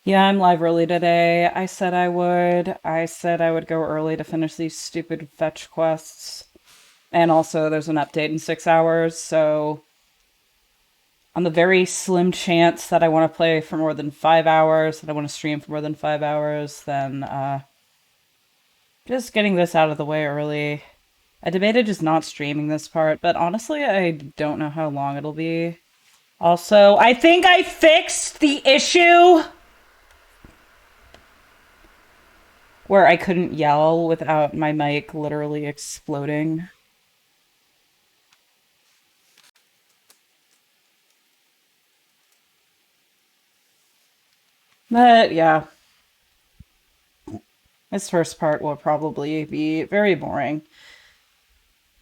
Yeah, I'm live early today. I said I would. I said I would go early to finish these stupid fetch quests. And also, there's an update in 6 hours, so on the very slim chance that I want to play for more than 5 hours, that I want to stream for more than 5 hours, then just getting this out of the way early. I debated just not streaming this part, but honestly, I don't know how long it'll be. Also, I think I fixed the issue where I couldn't yell without my mic literally exploding. But yeah, this first part will probably be very boring.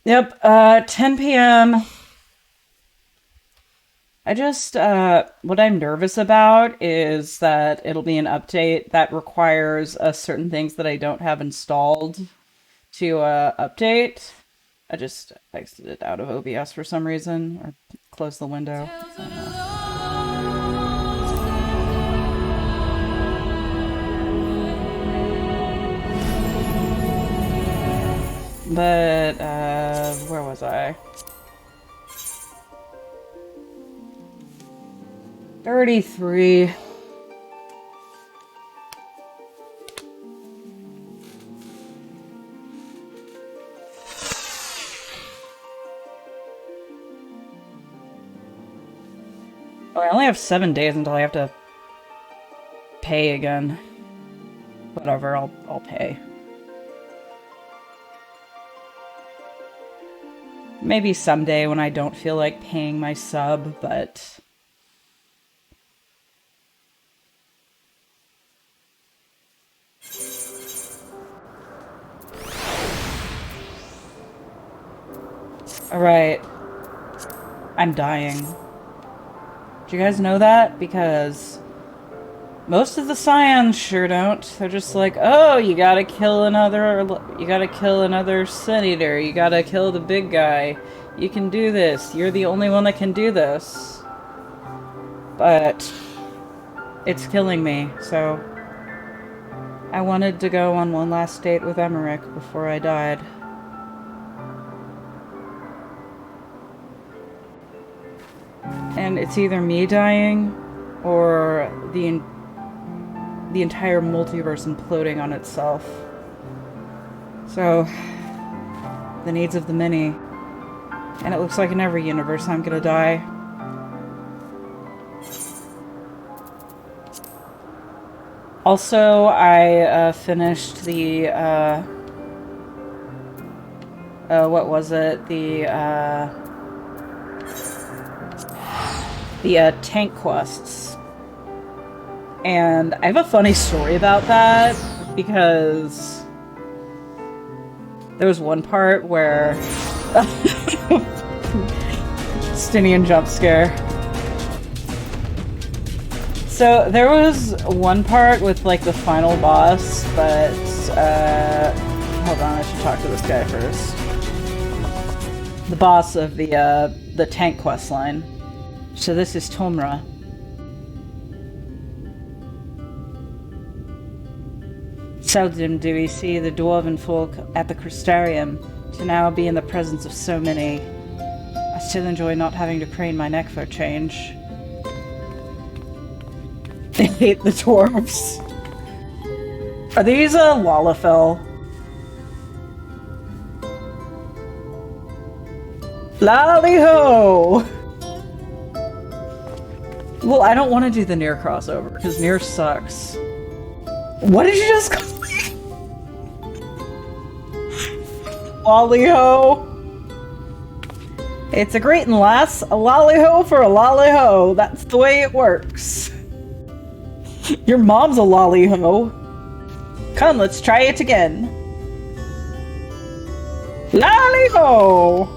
Yep, 10 p.m. What I'm nervous about is that it'll be an update that requires certain things that I don't have installed to update. I just exited out of OBS for some reason, or closed the window. But, where was I? 33. Oh, I only have 7 days until I have to pay again. Whatever, I'll pay. Maybe someday when I don't feel like paying my sub, but alright. I'm dying. Do you guys know that? Because most of the scions sure don't. They're just like, oh, you gotta kill another senator, you gotta kill the big guy. You can do this. You're the only one that can do this. But it's killing me, so I wanted to go on one last date with Emmerich before I died. And it's either me dying or the entire multiverse imploding on itself. So, the needs of the many. And it looks like in every universe I'm gonna die. Also, I finished the, what was it? The tank quests. And I have a funny story about that, because there was one part where Justinian jump scare. So there was one part with like the final boss, but hold on, I should talk to this guy first. The boss of the tank quest line. So this is Tomra. Seldom do we see the dwarven folk at the Crystarium, to now be in the presence of so many. I still enjoy not having to crane my neck for a change. I hate the dwarves. Are these a Lalafell? Lally-ho! Well, I don't want to do the Nier crossover, because Nier sucks. What did you just call me? Lolly-ho! It's a great and lass, a lolly-ho for a lolly-ho. That's the way it works. Your mom's a lolly-ho. Come, let's try it again. Lolly-ho!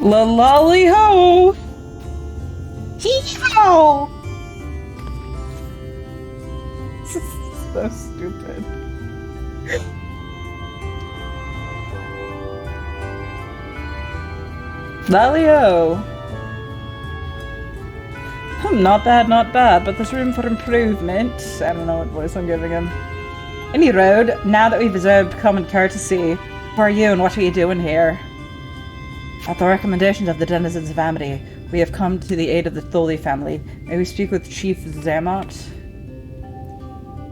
La lolly-ho! Hee-ho! This is so stupid. Lally-ho! Not bad, not bad, but there's room for improvement. I don't know what voice I'm giving him. Any road, now that we've observed common courtesy, who are you and what are you doing here? At the recommendation of the denizens of Amity, we have come to the aid of the Tholi family. May we speak with Chief Zamot?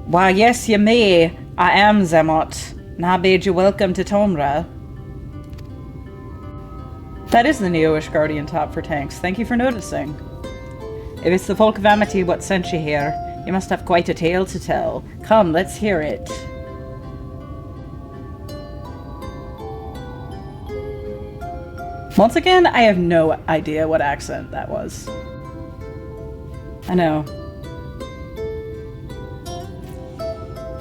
Why, yes, you may. I am Zamot, and I bid you welcome to Tomra. That is the Neo-ish Guardian top for tanks. Thank you for noticing. If it's the folk of Amity what sent you here, you must have quite a tale to tell. Come, let's hear it. Once again, I have no idea what accent that was. I know.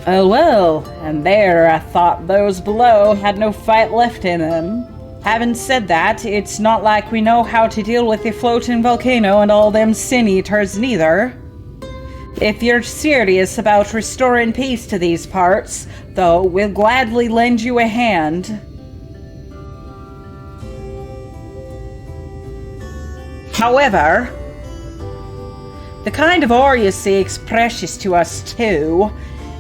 Oh well, and there I thought those below had no fight left in them. Having said that, it's not like we know how to deal with the floating volcano and all them sin-eaters neither. If you're serious about restoring peace to these parts, though, we'll gladly lend you a hand. However, the kind of ore you seek's precious to us too.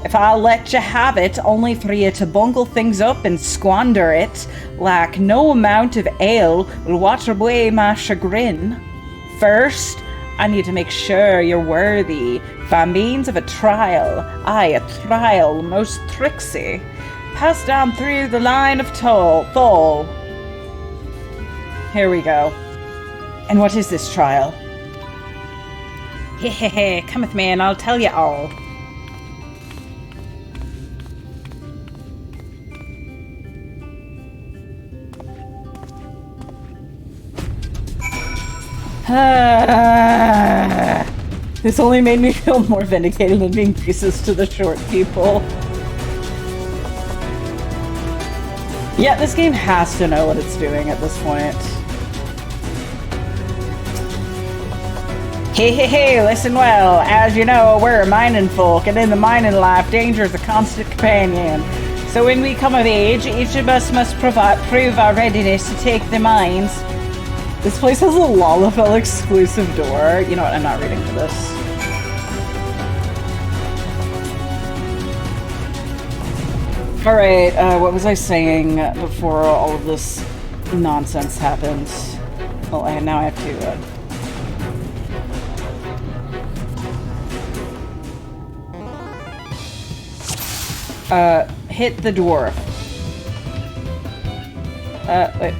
If I'll let you have it, only for you to bungle things up and squander it, like no amount of ale will water away my chagrin. First, I need to make sure you're worthy by means of a trial. Aye, a trial most tricksy, passed down through the line of Thol. Here we go. And what is this trial? Hehehe, come with me and I'll tell you all. This only made me feel more vindicated in being racist to the short people. Yeah, this game has to know what it's doing at this point. Hey, listen well. As you know, we're mining folk, and in the mining life, danger is a constant companion. So when we come of age, each of us must prove our readiness to take the mines. This place has a Lalafell exclusive door. You know what, I'm not reading for this. Alright, what was I saying before all of this nonsense happened? Well, now I have to, hit the dwarf. Wait.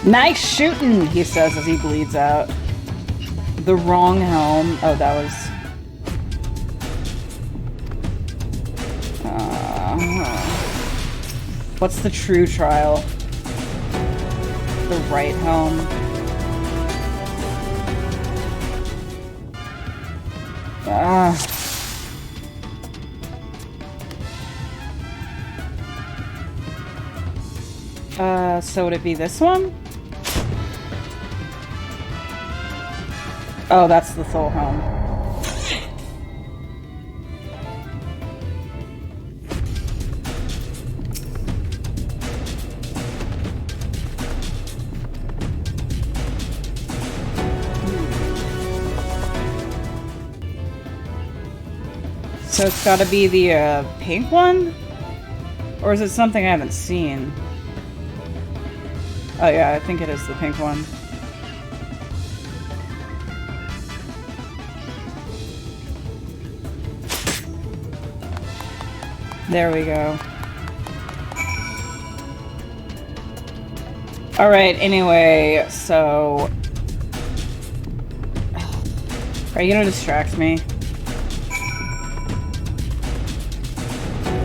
Nice shooting, he says as he bleeds out. The wrong helm. Oh, that was... What's the true trial? The right helm. So would it be this one? Oh, that's the Thol helm. So it's gotta be the pink one? Or is it something I haven't seen? Oh yeah, I think it is the pink one. There we go. Alright, anyway, so... Are you gonna distract me?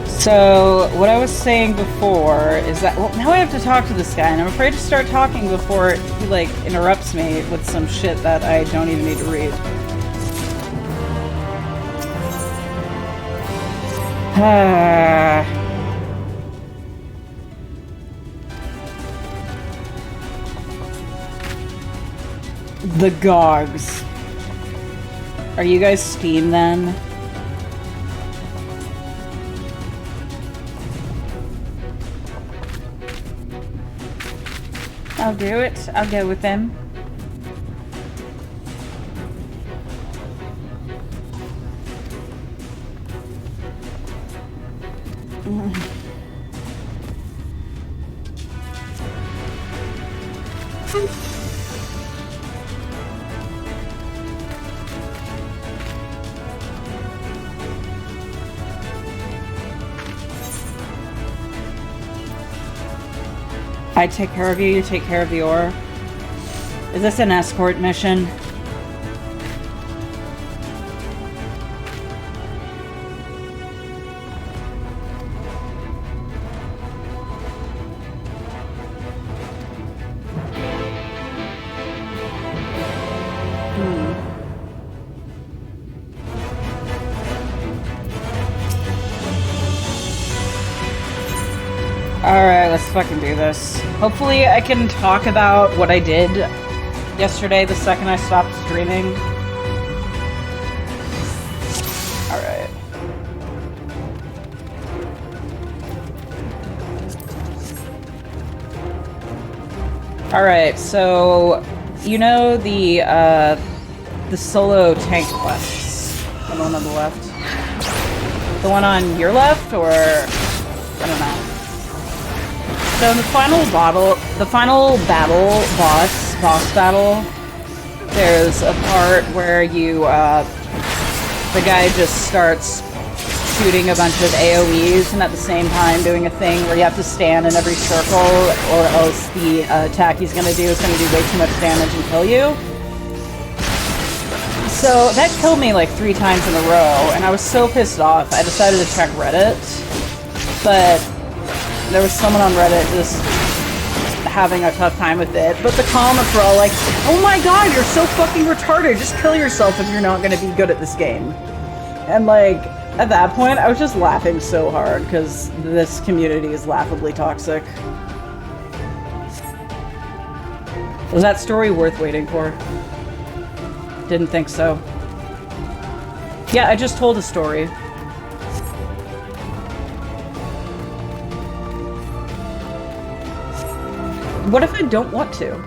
So, what I was saying before is that, well, now I have to talk to this guy, and I'm afraid to start talking before he, like, interrupts me with some shit that I don't even need to read. The Gogs. Are you guys Steam then? I'll do it. I'll go with them. I take care of you, you take care of the ore. Is this an escort mission? Alright, let's fucking do this. Hopefully I can talk about what I did yesterday the second I stopped streaming. Alright. Alright, so you know the solo tank quests. The one on the left. The one on your left, or I don't know. So in the final boss battle, there's a part where you, the guy just starts shooting a bunch of AoEs and at the same time doing a thing where you have to stand in every circle or else the attack he's gonna do is gonna do way too much damage and kill you. So that killed me like 3 times in a row and I was so pissed off I decided to check Reddit, but there was someone on Reddit just having a tough time with it, but the comments were all like, oh my god, you're so fucking retarded, just kill yourself if you're not gonna be good at this game. And like, at that point, I was just laughing so hard, because this community is laughably toxic. Was that story worth waiting for? Didn't think so. Yeah, I just told a story. What if I don't want to?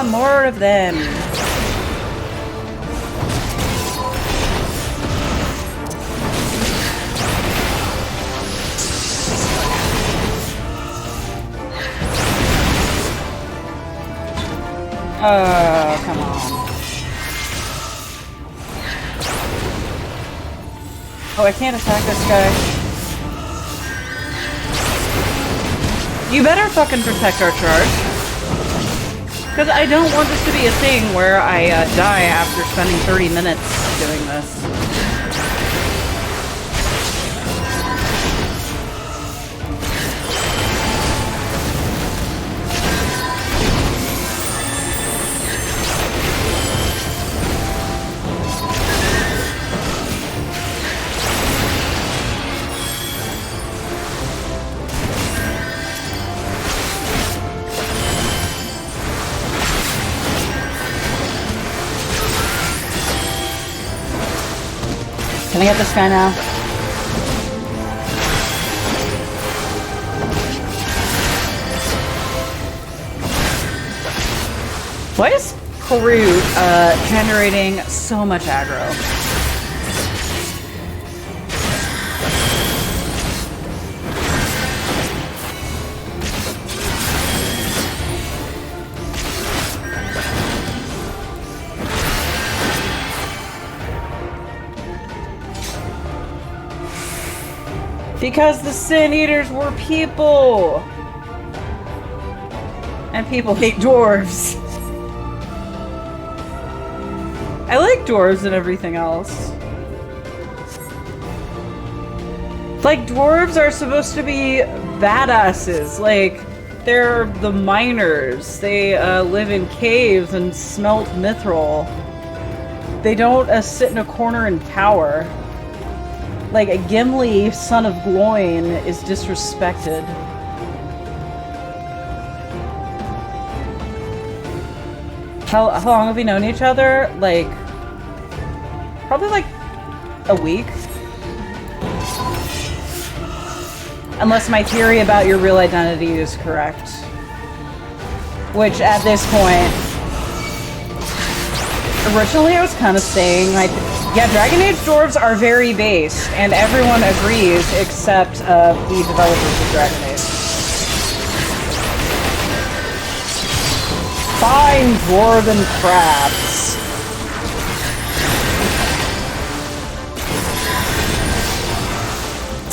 More of them. Oh, come on. Oh, I can't attack this guy. You better fucking protect our charge. Because I don't want this to be a thing where I die after spending 30 minutes doing this. Can I get this guy now? Why is Peru generating so much aggro? Because the Sin Eaters were people! And people hate dwarves. I like dwarves and everything else. Like, dwarves are supposed to be badasses. Like, they're the miners. They live in caves and smelt mithril. They don't sit in a corner and cower. Like, a Gimli, son of Gloin, is disrespected. How long have we known each other? Like, probably like a week. Unless my theory about your real identity is correct. Which, at this point... Originally, I was kind of saying, like, yeah, Dragon Age dwarves are very based, and everyone agrees except the developers of Dragon Age. Fine dwarven crabs.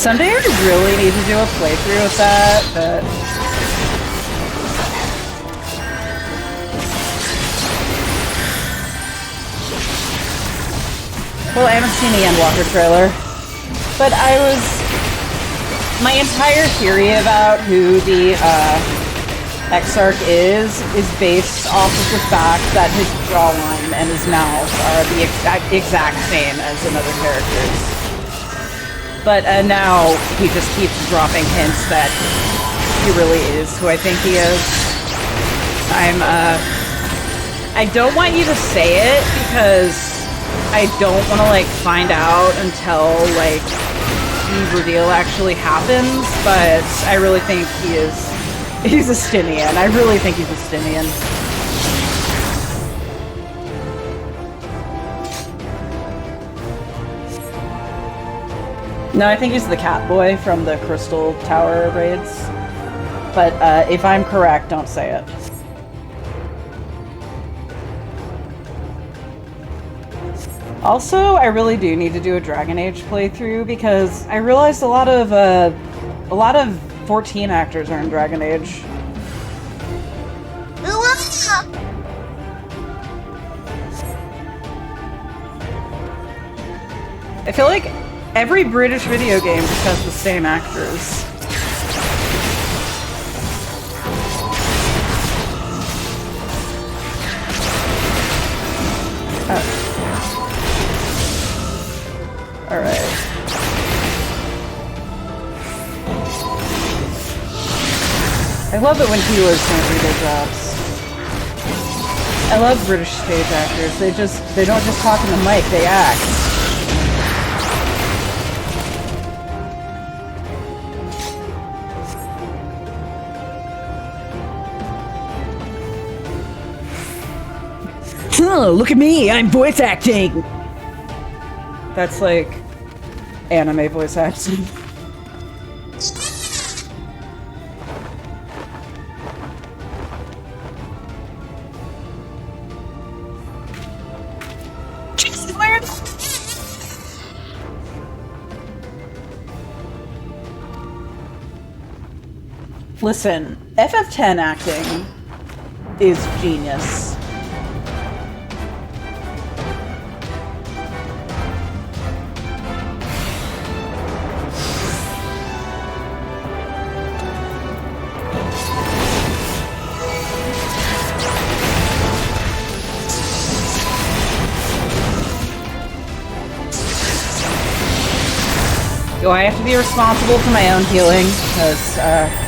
Someday I really need to do a playthrough of that, but... Well, I haven't seen the Endwalker trailer, but my entire theory about who the, exarch is based off of the fact that his jawline and his mouth are the exact same as another character's. But now he just keeps dropping hints that he really is who I think he is. I don't want you to say it because I don't want to, like, find out until, like, the reveal actually happens, but I really think he's a Stinian. I really think he's a Stinian. No, I think he's the cat boy from the Crystal Tower raids. But if I'm correct, don't say it. Also, I really do need to do a Dragon Age playthrough because I realized a lot of 14 actors are in Dragon Age. I feel like every British video game just has the same actors. Alright. I love it when healers don't do their jobs. I love British stage actors. They don't just talk in the mic, they act. Oh, look at me, I'm voice acting! That's like anime voice acting. Listen, FF10 acting is genius. Do I have to be responsible for my own healing? Because, oh,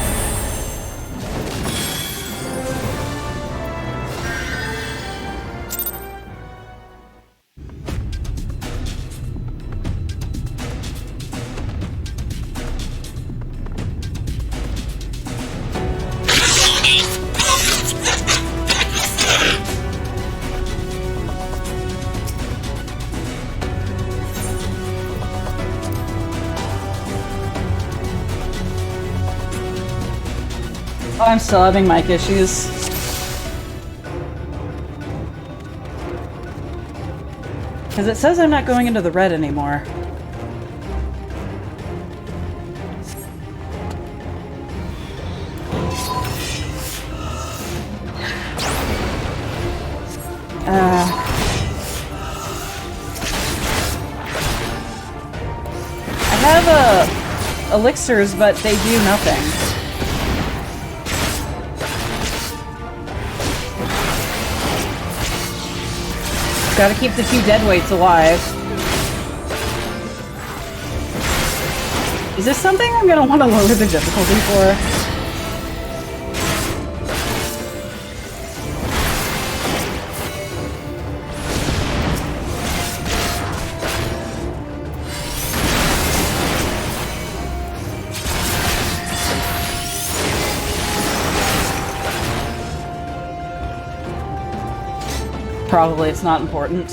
I'm still having mic issues. Because it says I'm not going into the red anymore. I have elixirs, but they do nothing. Gotta keep the two deadweights alive. Is this something I'm gonna want to lower the difficulty for? Probably it's not important.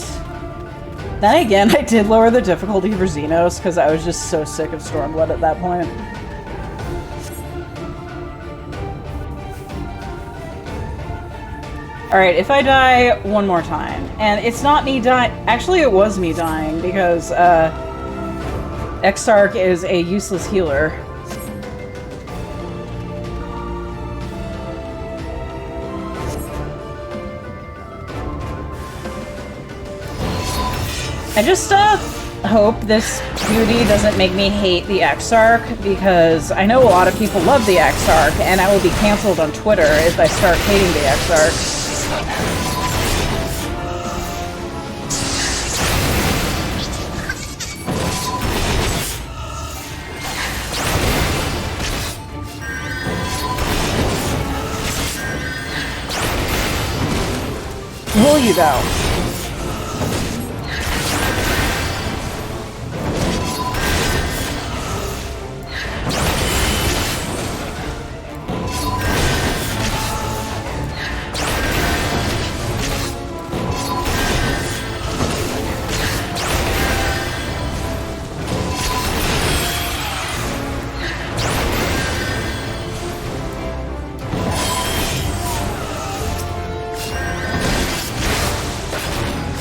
Then again, I did lower the difficulty for Xenos because I was just so sick of Stormblood at that point. Alright, if I die one more time, and it's not me dying, actually it was me dying, because, Exarch is a useless healer. I just, hope this beauty doesn't make me hate the exarch, because I know a lot of people love the exarch, and I will be canceled on Twitter if I start hating the exarch. Will you, though?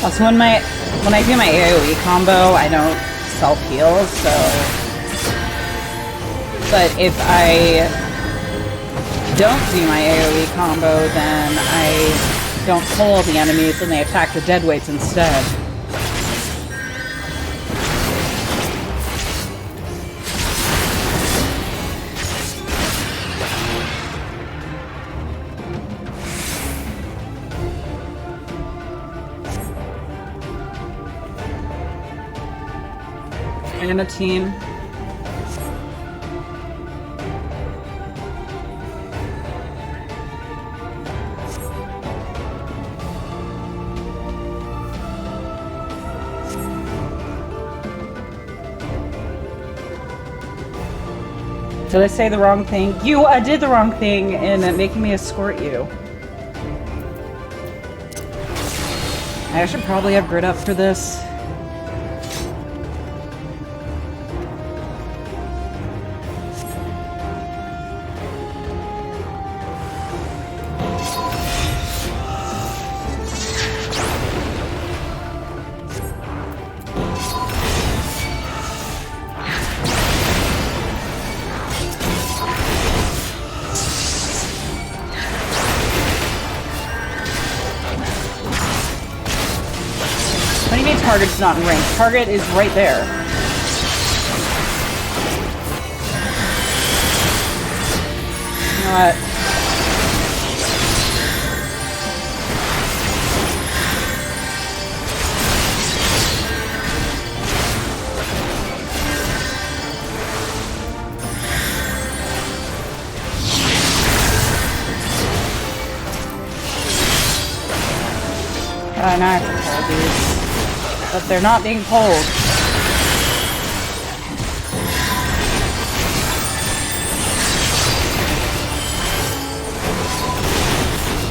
Also, when I do my AoE combo, I don't self-heal, so... But if I don't do my AoE combo, then I don't pull the enemies and they attack the deadweights instead. In a team. Did I say the wrong thing? I did the wrong thing in making me escort you. I should probably have grid up for this. Target's not in range. Target is right there. You know what? Now I have to pull these. But they're not being pulled.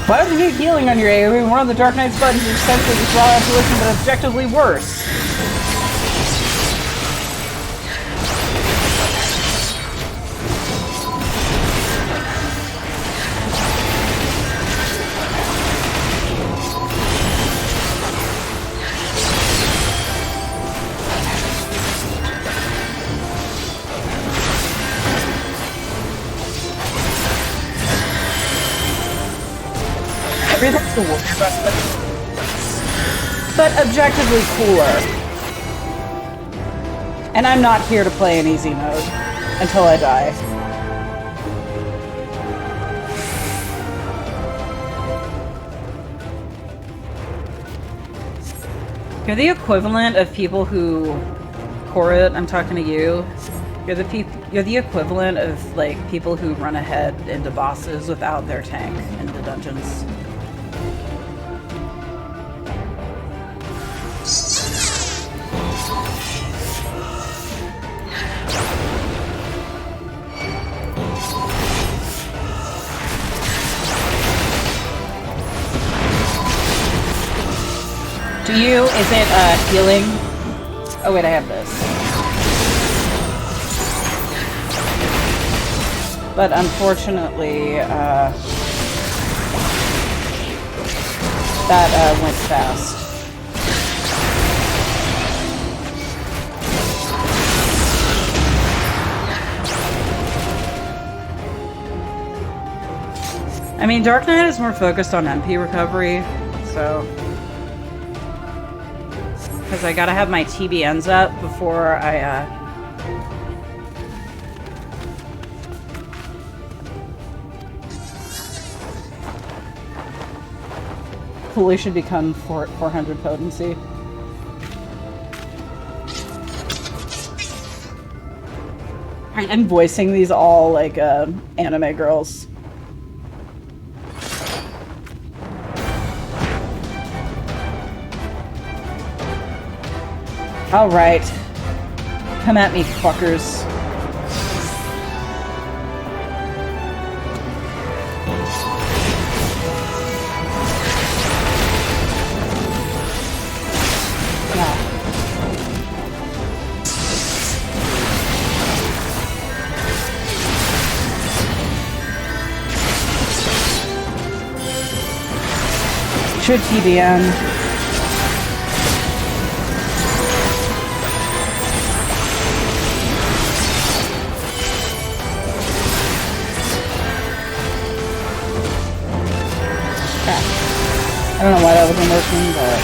Why would you keep healing on your AoE? One of the Dark Knight's buttons is essentially just raw absolution, but objectively worse. Everything's the worst, but objectively cooler. And I'm not here to play in easy mode until I die. You're the equivalent of people who Corrit, I'm talking to you. You're the equivalent of like people who run ahead into bosses without their tank in the dungeons. To you, is it healing? Oh wait, I have this. But unfortunately, that went fast. I mean, Dark Knight is more focused on MP recovery, so... Because I gotta have my TBNs up before I, fully should become 400 potency. I'm voicing these all like, anime girls. Alright. Come at me, fuckers. Yeah. Should TBN. I don't know why that wasn't working, but...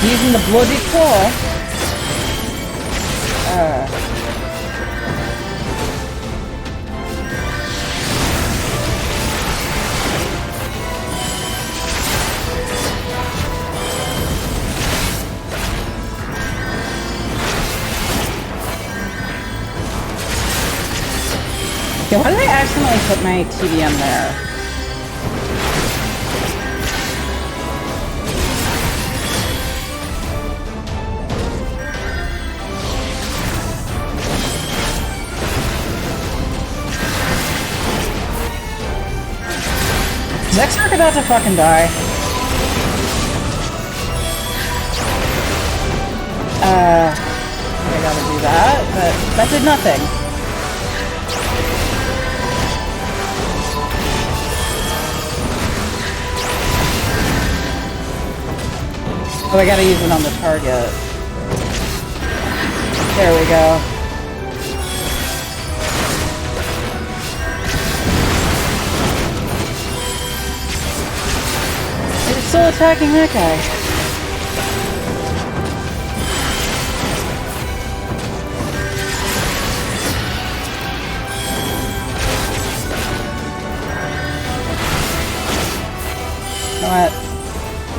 Using the bloody claw. Okay, why did I accidentally put my TDM there? Is Exarch about to fucking die? I gotta do that, but that did nothing. Oh, I gotta use it on the target. There we go. It's still attacking that guy. You know what?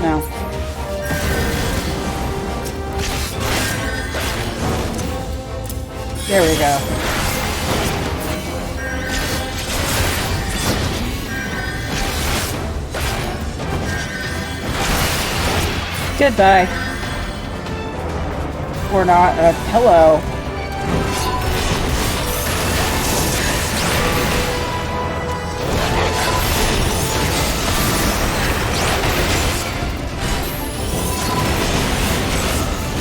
No. There we go. Goodbye. Or not. Hello.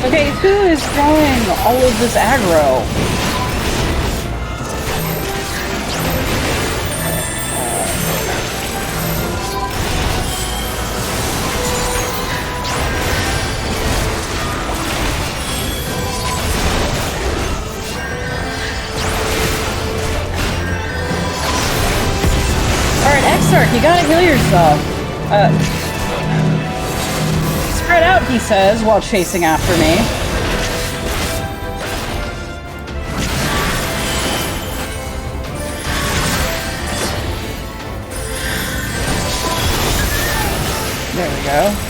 Okay, who is throwing all of this aggro? Alright, Exarch, you gotta heal yourself. Spread out, he says, while chasing after me. There we go.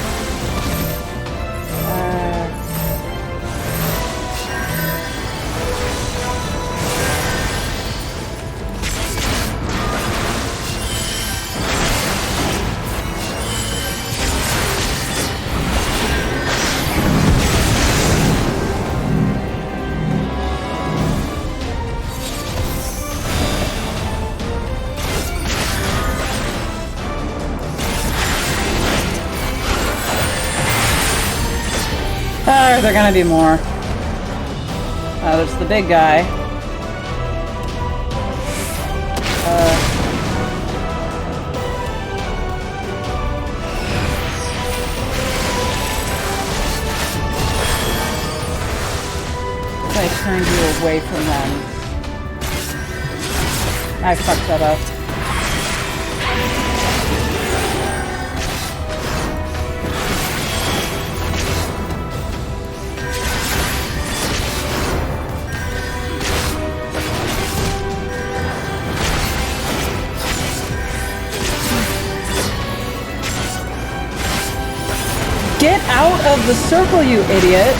Are there gonna be more? Oh, there's the big guy. I turned you away from them. I fucked that up. Get out of the circle, you idiot!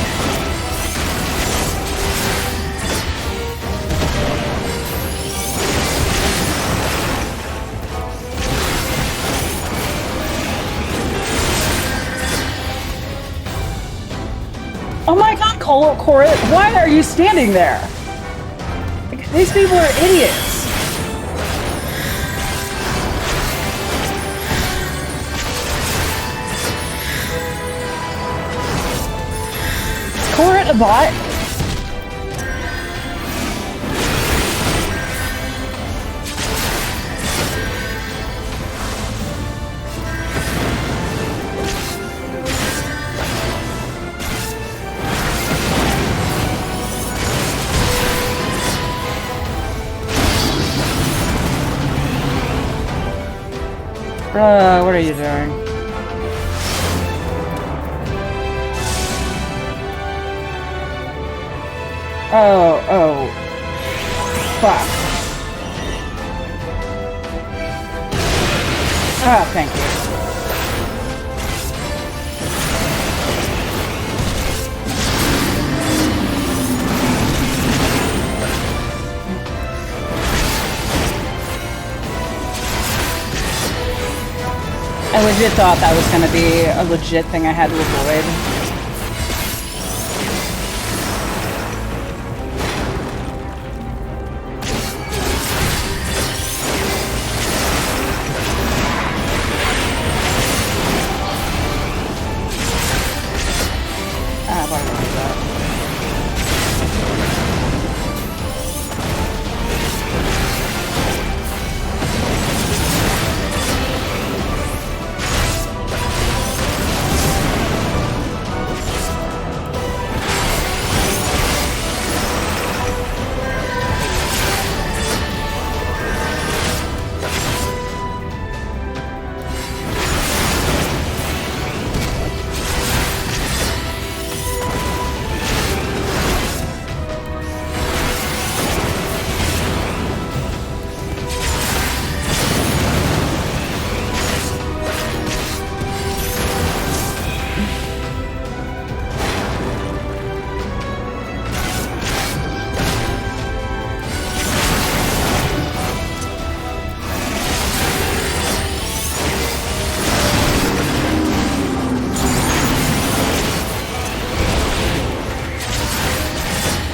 Oh my god, Corit, why are you standing there? These people are idiots. Is Corit a bot? What are you doing? Oh. Fuck. Ah, thank you. I legit thought that was gonna be a legit thing I had to avoid.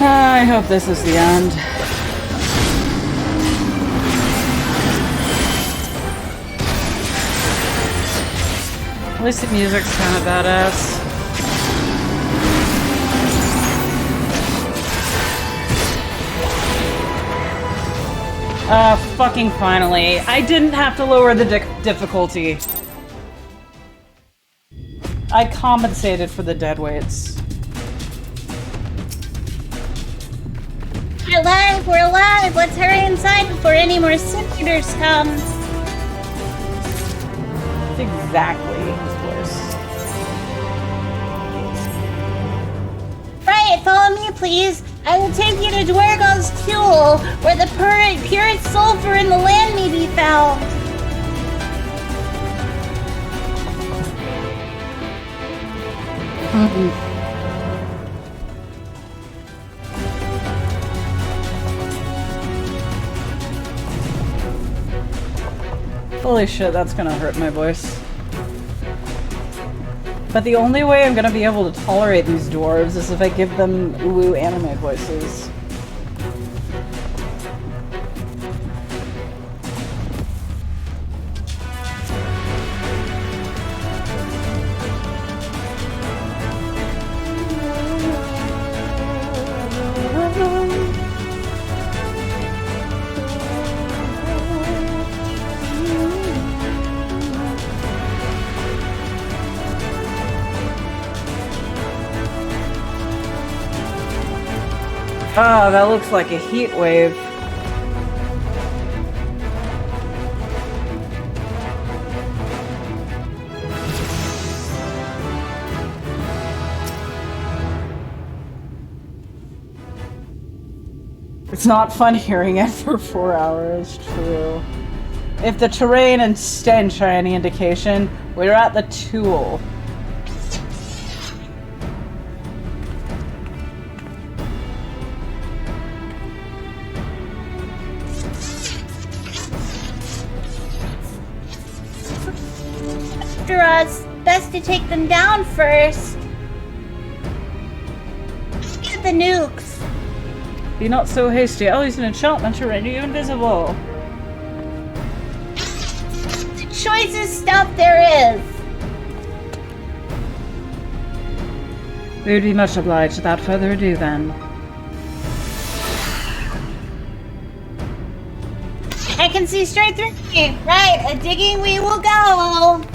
I hope this is the end. At least the music's kind of badass. Fucking finally. I didn't have to lower the difficulty. I compensated for the dead weights. We're alive! We're alive! Let's hurry inside before any more simulators come! That's exactly his voice. Right, follow me please! I will take you to Dwergos Kuel, where the purest sulfur in the land may be found! Holy shit, that's gonna hurt my voice. But the only way I'm gonna be able to tolerate these dwarves is if I give them woo anime voices. Oh, that looks like a heat wave. It's not fun hearing it for 4 hours, true. If the terrain and stench are any indication, we're at the Tool. After us, best to take them down first. Get the nukes. Be not so hasty. I'll use an enchantment to render you invisible. The choicest stuff there is. We would be much obliged. Without further ado, then. I can see straight through me. Right, a digging we will go.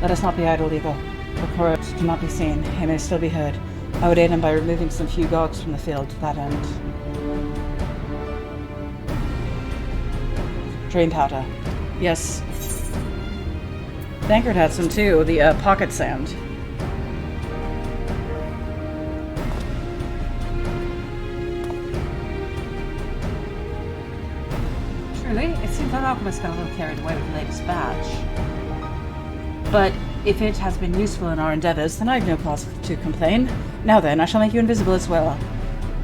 Let us not be idle, Eagle. The corpse cannot be seen. He may still be heard. I would aid him by removing some few dogs from the field to that end. Drain powder. Yes. Bankard had some too, the pocket sand. Truly, it seems that alchemist got a little carried away with the latest batch. But if it has been useful in our endeavors, then I have no cause to complain. Now then, I shall make you invisible as well,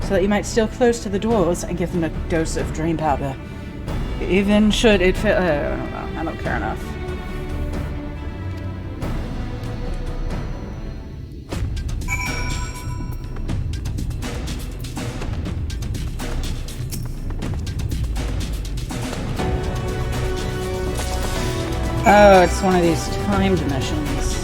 so that you might steal close to the doors and give them a dose of drain powder. Even should it fail— I don't know. I don't care enough. Oh, it's one of these timed missions.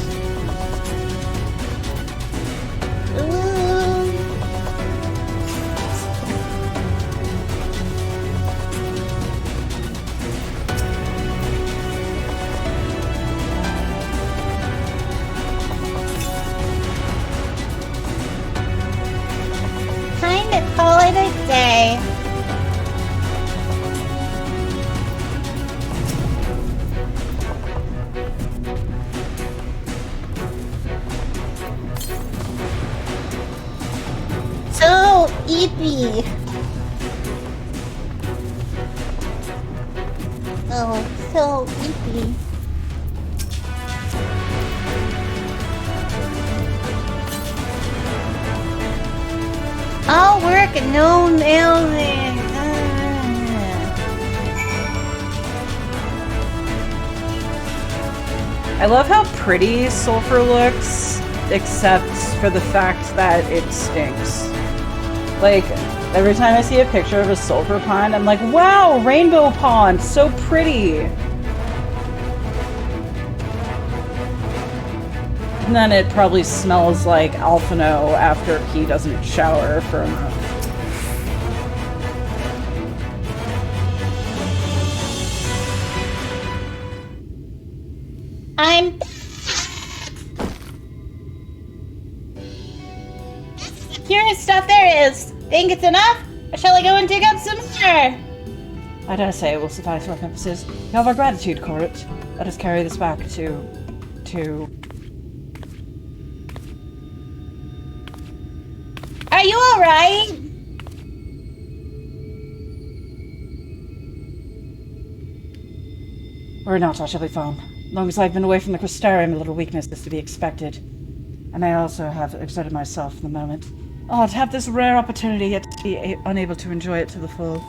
Time to call it a day. So eepy. Oh, so eepy. All work and no nailsing. I love how pretty sulfur looks, except for the fact that it stinks. Like, every time I see a picture of a sulfur pond, I'm like, wow, rainbow pond, so pretty! And then it probably smells like Alphino after he doesn't shower for a month. I'm purest stuff there is. Think it's enough? Or shall I go and dig up some more? I dare say it will suffice for our purposes. You have our gratitude, Court. Let us carry this back to... Are you alright? Or not, I shall be fine. As long as I've been away from the Crystarium, a little weakness is to be expected. I may also have exerted myself in the moment. Oh, to have this rare opportunity, yet to be unable to enjoy it to the full.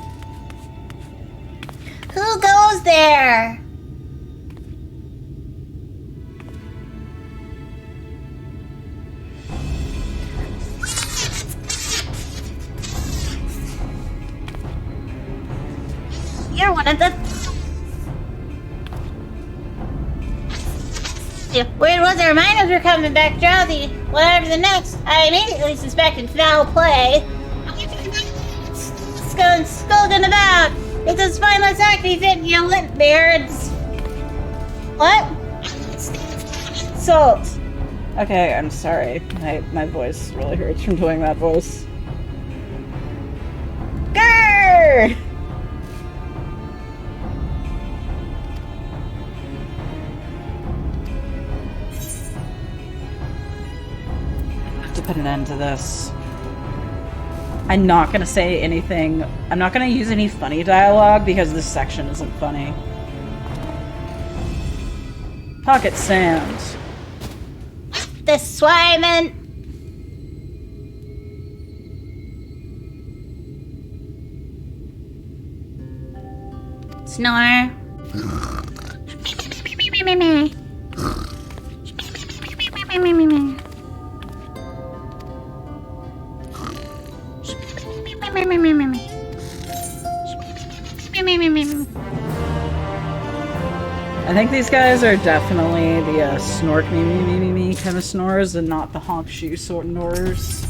Who goes there? You're one of the... Weird was our miners were coming back drowsy. Whatever the next, I immediately suspected foul play. Skulking about. It's a spineless act he fit in your lint beards. What? Salt. Okay, I'm sorry. My voice really hurts from doing that voice. Grrr! I have to put an end to this. I'm not gonna say anything. I'm not gonna use any funny dialogue because this section isn't funny. Pocket sand. The swimming. Snore. I think these guys are definitely the snork me kind of snores and not the honk shoe sort of snorers.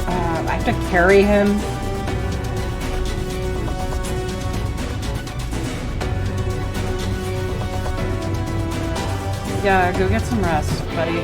I have to carry him. Yeah, go get some rest, buddy.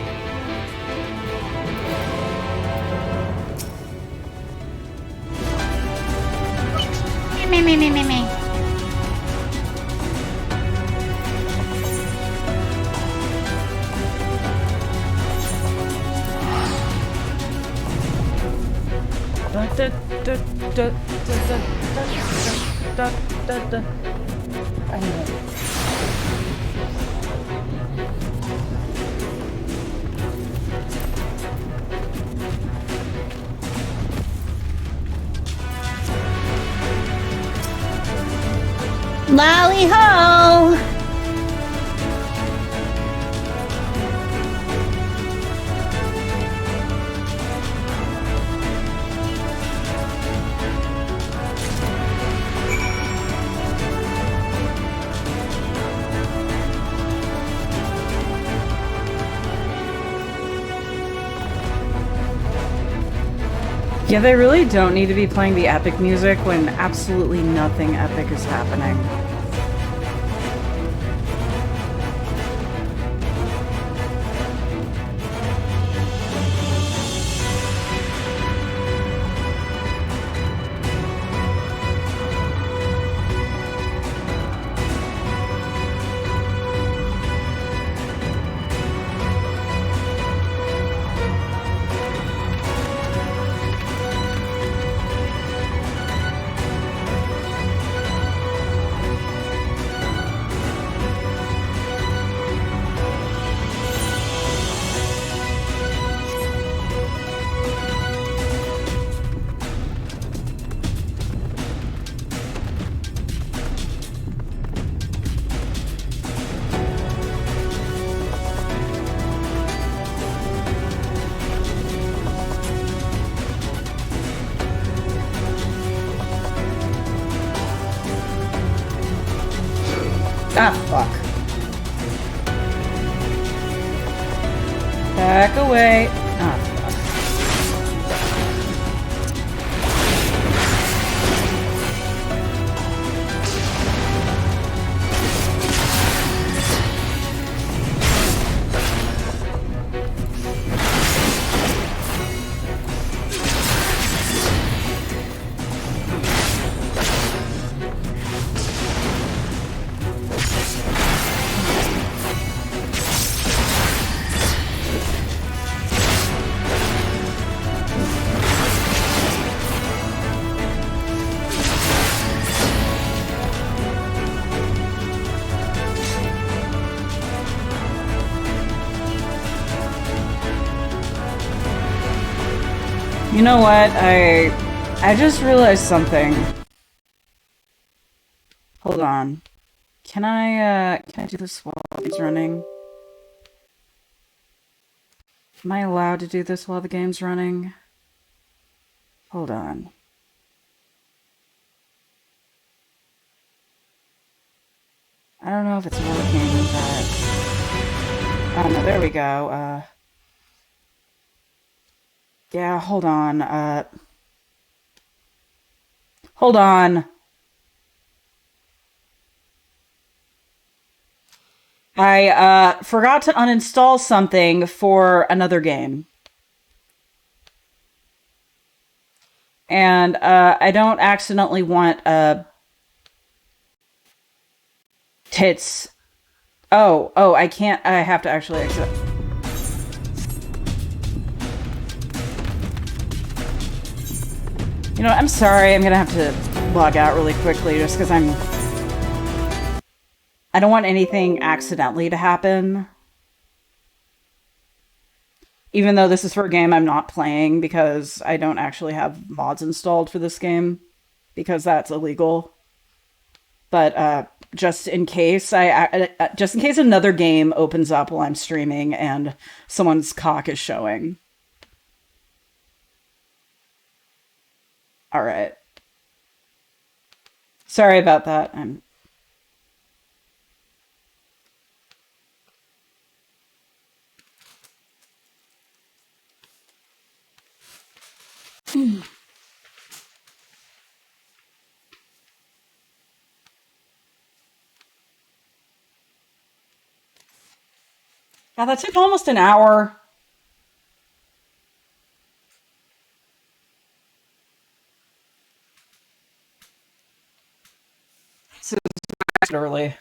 I know. Lolly ho! Yeah, they really don't need to be playing the epic music when absolutely nothing epic is happening. Ah, fuck. Back away. Ah, fuck. You know what? I just realized something. Hold on. Can I do this while it's running? Am I allowed to do this while the game's running? Hold on. I don't know if it's working, but... Oh, no, there we go. Yeah, hold on. Hold on. I forgot to uninstall something for another game. And I don't accidentally want tits. Oh, I can't. I have to actually exit. You know, I'm sorry. I'm gonna have to log out really quickly just because I don't want anything accidentally to happen. Even though this is for a game I'm not playing because I don't actually have mods installed for this game because that's illegal. But just in case just in case another game opens up while I'm streaming and someone's cock is showing. All right. Sorry about that. Yeah, that took almost an hour. So it's early.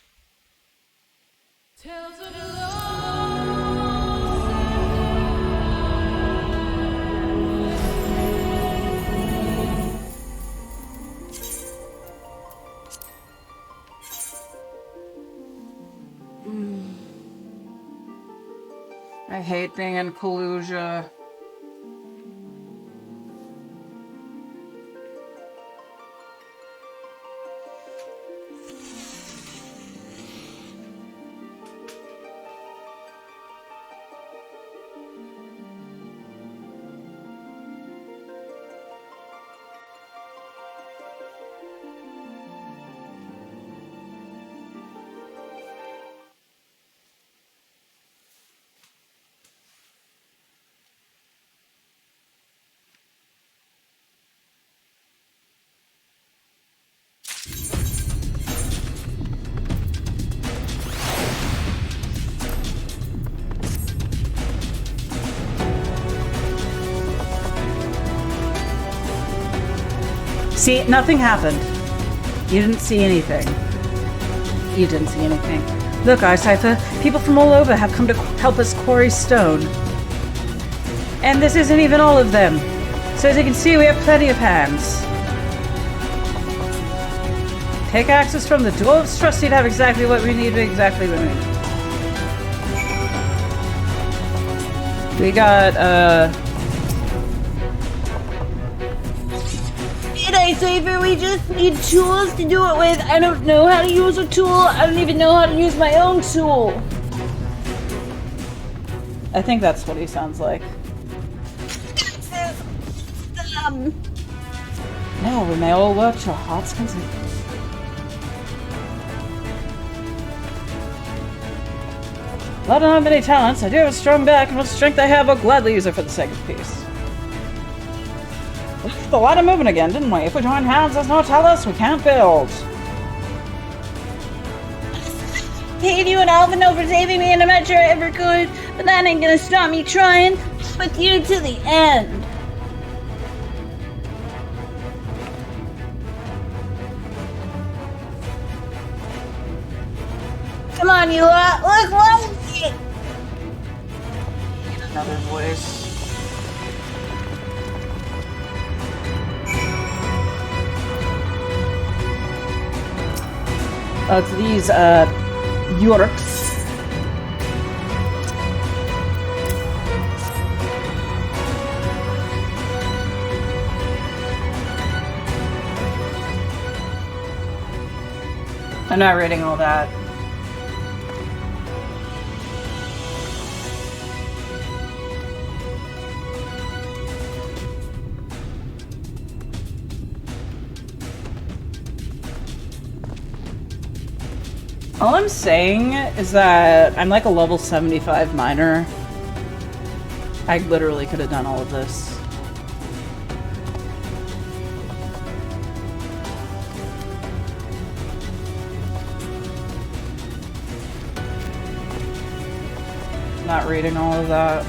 I hate being in Kalusia. See, nothing happened. You didn't see anything. You didn't see anything. Look, Cypher, people from all over have come to help us quarry stone. And this isn't even all of them. So as you can see, we have plenty of hands. Pickaxes from the dwarves. Trust you to have exactly what we need, exactly what we need. We got, Cypher, we just need tools to do it with. I don't know how to use a tool. I don't even know how to use my own tool. I think that's what he sounds like. No, we may all work to our heart's content. I don't have many talents. I do have a strong back, and what strength I have, I'll gladly use it for the sake of peace. We did a lot of movement again, didn't we? If we join hands, there's no tellus, we can't build. Paid you and Alvino for saving me, and I'm not sure I ever could, but that ain't gonna stop me trying with you to the end. Come on, you lot, look like it! Another voice. It's these, Yorks. I'm not reading all that. All I'm saying is that I'm like a level 75 miner. I literally could have done all of this. Not reading all of that.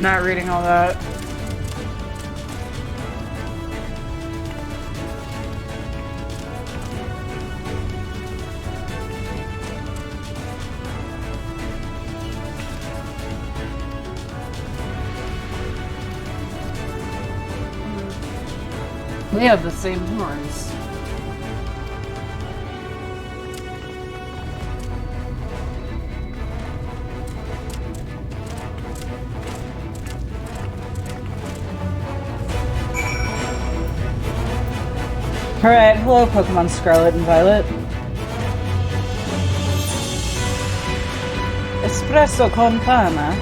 Not reading all that. We have the same horns. Alright, hello Pokemon Scarlet and Violet. Espresso con pana.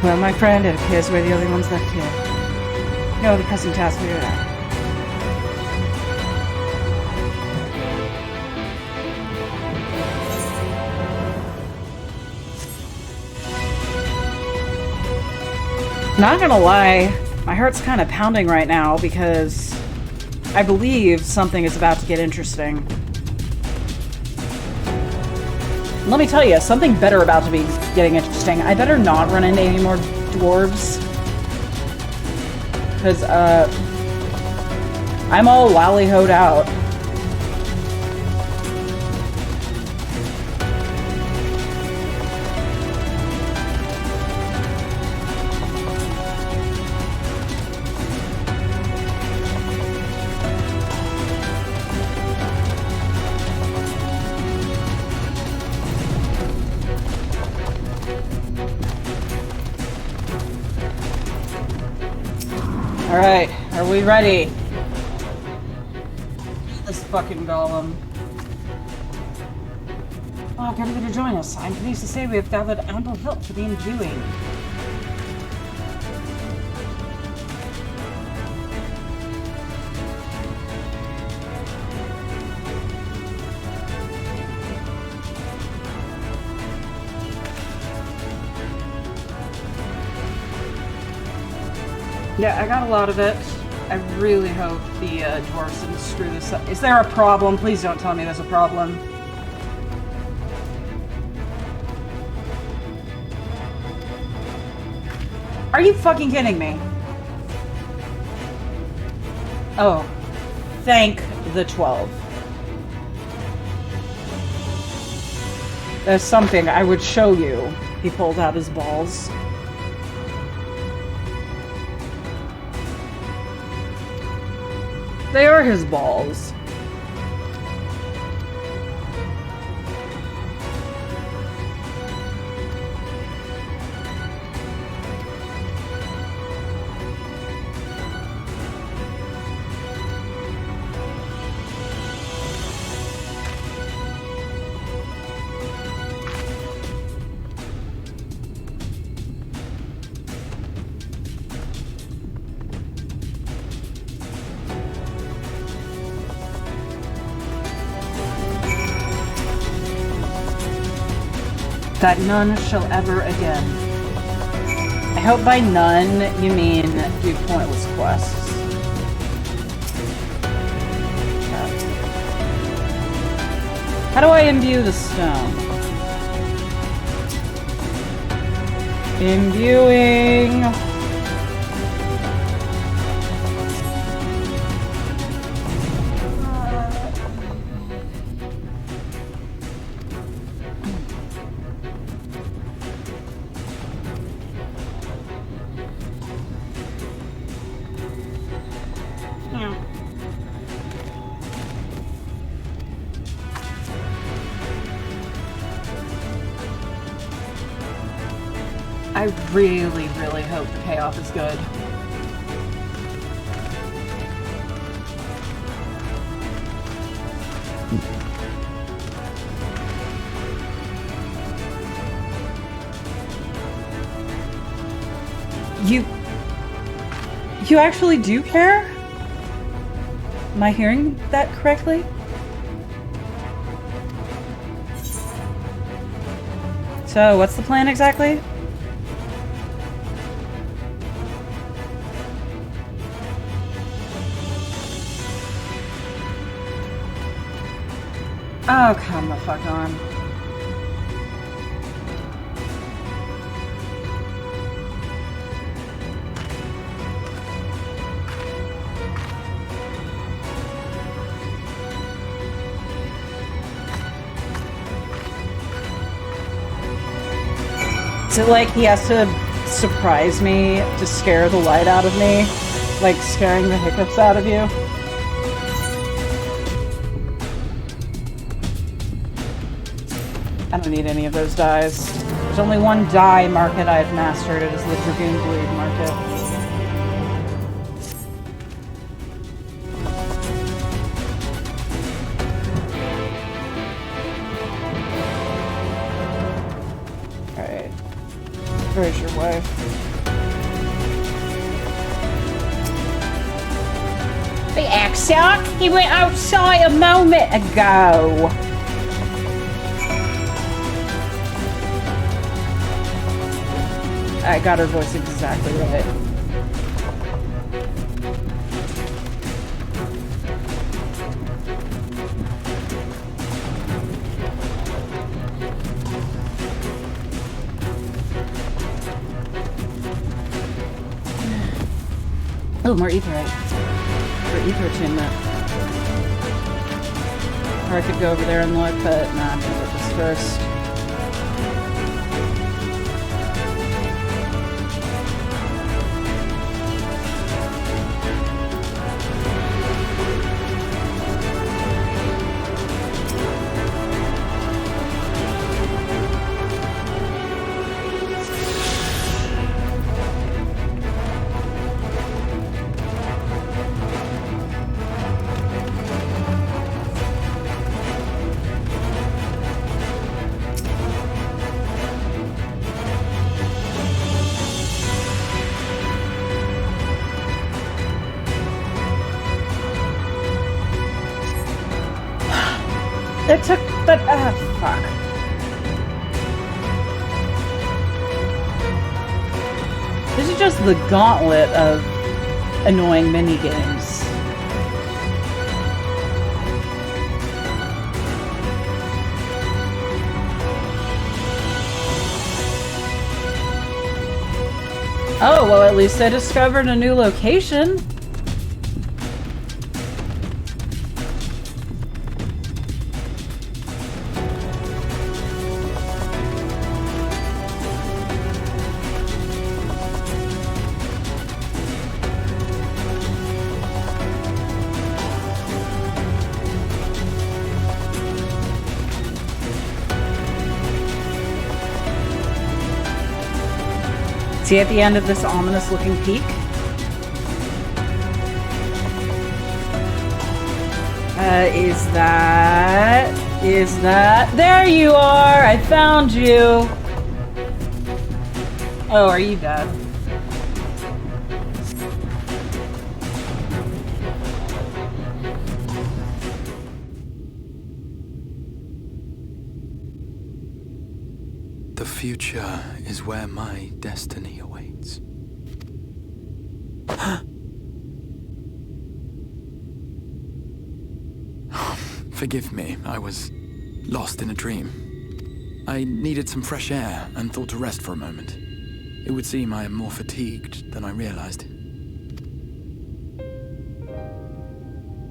Well, my friend, it appears we're the only ones left here. No, the pressing task we are. Not gonna lie, my heart's kind of pounding right now because I believe something is about to get interesting. Let me tell you, something better about to be getting interesting. I better not run into any more dwarves. Because, I'm all lally-hoed out. Alright, are we ready? This fucking golem. Oh, good of you to join us. I'm pleased to say we have gathered ample help for the imbuing. Yeah, I got a lot of it. I really hope the dwarves didn't screw this up. Is there a problem? Please don't tell me there's a problem. Are you fucking kidding me? Oh. Thank the 12. There's something I would show you. He pulled out his balls. They are his balls. That none shall ever again. I hope by none you mean do pointless quests. How do I imbue the stone? Imbuing. I really, really hope the payoff is good. You actually do care? Am I hearing that correctly? So, what's the plan exactly? Oh, come the fuck on. Is it like he has to surprise me to scare the light out of me? Like scaring the hiccups out of you? I don't need any of those dyes. There's only one dye market I've mastered. It is the Dragoon Blade market. Alright. Where's your wife? The exarch? He went outside a moment ago. I got her voice exactly right. Oh, more etherite. For ether attunement. Or I could go over there and look, but nah, I'm gonna get this first. It took, but, fuck. This is just the gauntlet of annoying minigames. Oh, well, at least I discovered a new location. See at the end of this ominous looking peak? Is that, there you are! I found you! Oh, are you dead? The future is where my destiny awaits. Forgive me, I was lost in a dream. I needed some fresh air and thought to rest for a moment. It would seem I am more fatigued than I realized.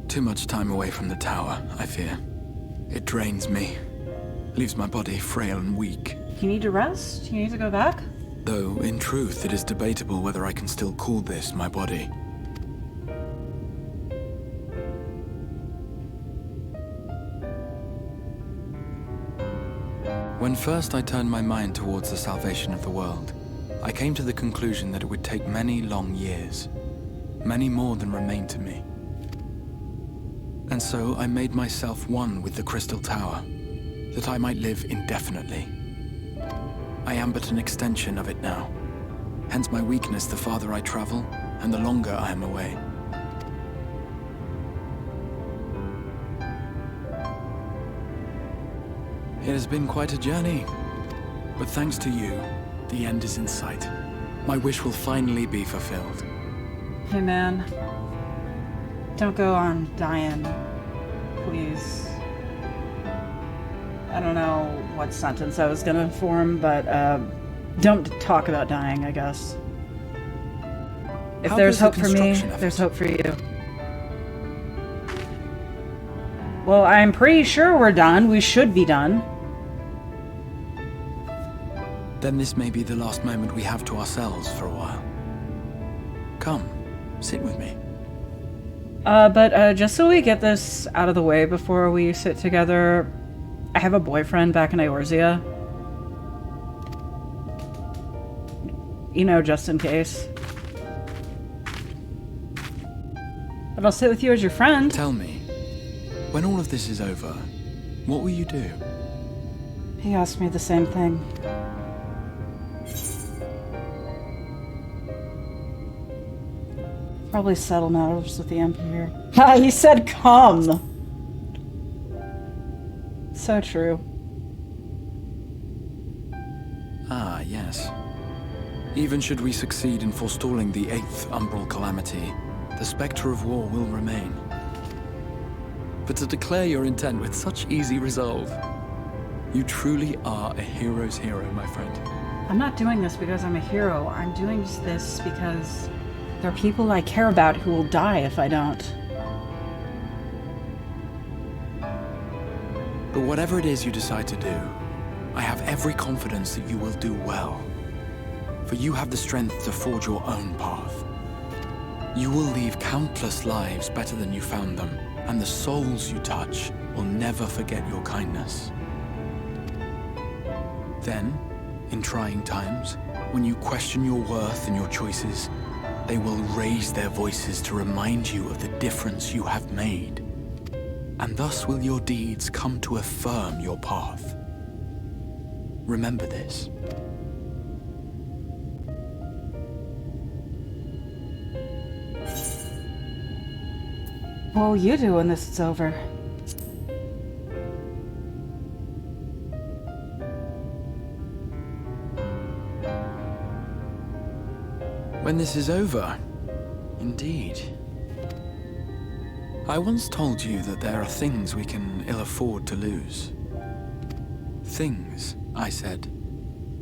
Too much time away from the tower, I fear. It drains me, leaves my body frail and weak. You need to rest? You need to go back? Though, in truth, it is debatable whether I can still call this my body. When first I turned my mind towards the salvation of the world, I came to the conclusion that it would take many long years, many more than remain to me. And so I made myself one with the Crystal Tower, that I might live indefinitely. I am but an extension of it now, hence my weakness the farther I travel, and the longer I am away. It has been quite a journey, but thanks to you, the end is in sight. My wish will finally be fulfilled. Hey man, don't go on dying, please. I don't know what sentence I was gonna form, but don't talk about dying, I guess. If How there's goes the hope for me, construction effort? there's hope for you. Well, I'm pretty sure we're done. We should be done. Then this may be the last moment we have to ourselves for a while. Come, sit with me. But just so we get this out of the way before we sit together, I have a boyfriend back in Eorzea. You know, just in case. But I'll sit with you as your friend. Tell me, when all of this is over, what will you do? He asked me the same thing. Probably settle matters with the Empire. Ha! He said come! So true. Ah, yes. Even should we succeed in forestalling the 8th Umbral Calamity, the spectre of war will remain. But to declare your intent with such easy resolve, you truly are a hero's hero, my friend. I'm not doing this because I'm a hero. I'm doing this because there are people I care about who will die if I don't. But whatever it is you decide to do, I have every confidence that you will do well. For you have the strength to forge your own path. You will leave countless lives better than you found them, and the souls you touch will never forget your kindness. Then, in trying times, when you question your worth and your choices, they will raise their voices to remind you of the difference you have made. And thus will your deeds come to affirm your path. Remember this. What will you do when this is over? When this is over, indeed. I once told you that there are things we can ill afford to lose. Things, I said,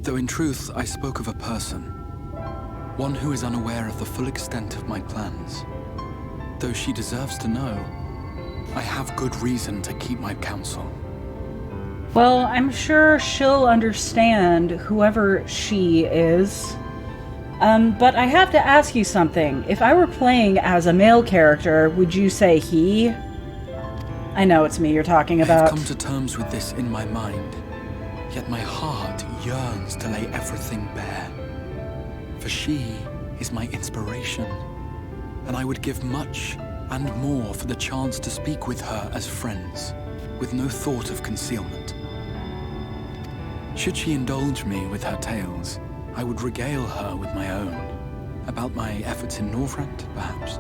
though in truth I spoke of a person. One who is unaware of the full extent of my plans. Though she deserves to know, I have good reason to keep my counsel. Well, I'm sure she'll understand, whoever she is. But I have to ask you something. If I were playing as a male character, would you say he? I know it's me you're talking I have about. come to terms with this in my mind, yet my heart yearns to lay everything bare. For she is my inspiration, and I would give much and more for the chance to speak with her as friends, with no thought of concealment. Should she indulge me with her tales, I would regale her with my own, about my efforts in Northrend, perhaps.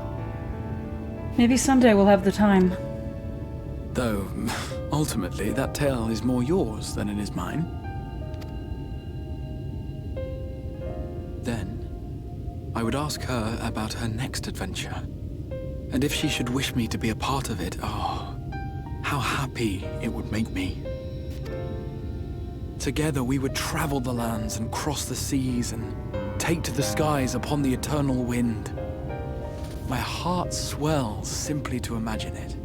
Maybe someday we'll have the time. Though, ultimately, that tale is more yours than it is mine. Then, I would ask her about her next adventure. And if she should wish me to be a part of it, oh, how happy it would make me. Together we would travel the lands and cross the seas and take to the skies upon the eternal wind. My heart swells simply to imagine it.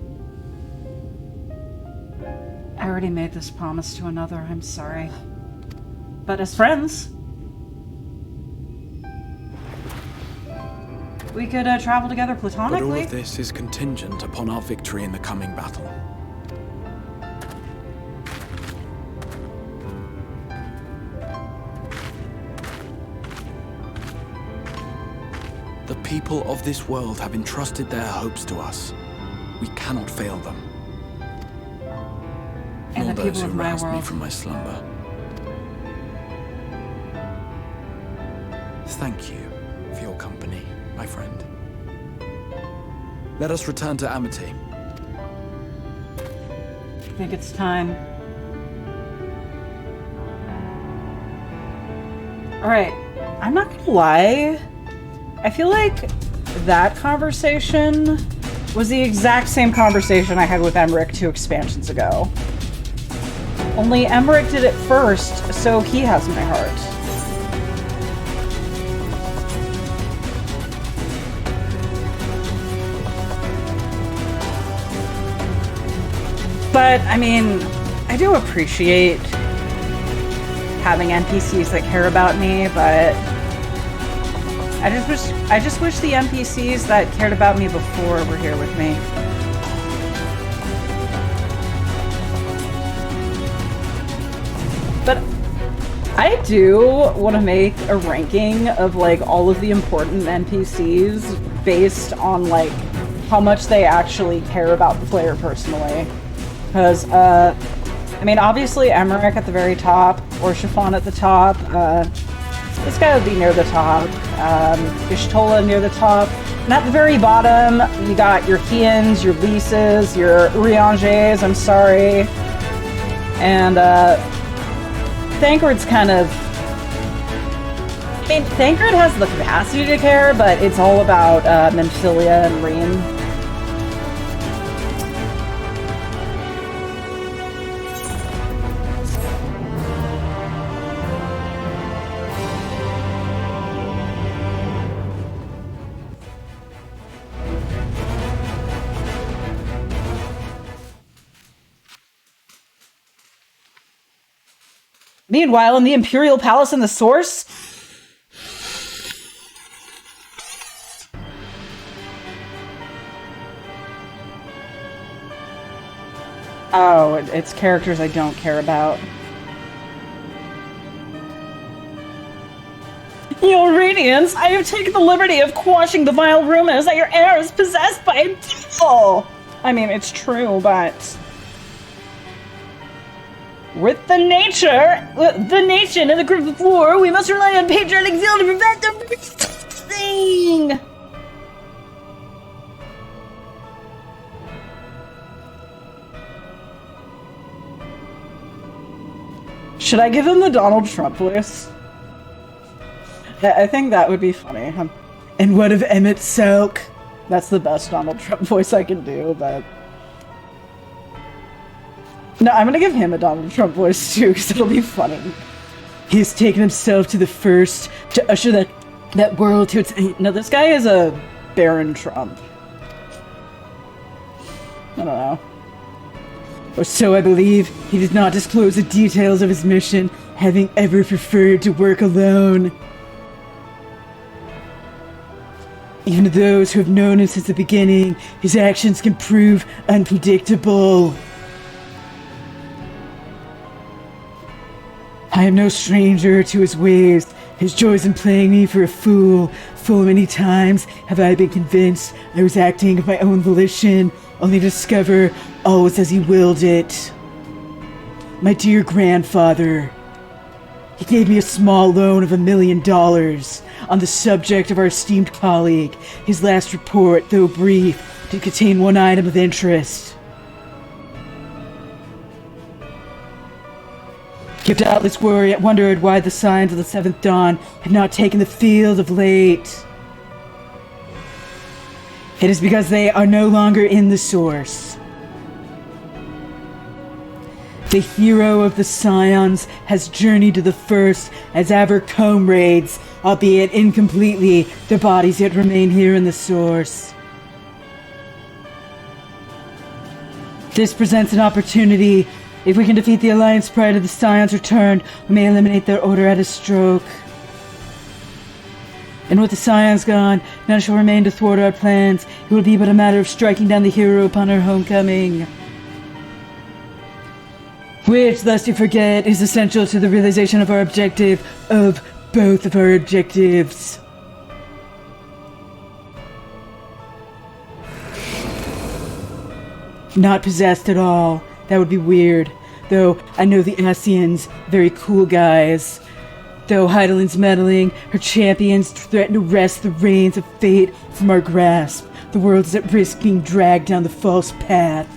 I already made this promise to another, I'm sorry. But as friends, we could travel together But platonically. all of this is contingent upon our victory in the coming battle. The people of this world have entrusted their hopes to us. We cannot fail them. And Nor the those people who of my roused me world. from my slumber. Thank you for your company. my friend. Let us return to Amity. I think it's time. Alright, I'm not gonna lie. I feel like that conversation was the exact same conversation I had with Emmerich 2 expansions ago. Only Emmerich did it first, so he has my heart. But, I mean, I do appreciate having NPCs that care about me, but I just wish the NPCs that cared about me before were here with me. But I do want to make a ranking of like all of the important NPCs based on like how much they actually care about the player personally. Because, I mean, obviously Emmerich at the very top, or Chiffon at the top, this guy would be near the top, Ishtola near the top, and at the very bottom, you got your Kians, your Lises, your Urianges, I'm sorry, and, Thancred's kind of... I mean, Thancred has the capacity to care, but it's all about, Menphilia and Reen. Meanwhile, in the Imperial Palace in the Source... Oh, it's characters I don't care about. Your Radiance, I have taken the liberty of quashing the vile rumors that your heir is possessed by a devil! I mean, it's true, but... With the nation and the grip of war, we must rely on patriotic zeal to prevent them from thing. Should I give him the Donald Trump voice? I think that would be funny. And what of Emmett Selk? That's the best Donald Trump voice I can do, but... No, I'm gonna give him a Donald Trump voice too, because it'll be funny. He has taken himself to the first to usher that world to its... No, this guy is a Baron Trump. I don't know. Or so I believe. He did not disclose the details of his mission, having ever preferred to work alone. Even to those who have known him since the beginning, his actions can prove unpredictable. I am no stranger to his ways. His joys in playing me for a fool. Full many times have I been convinced I was acting of my own volition, only to discover all was as he willed it. My dear grandfather. He gave me a small loan of $1 million on the subject of our esteemed colleague. His last report, though brief, did contain one item of interest. He doubtless wondered why the signs of the Seventh Dawn had not taken the field of late. It is because they are no longer in the source. The hero of the Scions has journeyed to the first as ever comrades, albeit incompletely, their bodies yet remain here in the source. This presents an opportunity. If we can defeat the Alliance prior to the Scions' return, we may eliminate their order at a stroke. And with the Scions gone, none shall remain to thwart our plans. It will be but a matter of striking down the hero upon her homecoming. Which, lest you forget, is essential to the realization of our objective, of both of our objectives. Not possessed at all. That would be weird. Though I know the Asians, very cool guys. Though Heidelin's meddling, her champions threaten to wrest the reins of fate from our grasp. The world is at risk being dragged down the false path.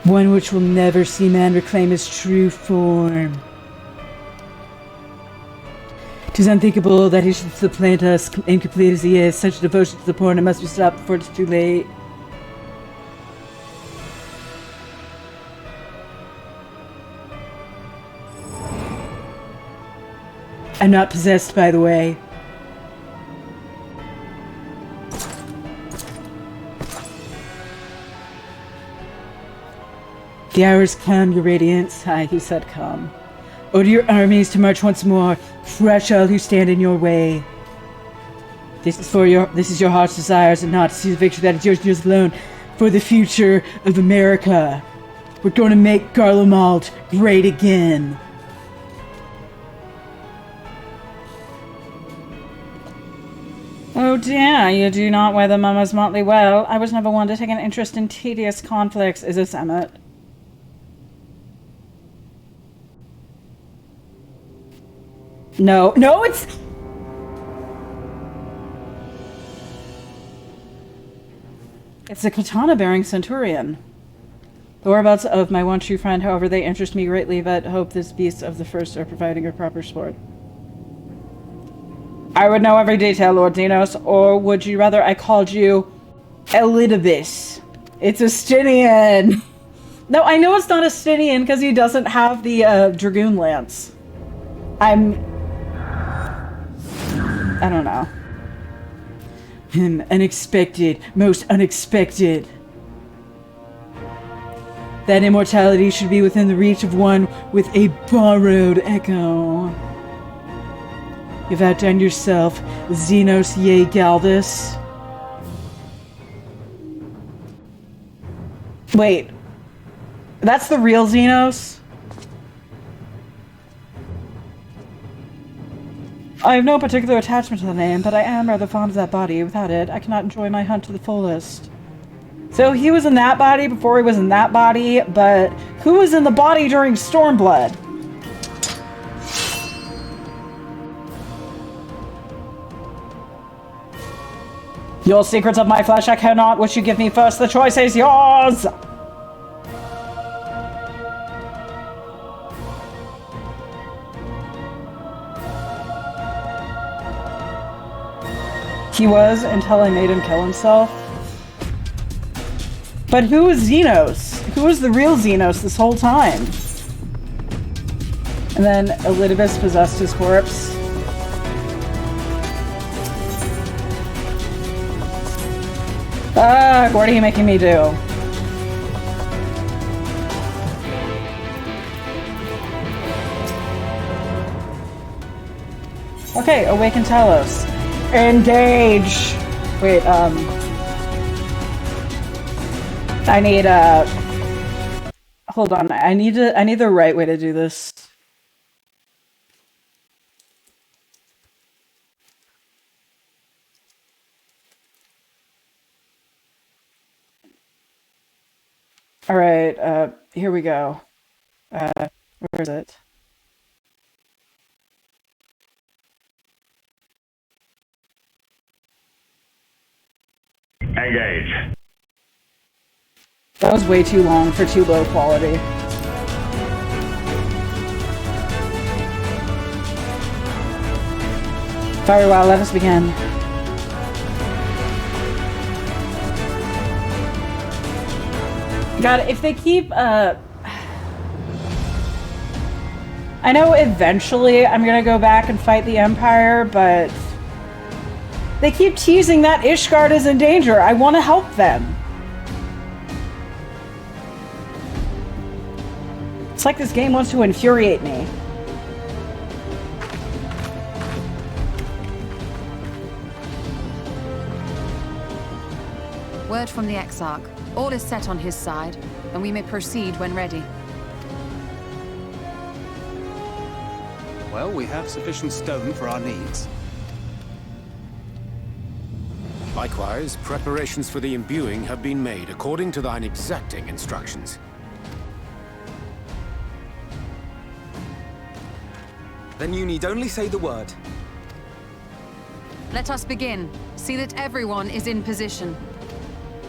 One which will never see man reclaim his true form. 'Tis unthinkable that he should supplant us, incomplete as he is. Such devotion to the poor must be stopped before it's too late. I'm not possessed, by the way. The hour's come, your radiance. Aye, he said come. Order your armies to march once more. Crush all who stand in your way. This is your heart's desires, and not to see the victory that is yours alone. For the future of America. We're going to make Garlemald great again. Oh dear, you do not wear the mummer's motley well. I was never one to take an interest in tedious conflicts. Is this Emmett? No, it's... It's a katana-bearing centurion. The whereabouts of my one true friend, however, they interest me greatly, but hope this beast of the first are providing a proper sport. I would know every detail, Lord Xenos, or would you rather I called you Elidibus? It's a Stinian! No, I know it's not a Stinian because he doesn't have the Dragoon Lance. I don't know. Unexpected, most unexpected. That immortality should be within the reach of one with a borrowed echo. You've outdone yourself, Xenos Ye Galdus. Wait. That's the real Xenos? I have no particular attachment to the name, but I am rather fond of that body. Without it, I cannot enjoy my hunt to the fullest. So he was in that body before he was in that body, but who was in the body during Stormblood? Your secrets of my flesh I cannot, which you give me first, the choice is yours! He was, until I made him kill himself. But who was Xenos? Who was the real Xenos this whole time? And then Elidibus possessed his corpse. Ugh, what are you making me do? Okay, awaken Talos. Engage! Wait, I need, hold on, I need the right way to do this. Alright, here we go. Where is it? Engage. That was way too long for too low quality. Very well, let us begin. God, if they keep, I know eventually I'm gonna go back and fight the Empire, but they keep teasing that Ishgard is in danger. I want to help them. It's like this game wants to infuriate me. Word from the exarch. All is set on his side, and we may proceed when ready. Well, we have sufficient stone for our needs. Likewise, preparations for the imbuing have been made according to thine exacting instructions. Then you need only say the word. Let us begin. See that everyone is in position.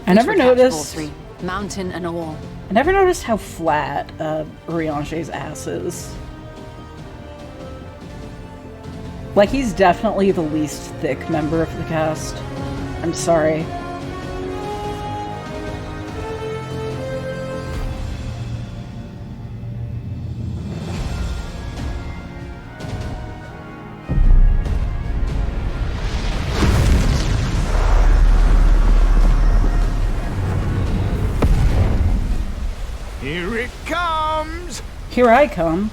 I never noticed. Mountain and all. I never noticed how flat Urianger's ass is. Like, he's definitely the least thick member of the cast. I'm sorry. Here it comes! Here I come.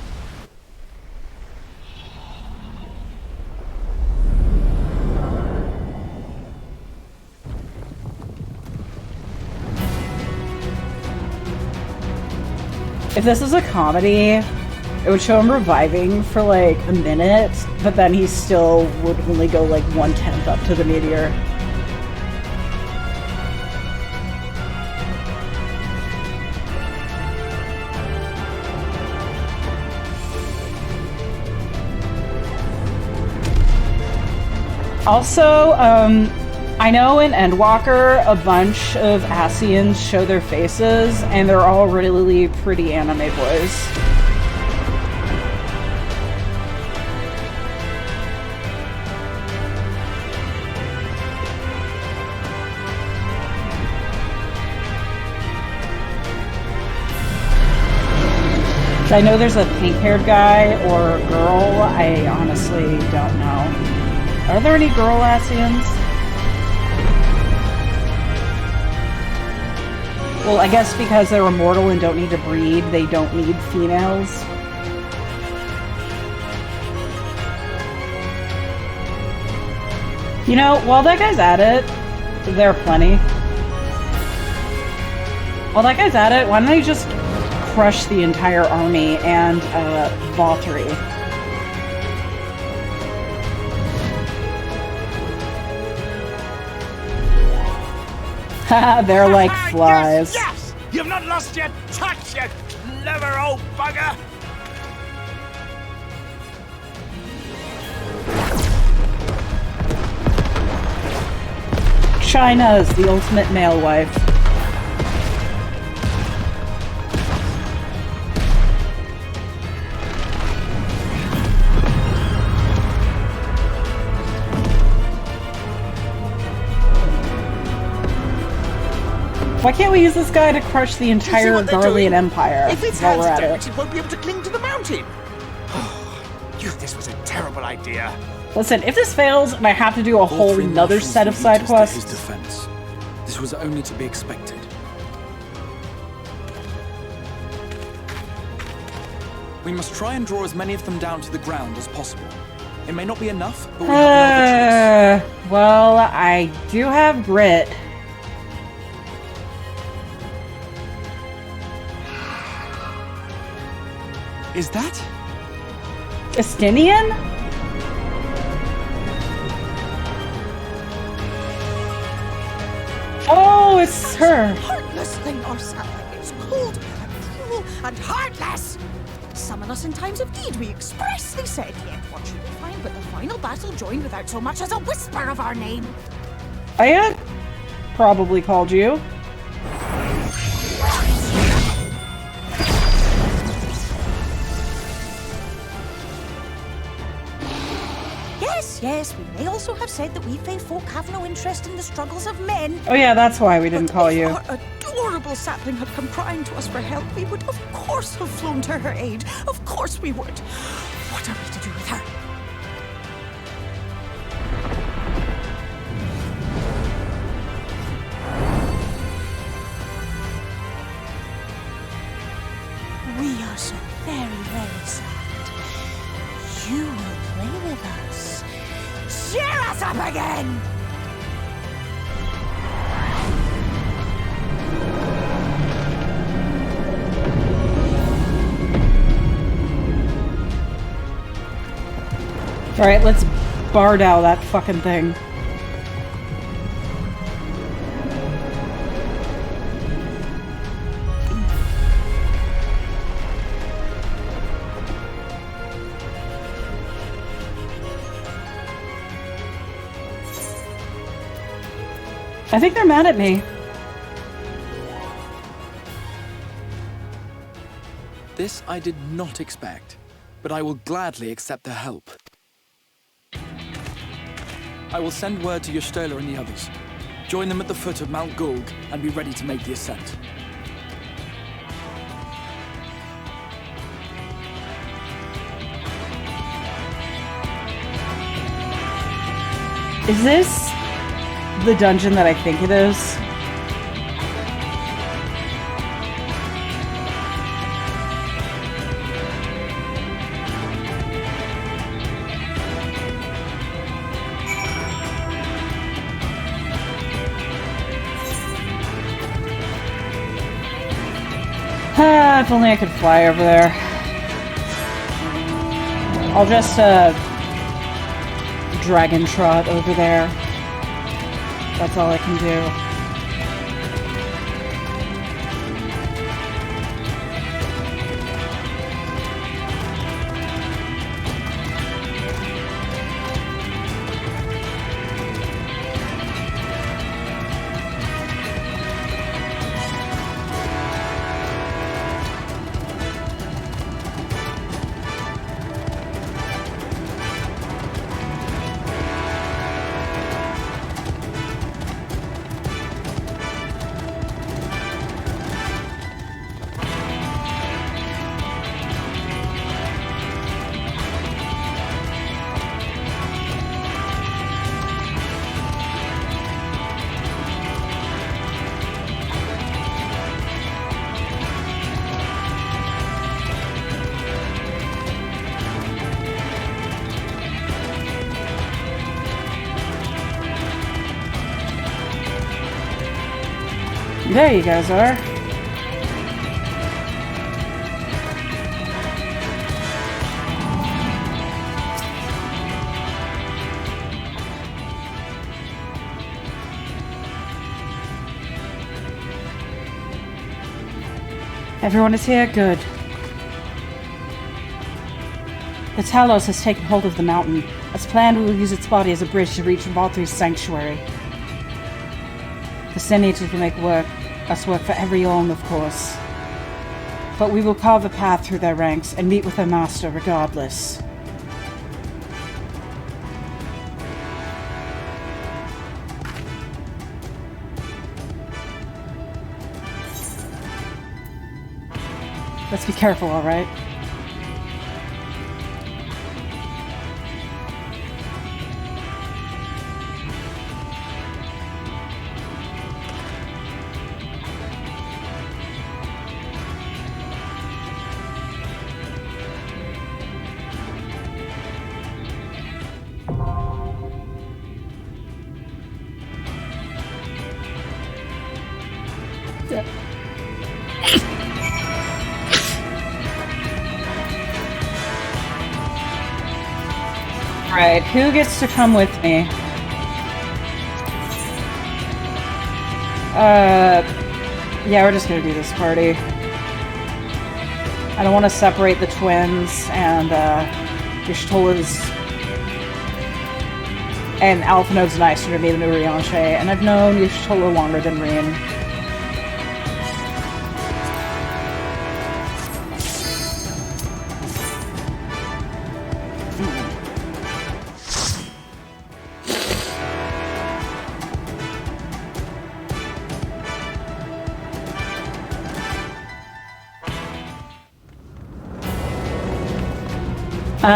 If this is a comedy, it would show him reviving for like a minute, but then he still would only go like 1/10 up to the meteor. Also, I know in Endwalker, a bunch of Ascians show their faces, and they're all really pretty anime boys. I know there's a pink-haired guy or girl. I honestly don't know. Are there any girl Ascians? Well, I guess because they're immortal and don't need to breed, they don't need females. You know, while that guy's at it, there are plenty. While that guy's at it, why don't I just crush the entire army and Valtteri? Haha, they're like flies. Yes! You've not lost your touch, you clever old bugger! China is the ultimate male wife. Why can't we use this guy to crush the entire Garlean Empire If its while hands we're at damaged, it? it won't be able to cling to the mountain. This was a terrible idea. Listen, if this fails and I have to do a whole Valtteri another marshals set of the side Aegis to his quests, defense. This was only to be expected. We must try and draw as many of them down to the ground as possible. It may not be enough, but we have no other choice. well, I do have grit. Is that? Estinian? Oh, it's her. Heartless thing, our sapling. It's cold and cruel and heartless. Summon us in times of need, we expressly said. Yet what should we find but the final battle joined without so much as a whisper of our name? I had probably called you. Yes, we may also have said that we Fae folk have no interest in the struggles of men. Oh yeah, that's why we didn't But call if you. our adorable sapling had come crying to us for help, we would of course have flown to her aid. Of course we would. What are we to do with her? We are so very sad. You will play with us. Cheer us up again! Alright, let's Bardow that fucking thing. I think they're mad at me. This I did not expect, but I will gladly accept their help. I will send word to Y'shtola and the others. Join them at the foot of Mount Gulg and be ready to make the ascent. Is this the dungeon that I think it is? If only I could fly over there. I'll just, dragon trot over there. That's all I can do. There you guys are. Everyone is here? Good. The Talos has taken hold of the mountain. As planned, we will use its body as a bridge to reach Valtry's sanctuary. The Senators will make us work for every Yolm, of course. But we will carve a path through their ranks and meet with their master regardless. Let's be careful, alright? Alright, who gets to come with me? Yeah, we're just gonna do this party. I don't want to separate the twins and, Y'shtola's... And Alphinode's nice to me, the new Rianche, and I've known Y'shtola longer than Rien.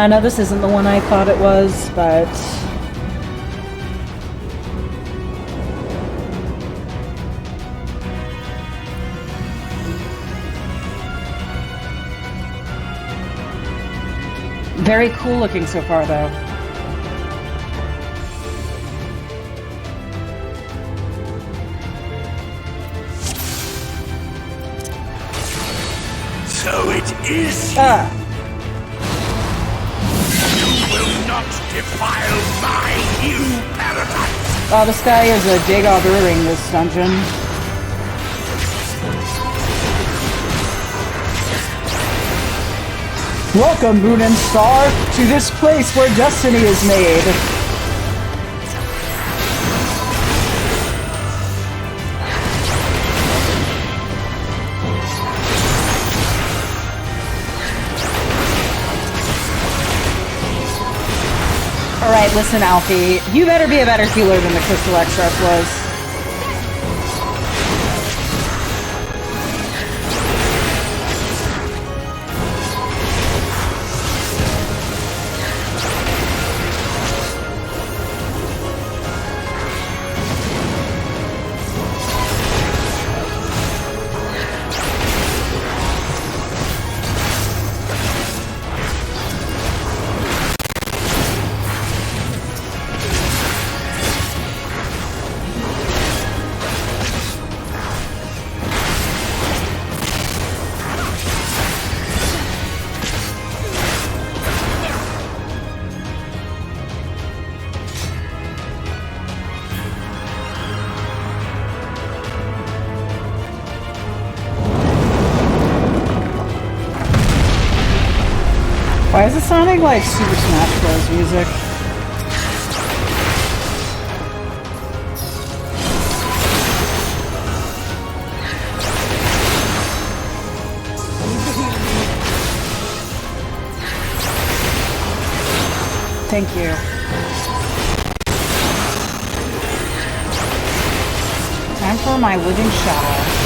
No, this isn't the one I thought it was, but... Very cool looking so far, though. So it is defile my new paradise! Oh, this guy is a Dagon Brewing this dungeon. Welcome, Moon and Star, to this place where destiny is made. listen, Alfie, you better be a better healer than the Crystal Exarch was. Why is it sounding like Super Smash Bros. Music? Thank you. Time for my living shadow.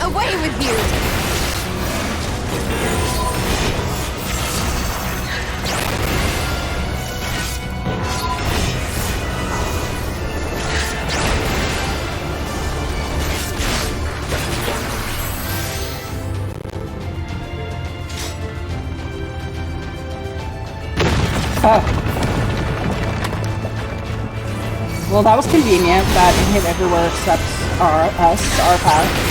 Away with you! Oh. Well, that was convenient. That hit everywhere except our path.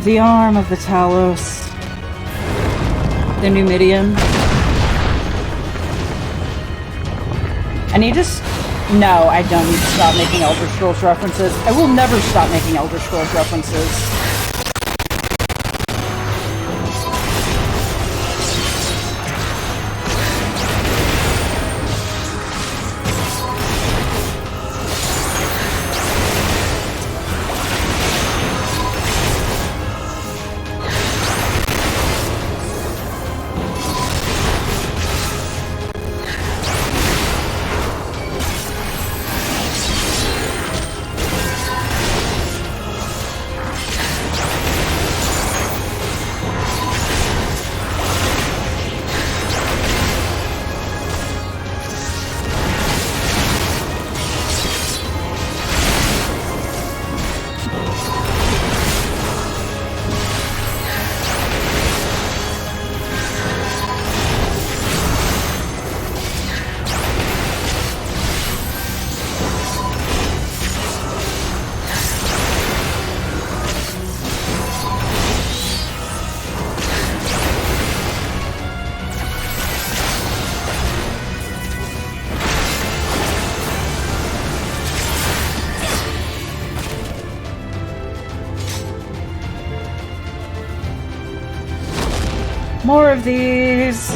The arm of the Talos. The Numidian. I need to No, I don't need to stop making Elder Scrolls references. I will never stop making Elder Scrolls references. More of these.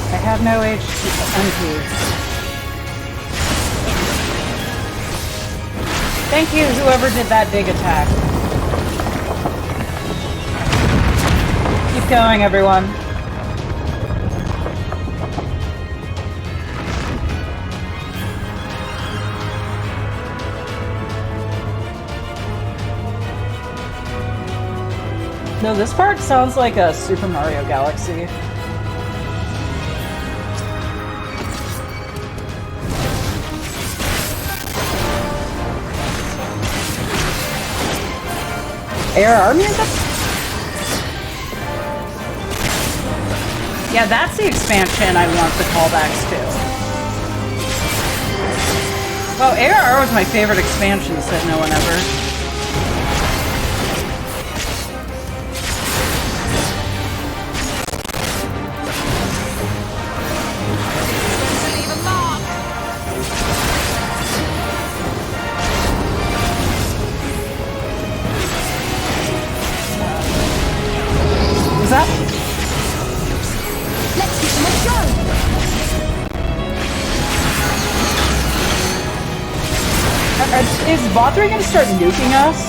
I have no HP. Thank you, whoever did that dig attack. Keep going, everyone. No, this part sounds like a Super Mario Galaxy. ARR music? Yeah, that's the expansion I want the callbacks to. Well, ARR was my favorite expansion, said no one ever. Is that? Let's give them a show! Is Vothri gonna start nuking us?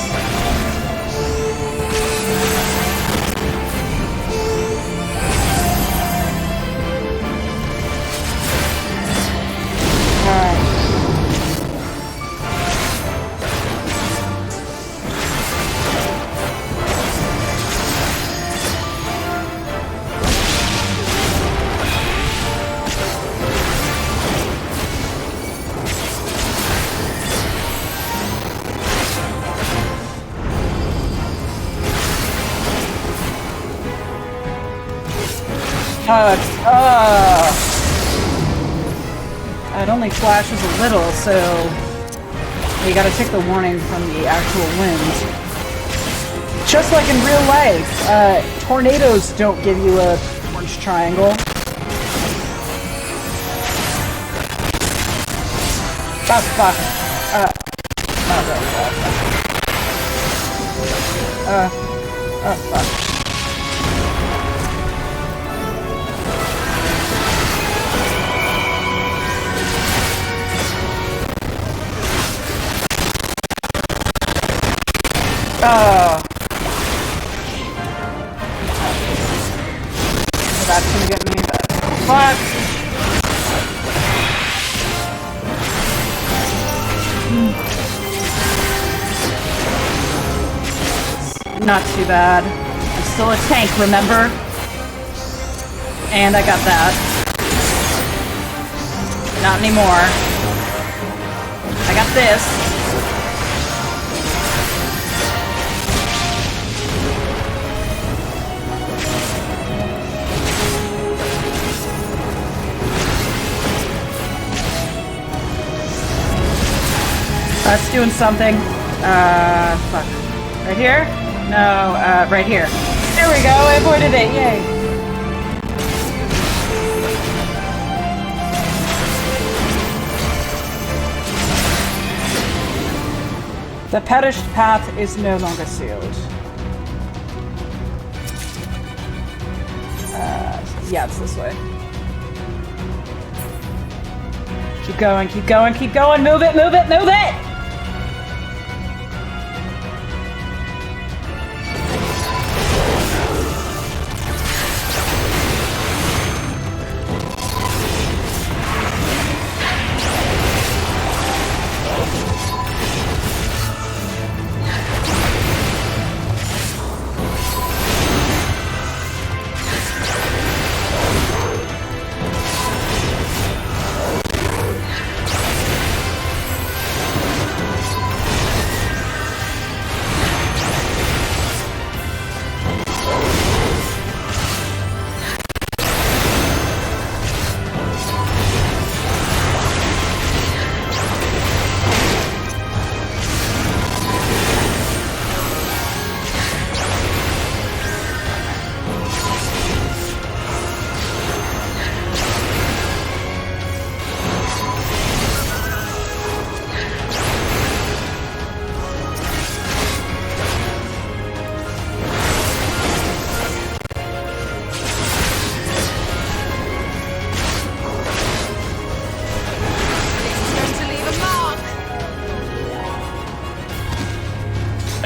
Alright. It only flashes a little, so you gotta take the warning from the actual wind. Just like in real life, tornadoes don't give you a orange triangle. Oh, fuck. Fuck. That's gonna get me back. Fuck! Not too bad. I'm still a tank, remember? And I got that. Not anymore. I got this. That's doing something. Fuck. Right here? No, right here. There we go, I avoided it, yay! The perished path is no longer sealed. Yeah, it's this way. Keep going, keep going, keep going! Move it, move it, move it!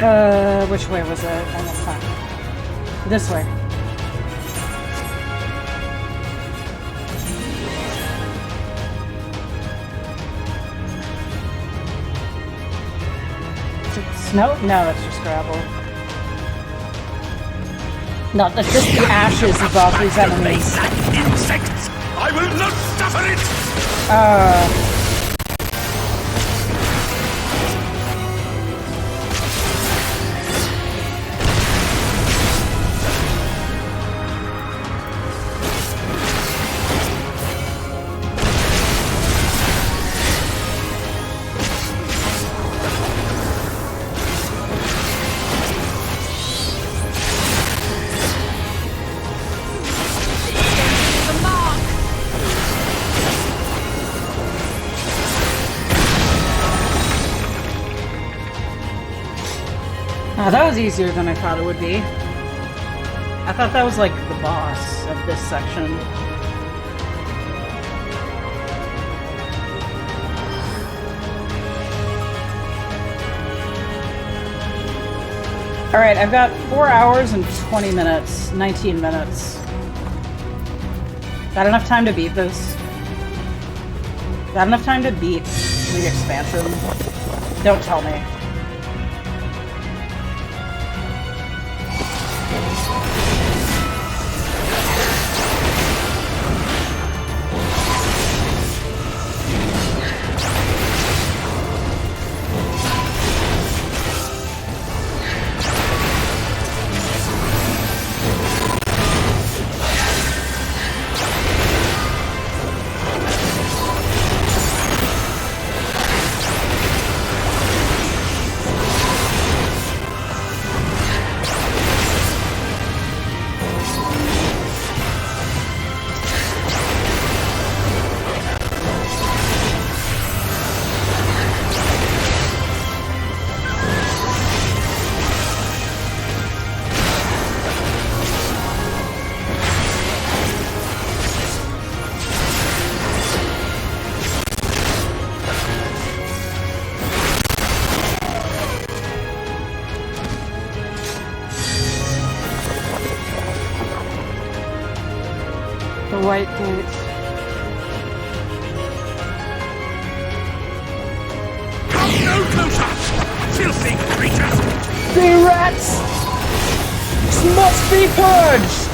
Which way was it? Oh, no, fuck. This way. Is it snow? No, that's just gravel. No, that's just the ashes of Valkyrie's enemies. Insects! I will not suffer it! Oh, that was easier than I thought it would be. I thought that was like the boss of this section. Alright, I've got 4 hours and 20 minutes. 19 minutes. Got enough time to beat this? Got enough time to beat the expansion? Don't tell me. The White Gate. Come no closer! Filthy creatures! The rats must be purged!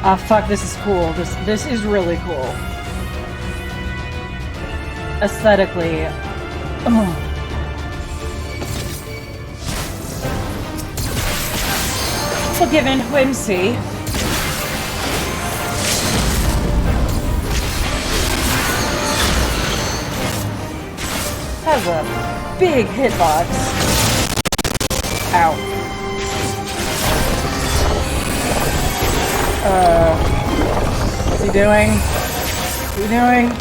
Ah, fuck, this is cool. This is really cool. Aesthetically. Oh. Forgiven whimsy. Has a big hitbox. Ow. What's he doing? What's he doing?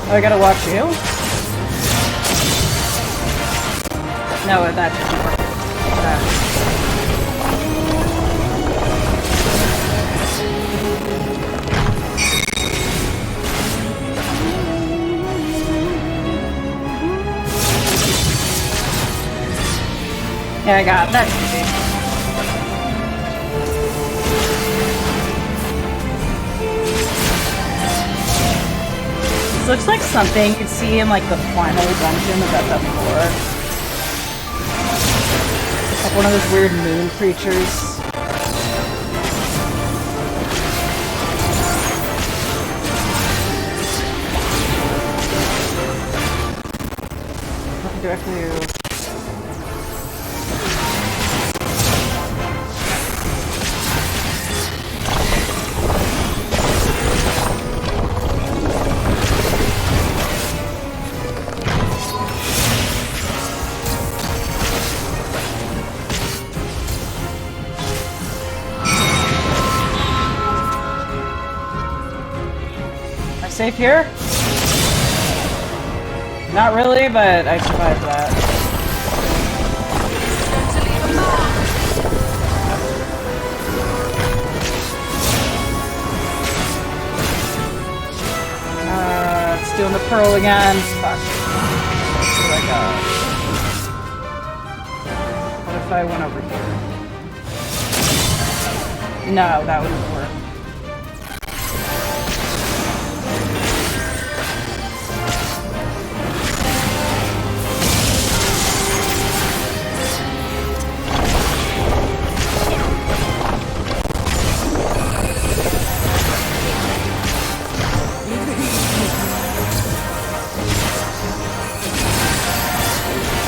Oh, I gotta watch you? No, that didn't work. Yeah, I got it. That's easy. This looks like something you could see in like the final dungeon of FF4. Like one of those weird moon creatures. What do I have to do? Safe here? Not really, but I survived that. It's doing the pearl again. Fuck. Here I go. What if I went over here? No, that wouldn't work.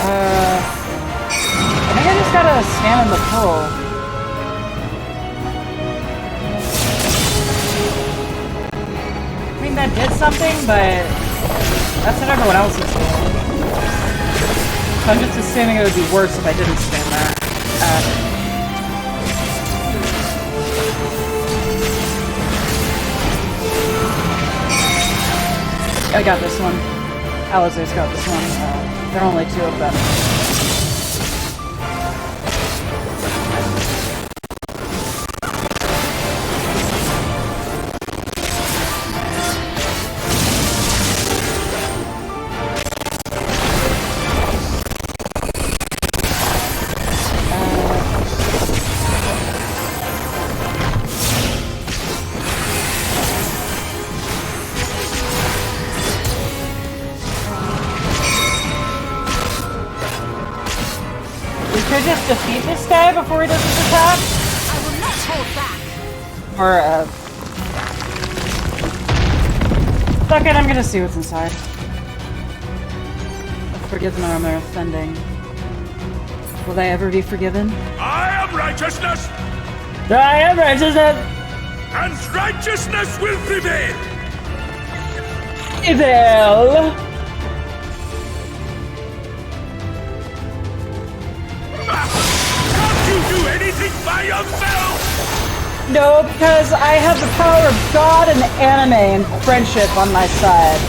I think I just gotta stand in the pool. I mean, that did something, but that's what everyone else is doing. So I'm just assuming it would be worse if I didn't stand there. I got this one. Alizer's got this one. There are only two of them. Could just defeat this guy before he does his attack? I will not hold back. Or, fuck it, I'm gonna see what's inside. Forgive them on their offending. Will they ever be forgiven? I am righteousness, I am righteousness! and righteousness will prevail. Evil! Can't you do anything by yourself? No, because I have the power of God and anime and friendship on my side.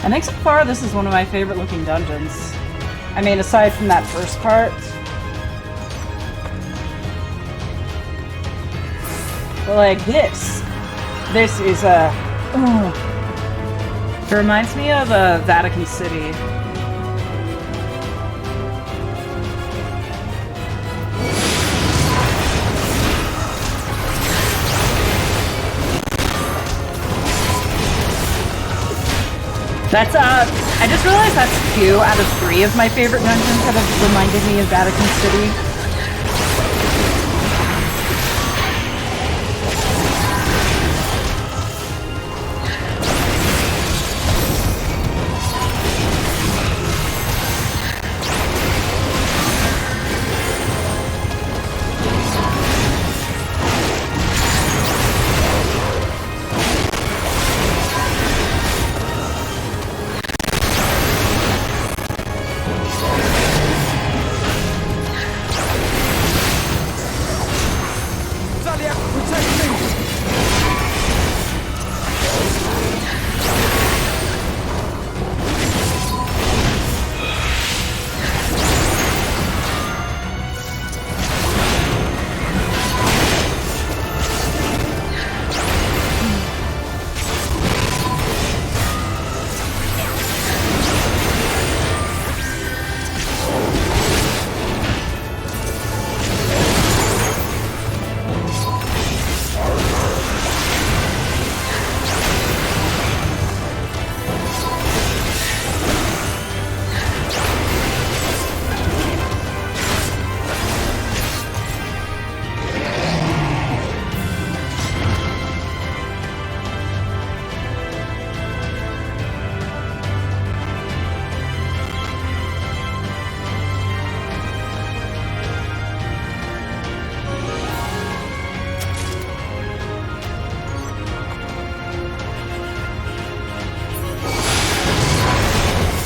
I think so far this is one of my favorite looking dungeons. I mean, aside from that first part. But like this. This is It reminds me of Vatican City. That's I just realized that's 2 out of 3 of my favorite dungeons that have reminded me of Vatican City.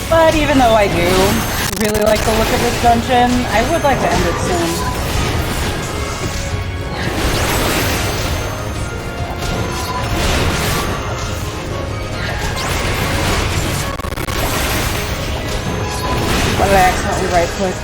But even though I do really like the look of this dungeon, I would like to end it soon. Why did I accidentally right click?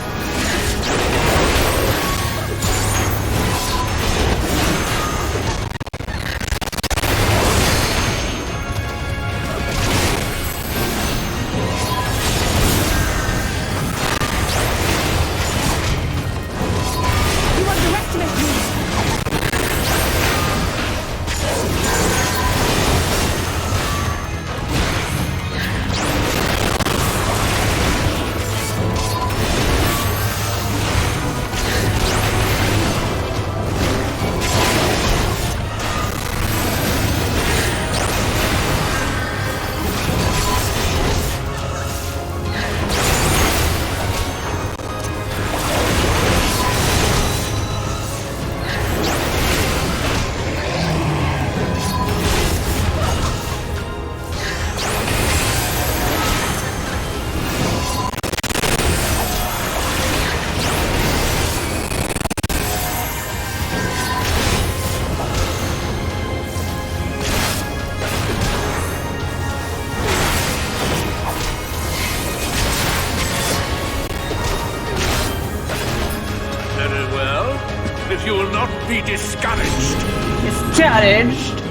You will not be discouraged. Discouraged?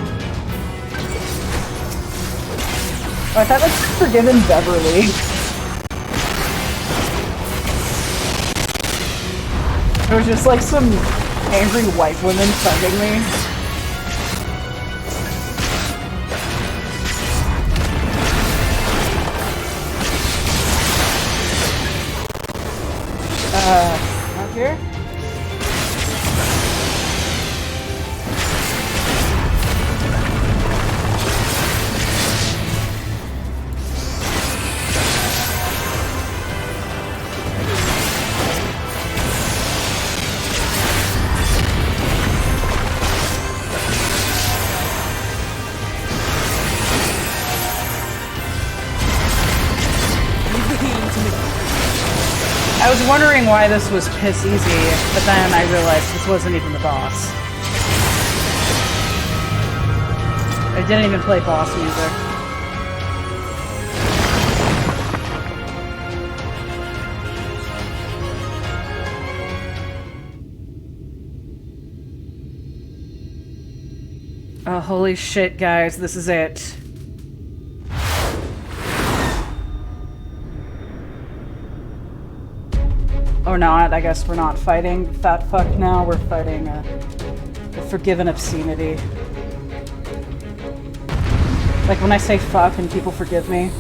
Oh, I thought that's Forgiven Beverly. It was just like some angry white women thugging me. Up here? I was wondering why this was piss easy, but then I realized this wasn't even the boss. I didn't even play boss music. Oh, holy shit, guys. This is it. Or not. I guess we're not fighting fat fuck now. We're fighting the forgiven obscenity. Like when I say fuck and people forgive me.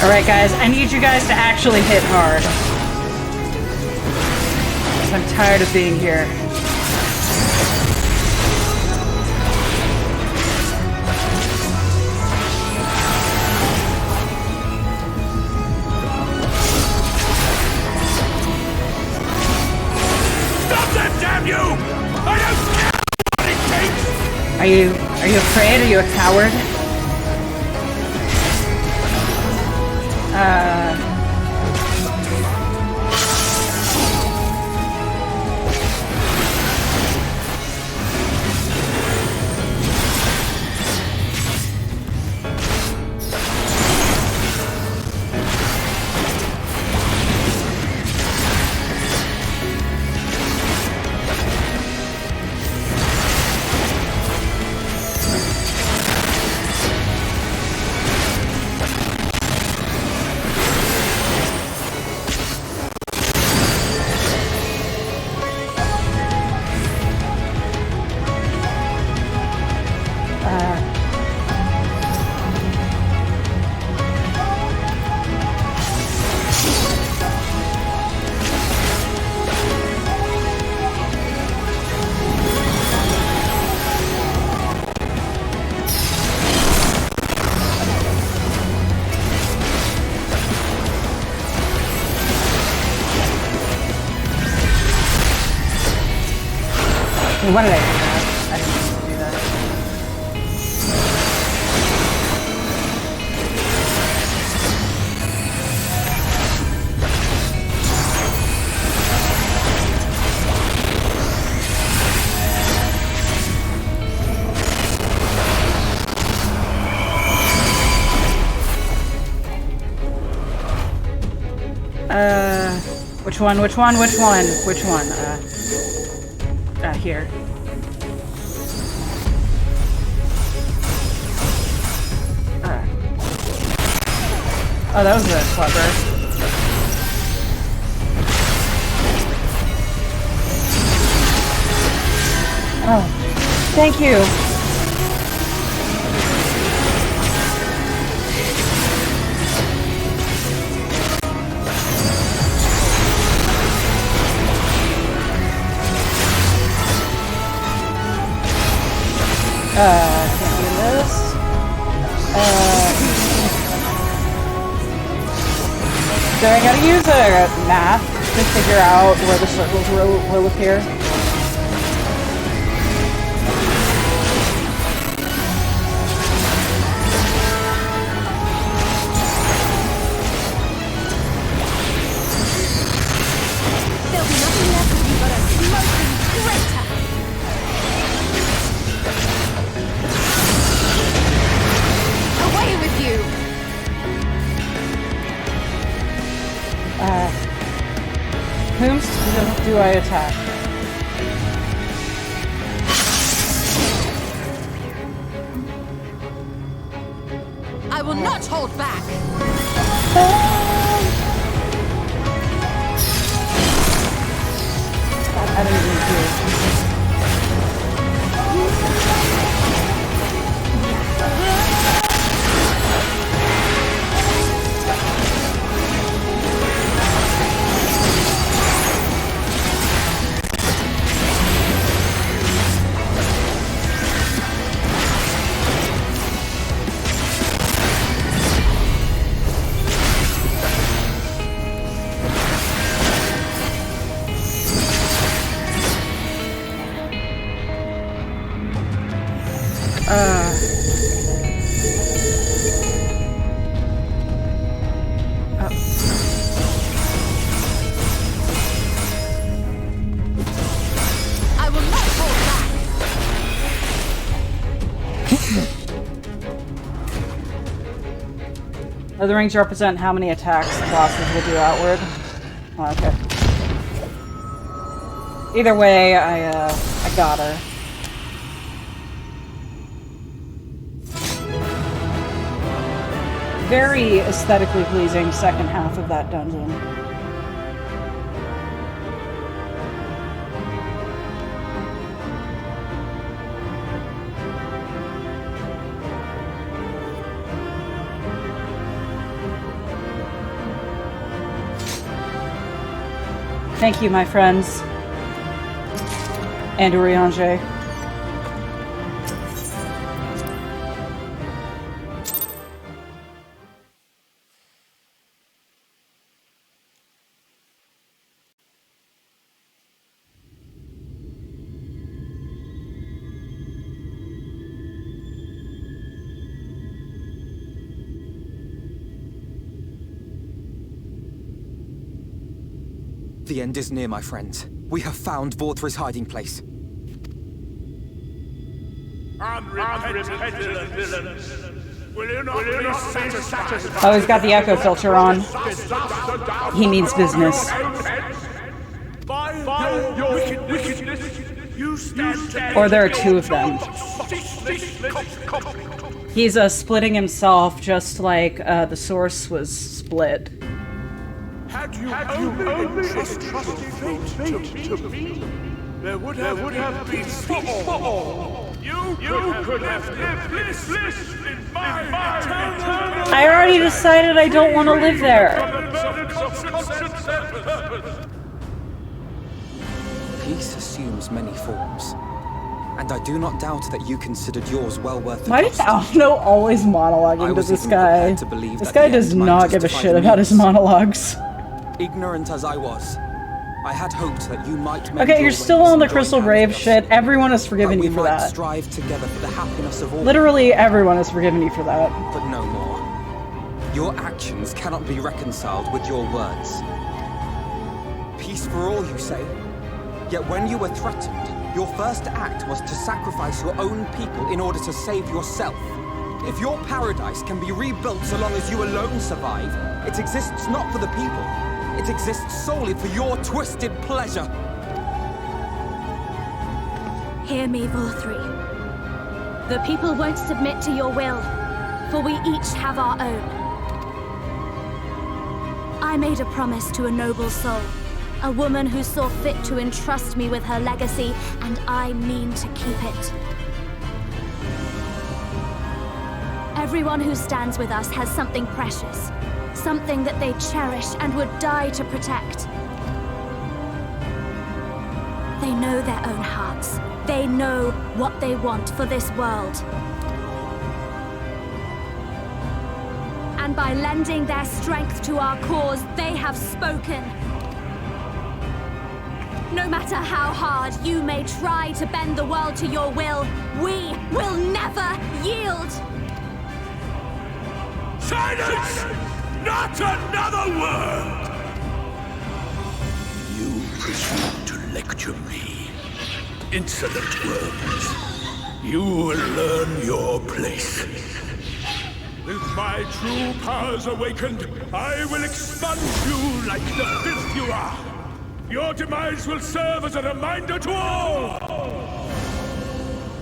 Alright guys, I need you guys to actually hit hard. I'm tired of being here. Stop that, damn you! I don't care what it takes! Are you afraid? Are you a coward? Why did I do that? I didn't mean to do that. Which one? Which one? Which one? Which one? Here. Oh, that was clever. Oh, thank you. Can't do this. So I gotta use math to figure out where the circles will appear. There'll be nothing left of you but a smoking crater. Away with you! Whom do I attack? I will not hold back! I don't even do. The rings represent how many attacks the bosses will do outward. Oh, okay. Either way, I got her. Very aesthetically pleasing second half of that dungeon. Thank you, my friends. And Urianger. The end is near, my friends. We have found Vorthri's hiding place. Unrepentant villains! Will you not be satisfied? Oh, he's got the echo filter on. He means business. By your wickedness, you stand Or there are two of them. He's splitting himself just like the source was split. Had you only trusted fate to me, there would have been peace for all. You could have lived bliss in my eternal... I already decided I don't want to live there. Peace assumes many forms. And I do not doubt that you considered yours well worth the Why cost. is Alno always monologuing to this guy? This guy does not give a shit about his monologues. Ignorant as I was, I had hoped that you might make Okay, your you're still ways on the and join Crystal hands Grave with us. shit. Everyone has forgiven That you we for might that. strive together for the happiness of all. Literally everyone has forgiven you for that. But no more. Your actions cannot be reconciled with your words. Peace for all, you say? Yet when you were threatened, your first act was to sacrifice your own people in order to save yourself. If your paradise can be rebuilt so long as you alone survive, it exists not for the people. It exists solely for your twisted pleasure. Hear me, Vorthri. The people won't submit to your will, for we each have our own. I made a promise to a noble soul, a woman who saw fit to entrust me with her legacy, and I mean to keep it. Everyone who stands with us has something precious, something that they cherish and would die to protect. They know their own hearts. They know what they want for this world. And by lending their strength to our cause, they have spoken. No matter how hard you may try to bend the world to your will, we will never yield! Silence! Not another word! You presume to lecture me. Insolent words. You will learn your place. With my true powers awakened, I will expunge you like the filth you are. Your demise will serve as a reminder to all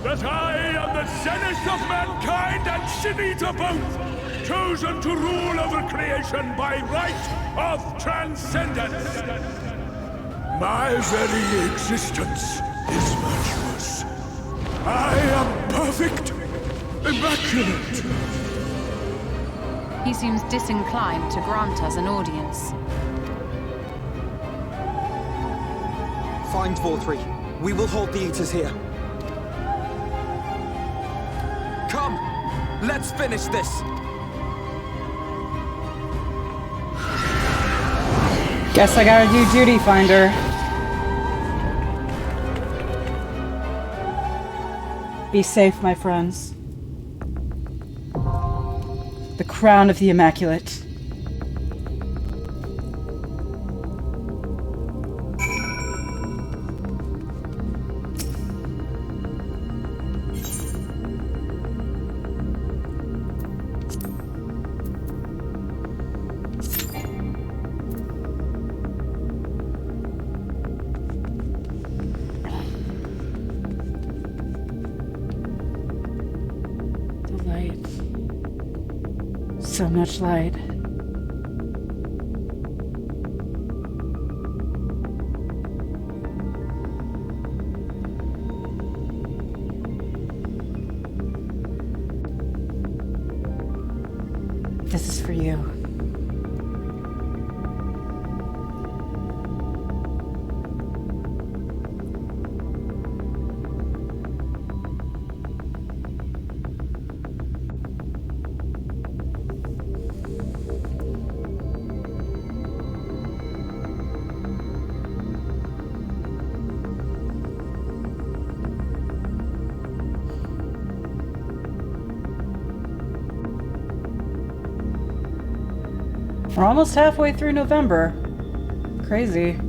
that I am the zenith of mankind and Shinita both, chosen to rule over creation by right of transcendence. My very existence is virtuous. I am perfect, immaculate. He seems disinclined to grant us an audience. Find Vorthri. We will hold the Eaters here. Come! Let's finish this! Guess I gotta do duty finder. Be safe, my friends. The crown of the Immaculate. So much light. This is for you. We're almost halfway through November. Crazy.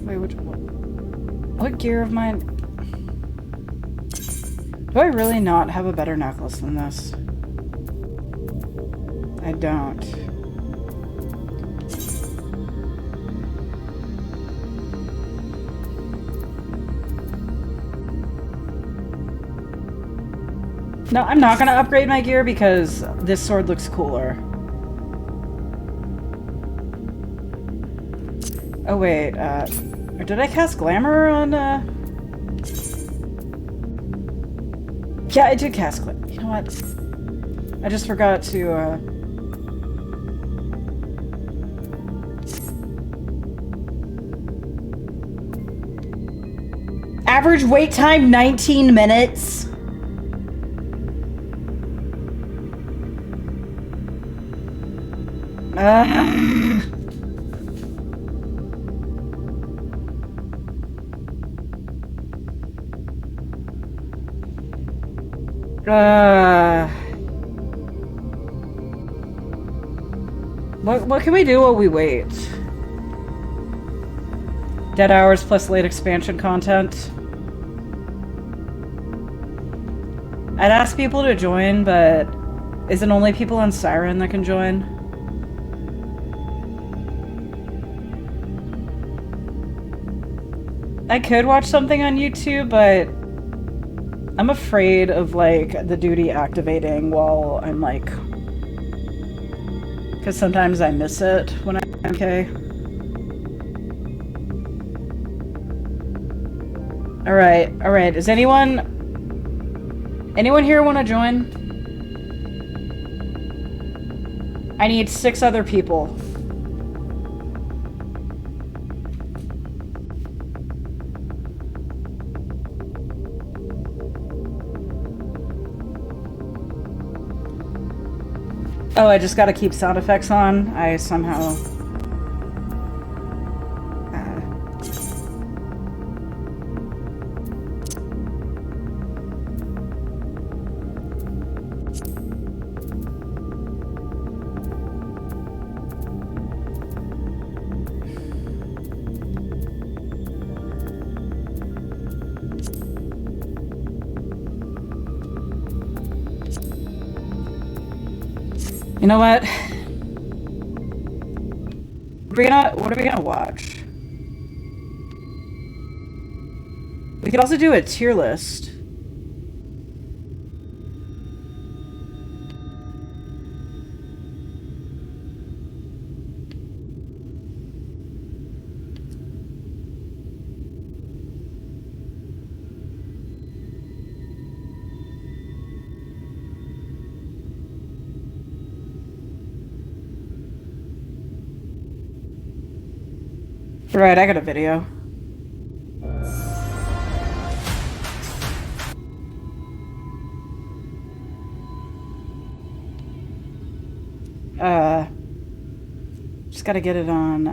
Wait, what gear of mine? Do I really not have a better necklace than this? I don't. No, I'm not gonna upgrade my gear because this sword looks cooler. Oh wait, or did I cast Glamour on, Yeah, I did cast Glamour. You know what? I just forgot to, Average wait time, 19 minutes. What can we do while we wait? Dead hours plus late expansion content. I'd ask people to join, but is it only people on Siren that can join? I could watch something on YouTube, but I'm afraid of, like, the duty activating while I'm, like... Because sometimes I miss it when I'm okay. Alright. Is anyone here want to join? I need 6 other people. Oh, I just gotta keep sound effects on. I somehow... You know what? What are we gonna watch? We could also do a tier list. Right, I got a video. Just gotta get it on,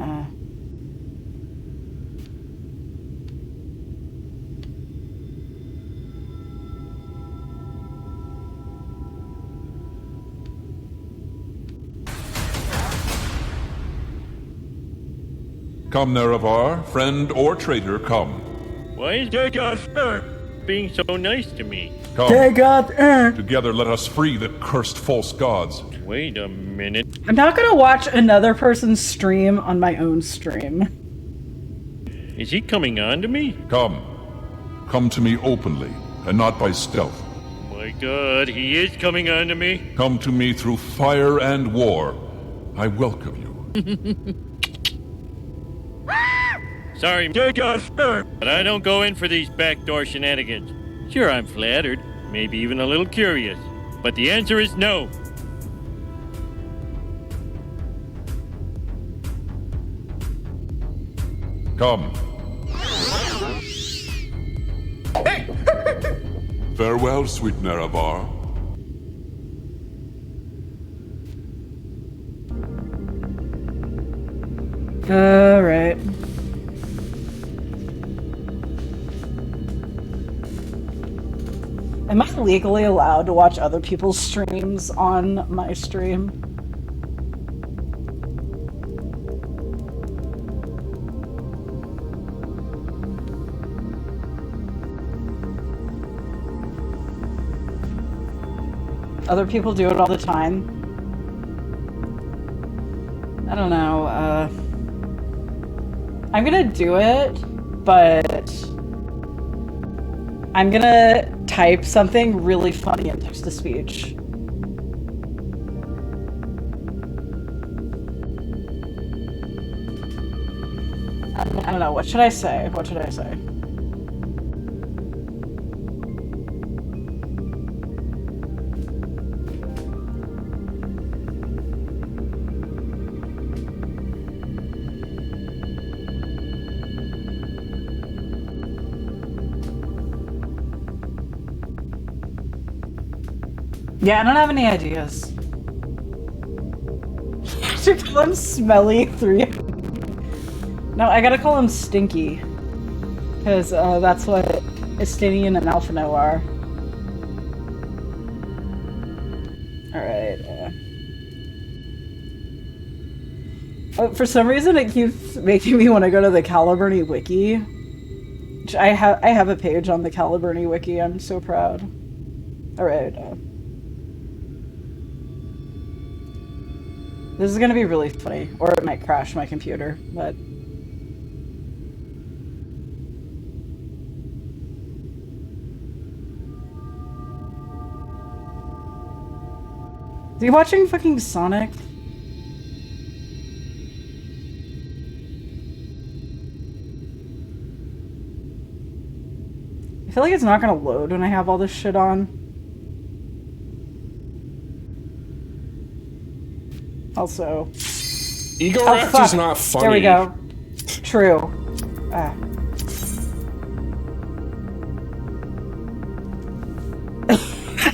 Come, Nerevar, friend or traitor, come. Why is being so nice to me? Come. Together let us free the cursed false gods. Wait a minute. I'm not gonna watch another person's stream on my own stream. Is he coming on to me? Come. Come to me openly, and not by stealth. My God, he is coming on to me. Come to me through fire and war. I welcome you. Sorry, but I don't go in for these backdoor shenanigans. Sure, I'm flattered, maybe even a little curious, but the answer is no. Come. Farewell, sweet Nerevar. Alright. Am I legally allowed to watch other people's streams on my stream? Other people do it all the time. I don't know, I'm gonna do it, but I'm gonna type something really funny in text-to-speech. I don't know, what should I say? What should I say? Yeah, I don't have any ideas. I should call him Smelly 3. No, I gotta call him Stinky. Because that's what Estinian and Alphino are. Alright, for some reason it keeps making me want to go to the Caliburni wiki. Which I have a page on the Caliburni wiki, I'm so proud. Alright, this is gonna be really funny, or it might crash my computer, but... Are you watching fucking Sonic? I feel like it's not gonna load when I have all this shit on. Also... Ego oh, Raptor's fuck. not funny. There we go. True. Ah.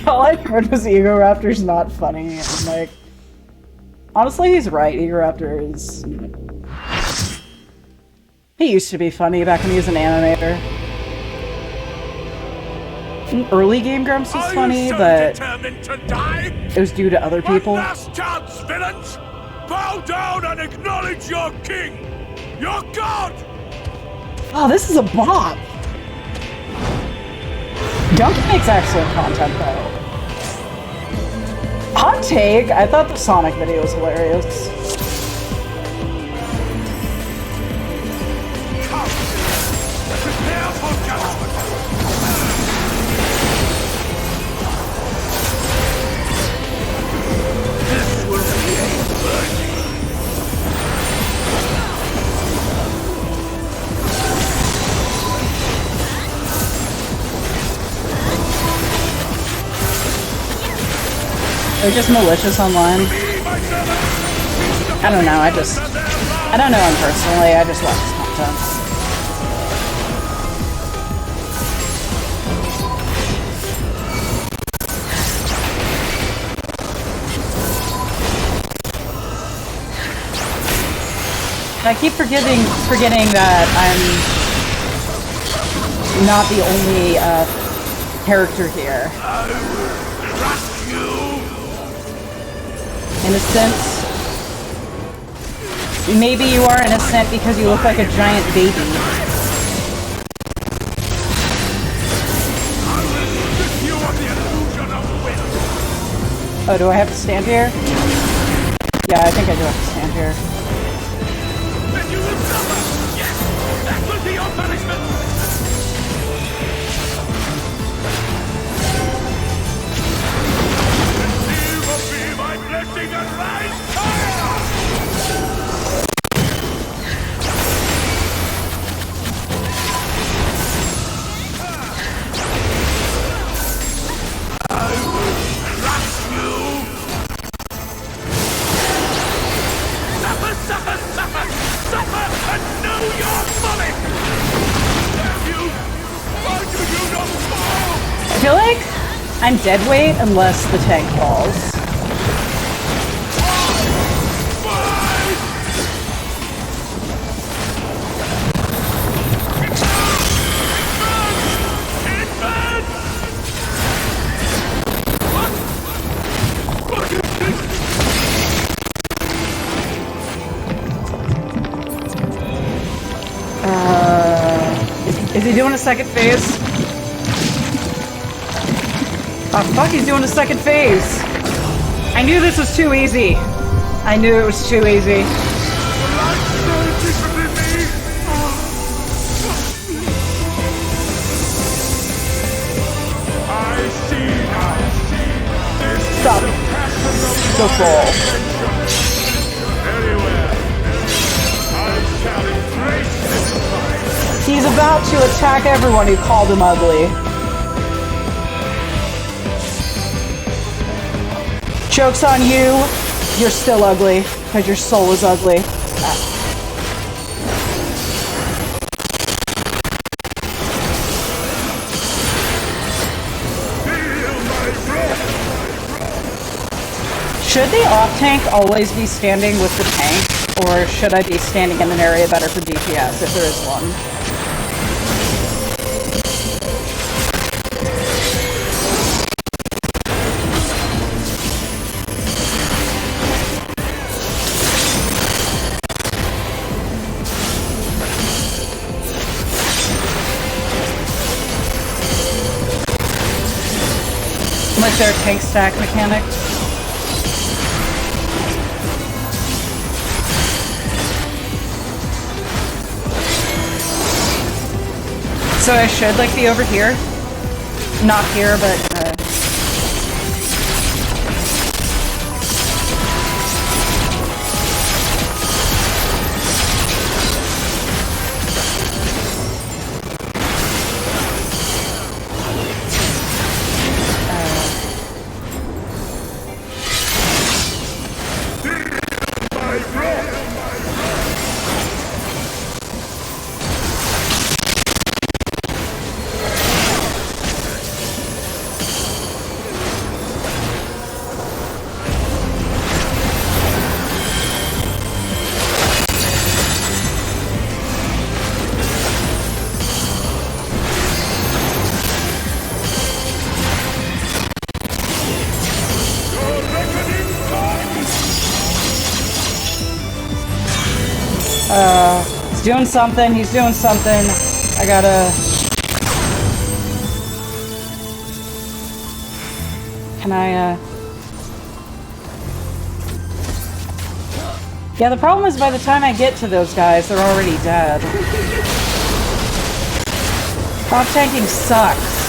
All I heard was Ego Raptor's not funny, and like... Honestly, he's right. Ego Raptor is... He used to be funny back when he was an animator. Early Game Grumps was funny, but it was due to other people. One last chance, villains! Bow down and acknowledge your king! Your god! Oh, this is a bop! Duncan makes excellent content, though. Hot take, I thought the Sonic video was hilarious. Prepare for judgment! This will be a burning. They're just malicious online. I don't know, I don't know him personally, I just watch his content. I keep forgetting that I'm not the only character here. In a sense, Maybe you are innocent because you look like a giant baby. Oh, do I have to stand here? Yeah, I think I do have to stand here. Then you will suffer! Yes! That will be your punishment! Receive of me my blessing and rise higher! I will crush you! Suffer, suffer, suffer! Suffer and know your folly! Damn you! Why do you not fall? I feel like I'm dead weight unless the tank falls. Is he doing a second phase? Oh fuck, he's doing a second phase! I knew this was too easy. I knew it was too easy. Stop. Go fall. He's about to attack everyone who called him ugly. Joke's on you. You're still ugly, because your soul is ugly. Should the off-tank always be standing with the tank, or should I be standing in an area better for DPS, if there is one? Like their tank stack mechanic. So I should like be over here, not here, but he's doing something, he's doing something. I gotta... Can I, Yeah, the problem is by the time I get to those guys, they're already dead. Off-tanking sucks.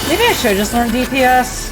Maybe I should just learn DPS.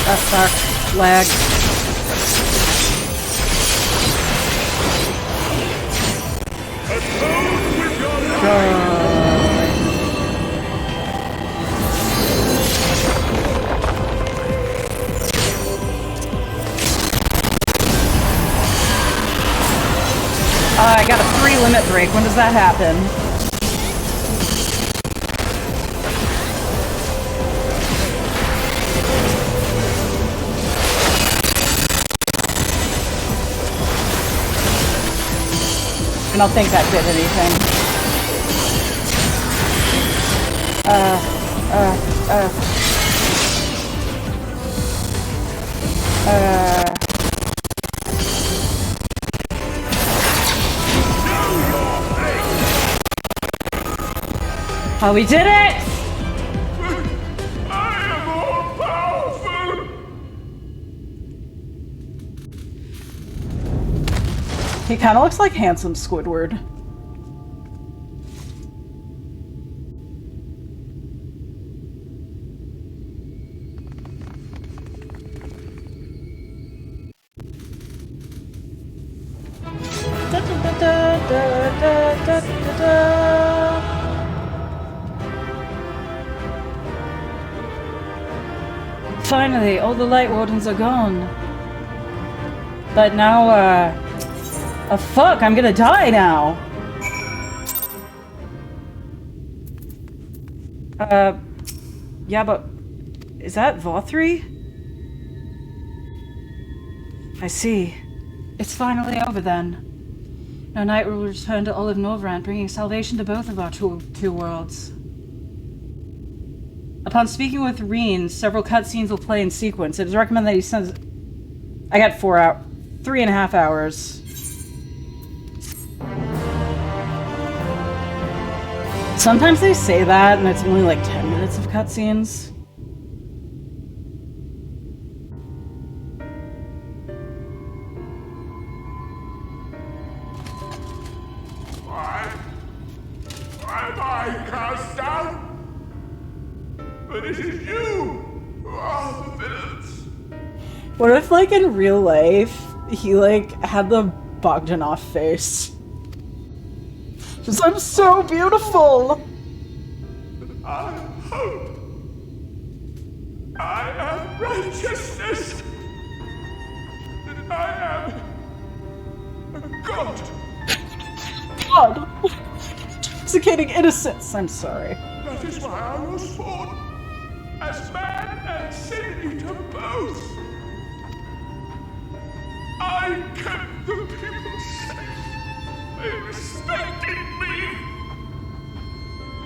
That sucks. Lag. I got a 3 limit break. When does that happen? I don't think that did anything. Oh, we did it! I am all powerful! He kind of looks like handsome Squidward. Finally, all the Light Wardens are gone. But now, oh fuck, I'm gonna die now! Yeah, but... is that Vothri? I see. It's finally over then. Now Night will return to Olive Norvrant, bringing salvation to both of our two worlds. Upon speaking with Reen, several cutscenes will play in sequence. It is recommended that he sends... I got 3.5 hours. Sometimes they say that, and it's only like 10 minutes of cutscenes. Why am I cast down? But it is you who are the villains. What if, like, in real life, he, like, had the Bogdanov face? Just, I'm so beautiful! I am hope. I am righteousness. And I am a god. God! Intoxicating innocence! I'm sorry. That is why I was born. As man and sin eater both. I kept the people safe. They respected me.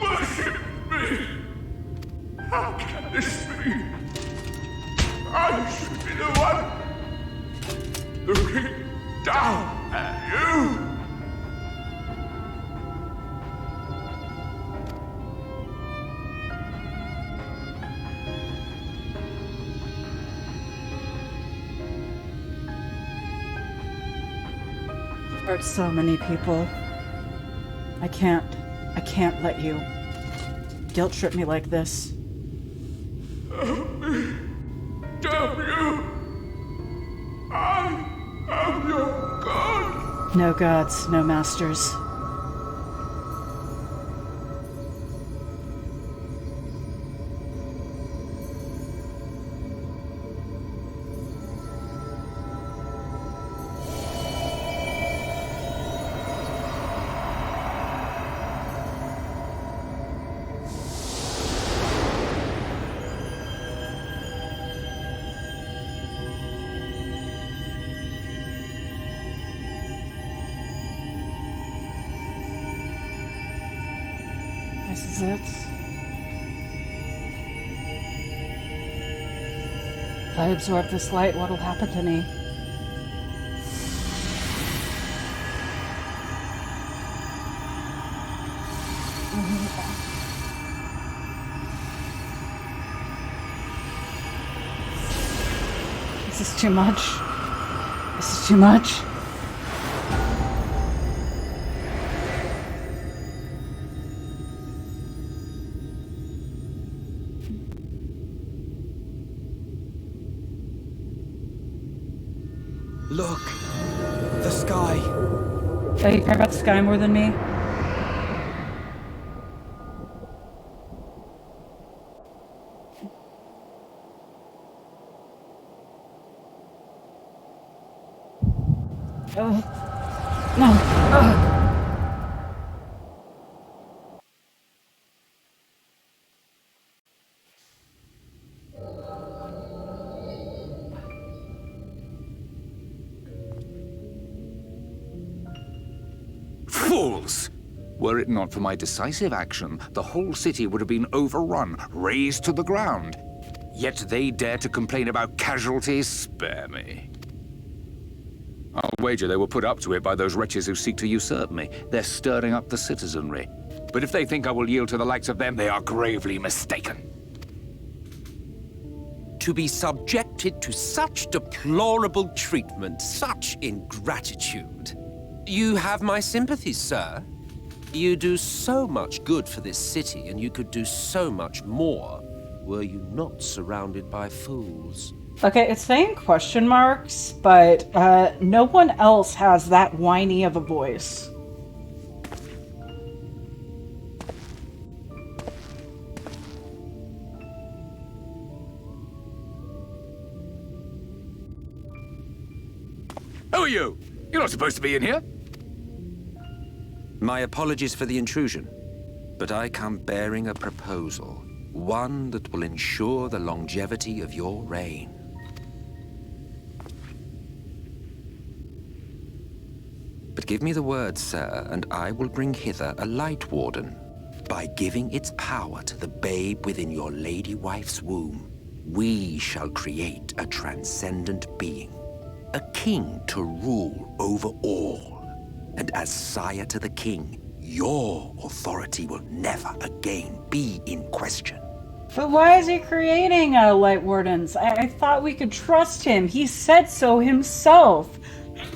Worshipped me. How can this be? I should be the one looking down at you. Hurt so many people. I can't let you guilt trip me like this. Help me. Damn you. I am your god. No gods, no masters. This is it. If I absorb this light, what'll happen to me? This is too much. This is too much. Look. The sky. Oh, you care about the sky more than me? Oh. No. Ugh. Fools! Were it not for my decisive action, the whole city would have been overrun, razed to the ground. Yet they dare to complain about casualties? Spare me. I'll wager they were put up to it by those wretches who seek to usurp me. They're stirring up the citizenry. But if they think I will yield to the likes of them, they are gravely mistaken. To be subjected to such deplorable treatment, such ingratitude. You have my sympathies, sir. You do so much good for this city, and you could do so much more were you not surrounded by fools. Okay, it's saying question marks, but no one else has that whiny of a voice. Who are you? You're not supposed to be in here. My apologies for the intrusion, but I come bearing a proposal, one that will ensure the longevity of your reign. But give me the word, sir, and I will bring hither a light warden. By giving its power to the babe within your lady wife's womb, we shall create a transcendent being, a king to rule over all. And as sire to the king, your authority will never again be in question. But why is he creating light wardens? I thought we could trust him. He said so himself.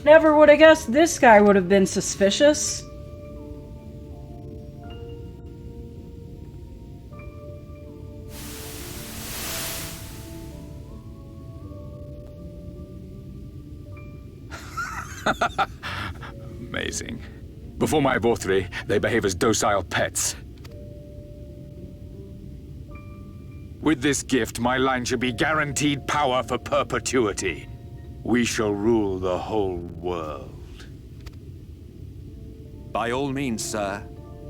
Never would have guessed this guy would have been suspicious. Amazing. Before my Vorthri, they behave as docile pets. With this gift, my line should be guaranteed power for perpetuity. We shall rule the whole world. By all means, sir.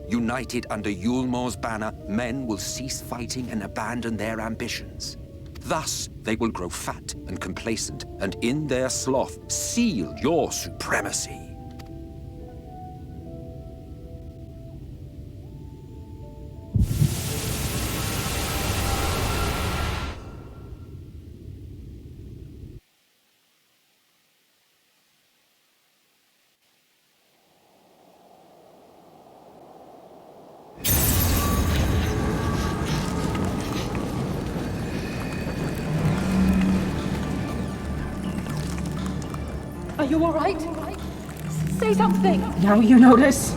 United under Yulmor's banner, men will cease fighting and abandon their ambitions. Thus, they will grow fat and complacent, and in their sloth, seal your supremacy. Are you all right? Say something! Now you notice?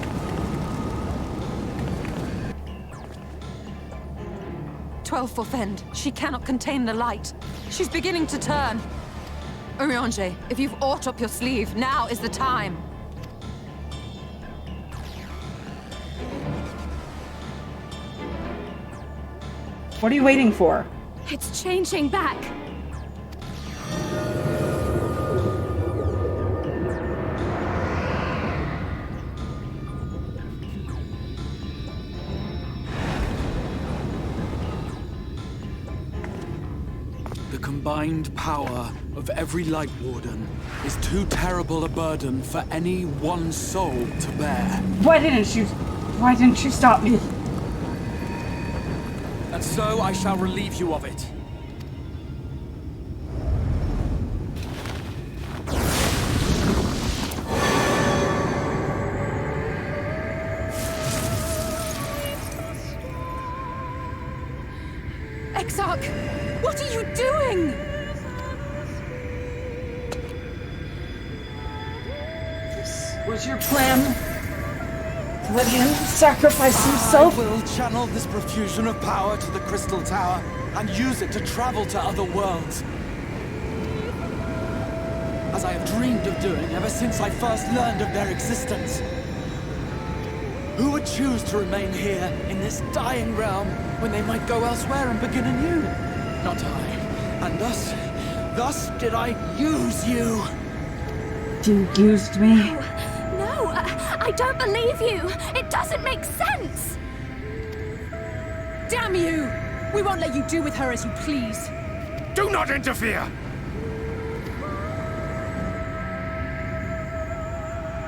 For Fend. She cannot contain the light. She's beginning to turn. Urianger, if you've aught up your sleeve, now is the time. What are you waiting for? It's changing back. The combined power of every Light Warden is too terrible a burden for any one soul to bear. Why didn't you stop me? And so I shall relieve you of it. Exarch, what are you doing? This was your plan? To let him sacrifice himself? I will channel this profusion of power to the Crystal Tower and use it to travel to other worlds. As as I have dreamed of doing ever since I first learned of their existence. Who would choose to remain here, in this dying realm, when they might go elsewhere and begin anew? Not I. And thus did I use you. You used me? No, I don't believe you. It doesn't make sense. Damn you! We won't let you do with her as you please. Do not interfere!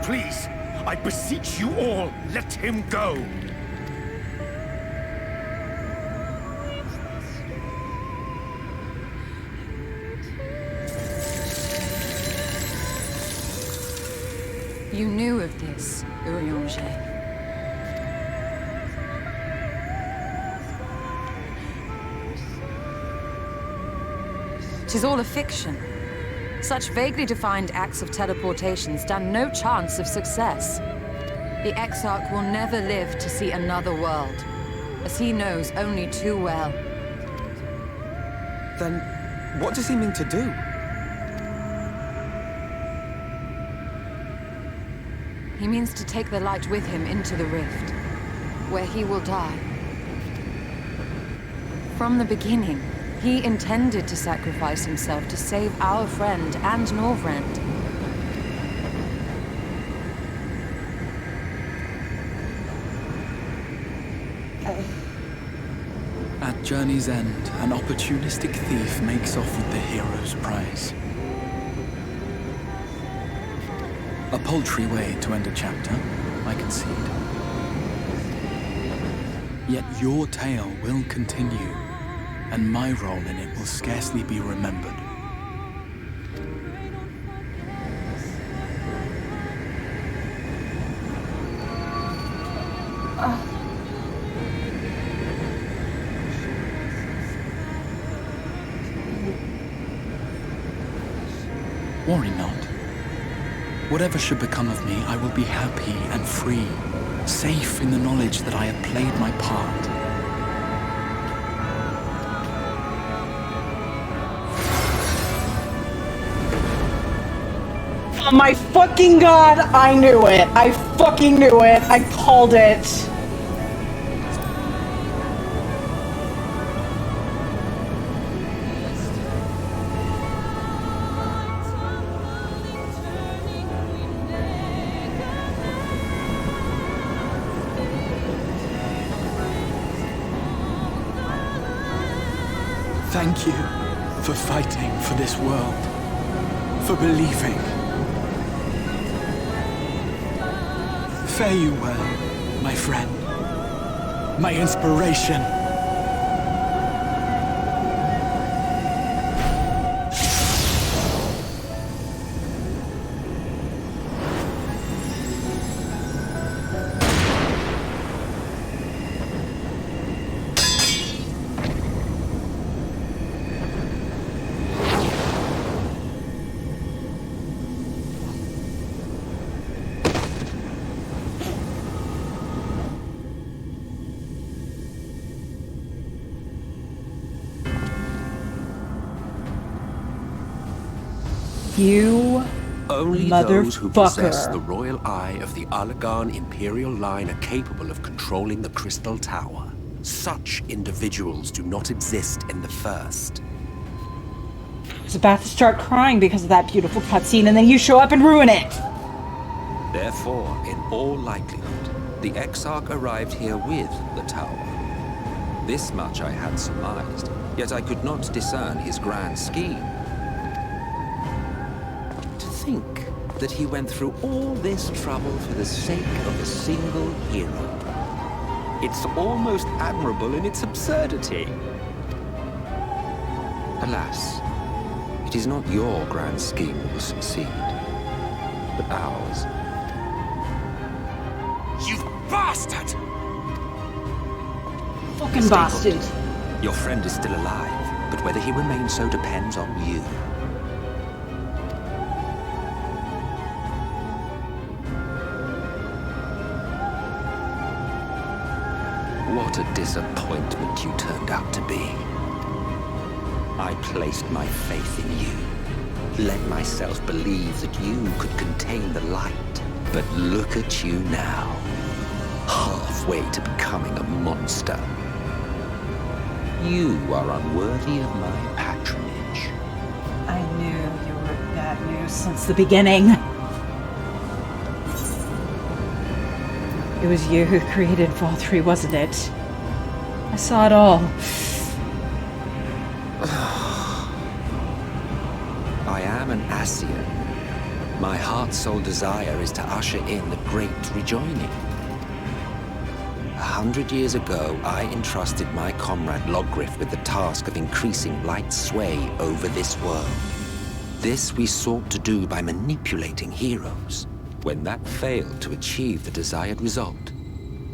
Please, I beseech you all, let him go! You knew of this, Urianger. Tis all a fiction. Such vaguely defined acts of teleportation stand no chance of success. The exarch will never live to see another world, as he knows only too well. Then, what does he mean to do? He means to take the light with him into the rift, where he will die. From the beginning, he intended to sacrifice himself to save our friend and Norvrend. At journey's end, an opportunistic thief makes off with the hero's prize. A paltry way to end a chapter, I concede. Yet your tale will continue, and my role in it will scarcely be remembered. Worry not. Whatever should become of me, I will be happy and free, safe in the knowledge that I have played my part. Oh my fucking god, I knew it. I fucking knew it. I called it. Thank you for fighting for this world, for believing. Fare you well, my friend, my inspiration. You Only those who possess motherfucker. the royal eye of the Allagan Imperial line are capable of controlling the Crystal Tower. Such individuals do not exist in the First. I was about to start crying because of that beautiful cutscene, and then you show up and ruin it. Therefore, in all likelihood, the Exarch arrived here with the tower. This much I had surmised, yet I could not discern his grand scheme. To think that he went through all this trouble for the sake of a single hero. It's almost admirable in its absurdity. Alas, it is not your grand scheme that will succeed, but ours. You bastard! Fucking Stay bastard. put. Your friend is still alive, but whether he remains so depends on you. What a disappointment you turned out to be. I placed my faith in you. let myself believe that you could contain the light. But look at you now, halfway to becoming a monster. You are unworthy of my patronage. I knew you were bad news since the beginning. It was you who created Vol 3, wasn't it? I saw it all. I am an Ascian. My heart's sole desire is to usher in the great rejoining. 100 years ago, I entrusted my comrade Logriff with the task of increasing light's sway over this world. This we sought to do by manipulating heroes. When that failed to achieve the desired result,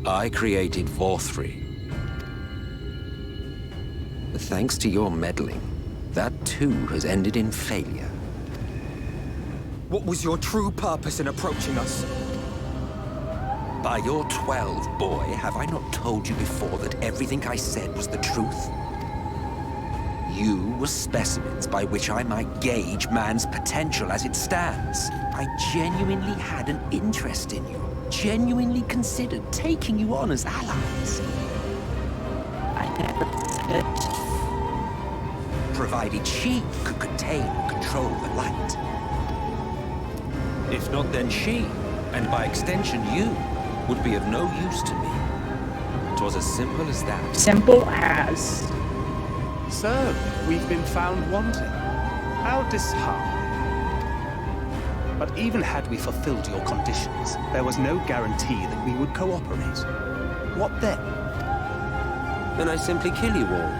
I created Vorthri. Thanks to your meddling, that too has ended in failure. What was your true purpose in approaching us? By your 12, boy, have I not told you before that everything I said was the truth? You were specimens by which I might gauge man's potential as it stands. I genuinely had an interest in you, genuinely considered taking you on as allies. I never said it. Provided she could contain and control the light. If not, then she, and by extension you, would be of no use to me. 'Twas as simple as that. Simple as. So, we've been found wanting. How disheartening. But even had we fulfilled your conditions, there was no guarantee that we would cooperate. What then? Then I simply kill you all.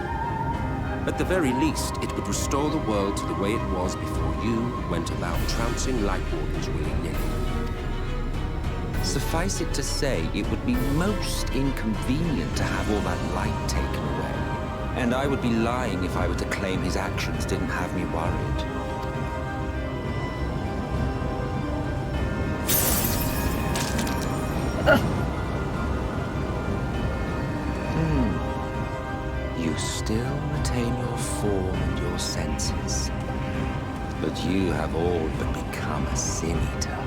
At the very least, it would restore the world to the way it was before you went about trouncing Lightwardens willy-nilly. Suffice it to say, it would be most inconvenient to have all that light taken away. And I would be lying if I were to claim his actions didn't have me worried. You still retain your form and your senses. But you have all but become a sin eater.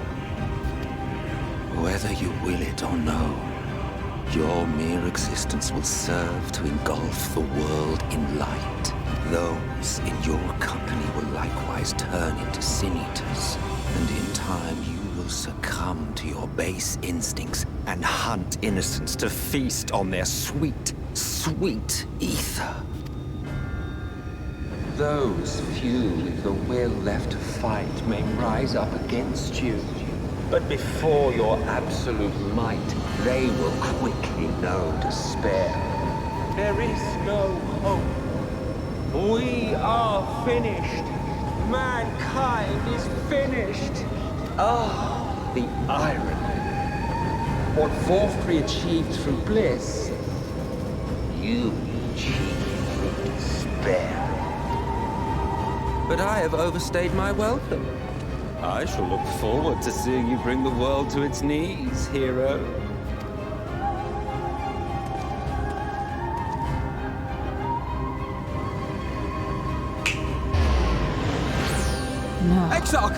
Whether you will it or no, your mere existence will serve to engulf the world in light. Those in your company will likewise turn into sin eaters, and in time you will succumb to your base instincts and hunt innocents to feast on their sweet, sweet ether. Those few with the will left to fight may rise up against you. But before your absolute might, they will quickly know despair. There is no hope. We are finished. Mankind is finished. Ah, the irony. What Vorthri achieved through bliss, you achieved through despair. But I have overstayed my welcome. I shall look forward to seeing you bring the world to its knees, hero. No. Exarch!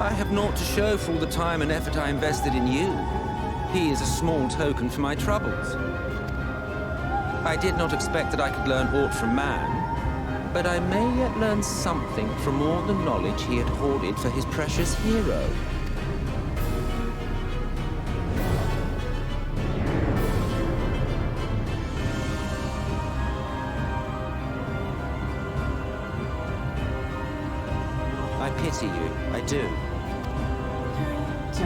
I have naught to show for all the time and effort I invested in you. He is a small token for my troubles. I did not expect that I could learn aught from man, but I may yet learn something from all the knowledge he had hoarded for his precious hero. I pity you, I do.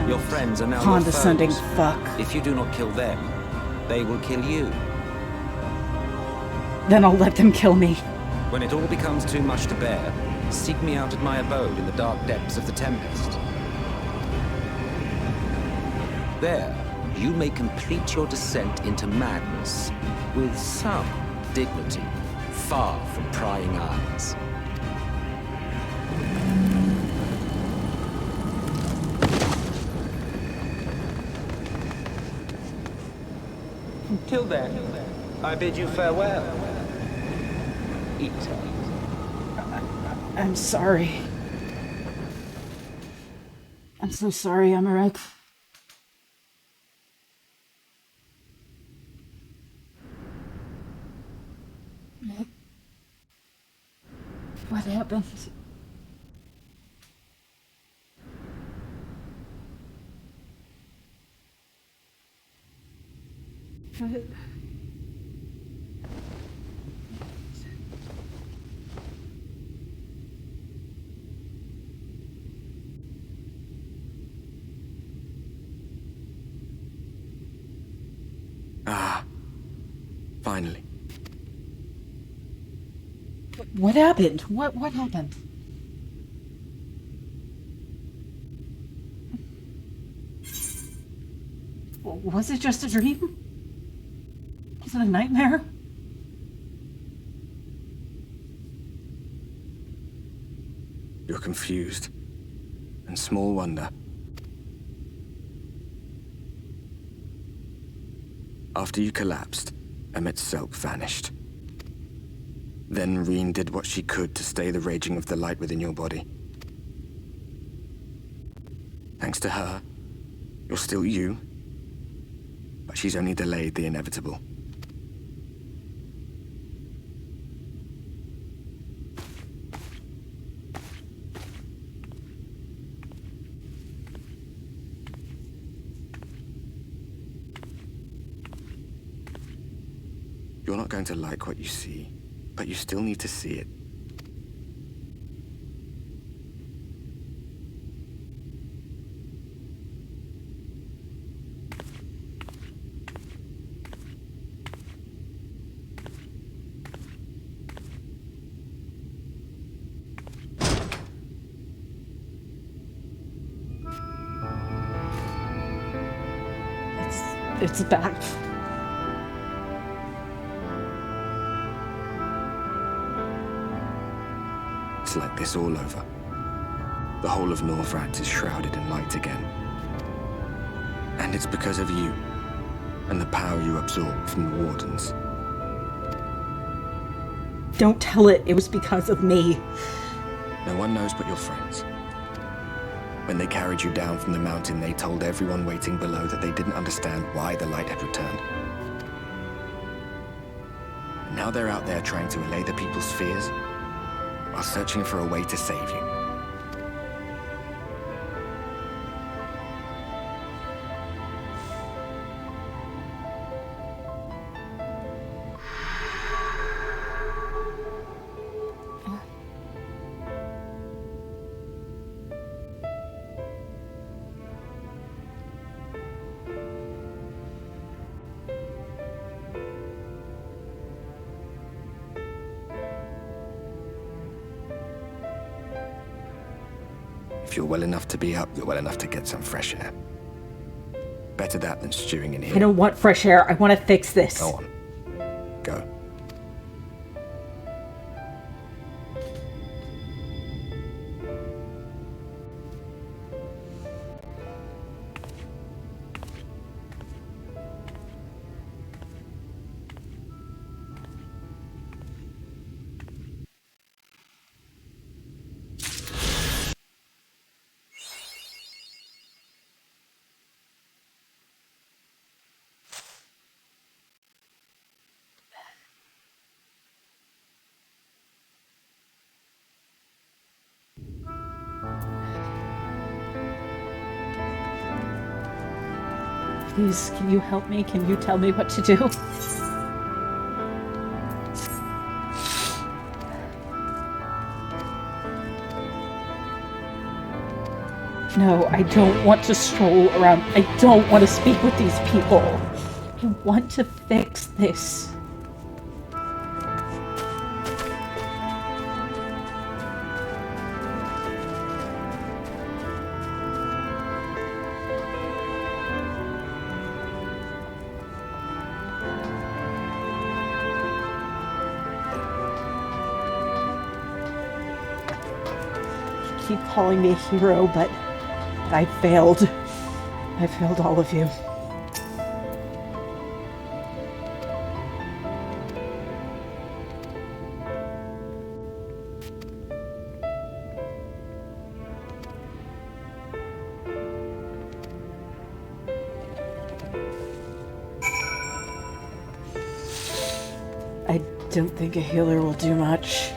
Your friends are now condescending your foes. fuck. If you do not kill them, they will kill you. Then I'll let them kill me. When it all becomes too much to bear, seek me out at my abode in the dark depths of the Tempest. There, you may complete your descent into madness with some dignity, far from prying eyes. Till then, I bid you farewell. Eater. I'm sorry. I'm so sorry, Emmerich. What happened? Ah, finally. What happened? What happened? Was it just a dream? Was it a nightmare? You're confused. And small wonder. After you collapsed, Emmet's self vanished. Then Reen did what she could to stay the raging of the light within your body. Thanks to her, you're still you, but she's only delayed the inevitable. You're not going to like what you see, but you still need to see it. It's back. It's like this all over. The whole of Northrats is shrouded in light again. And it's because of you, and the power you absorb from the Wardens. Don't tell it was because of me. No one knows but your friends. When they carried you down from the mountain, they told everyone waiting below that they didn't understand why the light had returned. And now they're out there trying to allay the people's fears, while searching for a way to save you. If you're well enough to be up, you're well enough to get some fresh air. Better that than stewing in here. I don't want fresh air. I want to fix this. Go on. Go. Please, can you help me? Can you tell me what to do? No, I don't want to stroll around. I don't want to speak with these people. I want to fix this. You keep calling me a hero, but I failed. I failed all of you. don't think a healer will do much.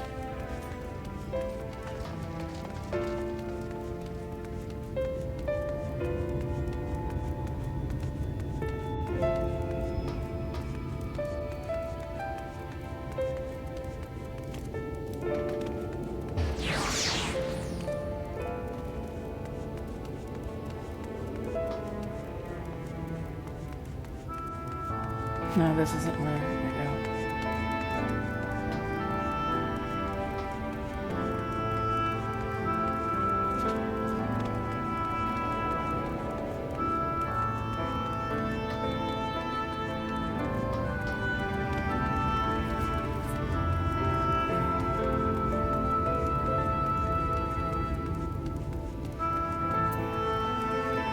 No, this isn't where I go.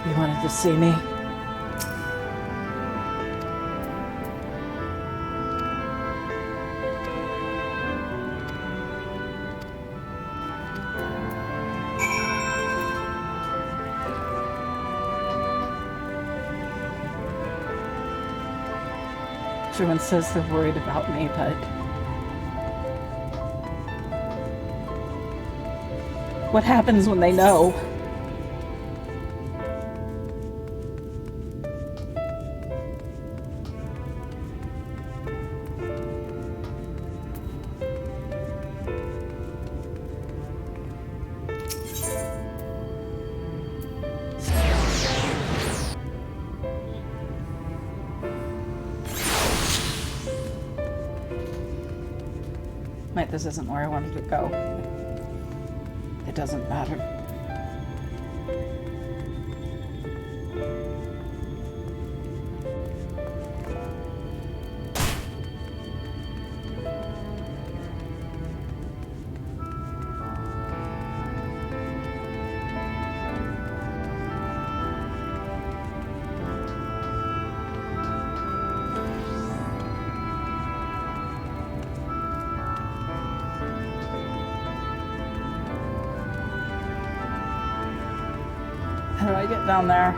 You wanted to see me? Everyone says they're worried about me, but what happens when they know? Wait, this isn't where I wanted to go. It doesn't matter. How do I get down there?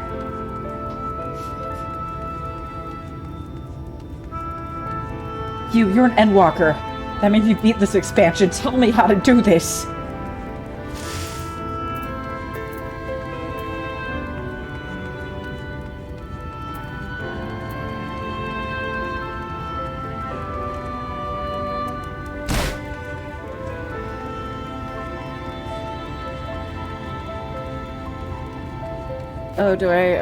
You're an Endwalker. That means you beat this expansion. Tell me how to do this. Oh, do I,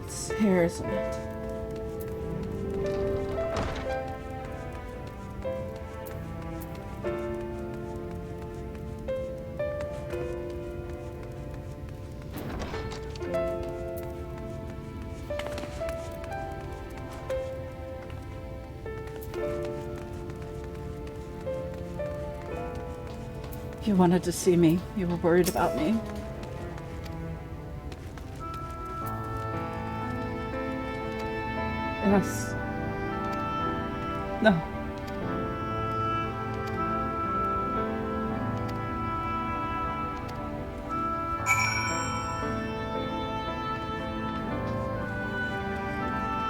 It's here, isn't it? You wanted to see me. You were worried about me. Yes. No.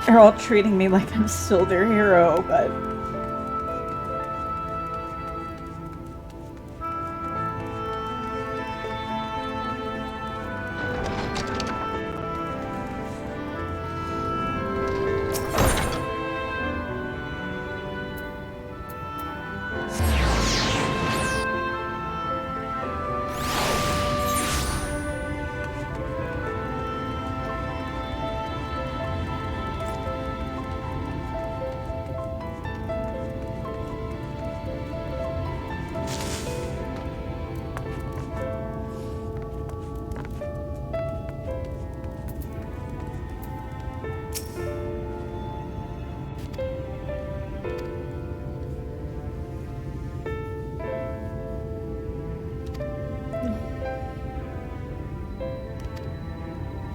They're all treating me like I'm still their hero, but...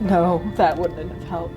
No, that wouldn't have helped.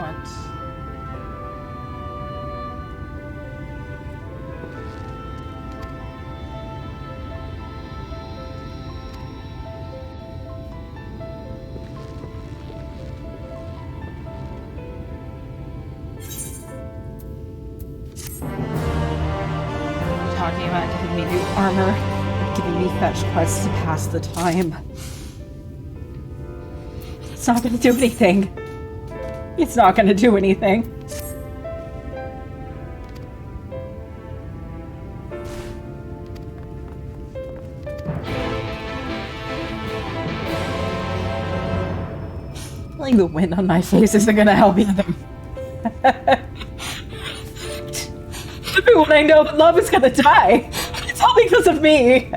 moment. Talking about giving me new armor, giving me fetch quests to pass the time. It's not gonna do anything. It's not gonna do anything. Feeling the wind on my face isn't gonna help either. Everyone I know that love is gonna die. It's all because of me.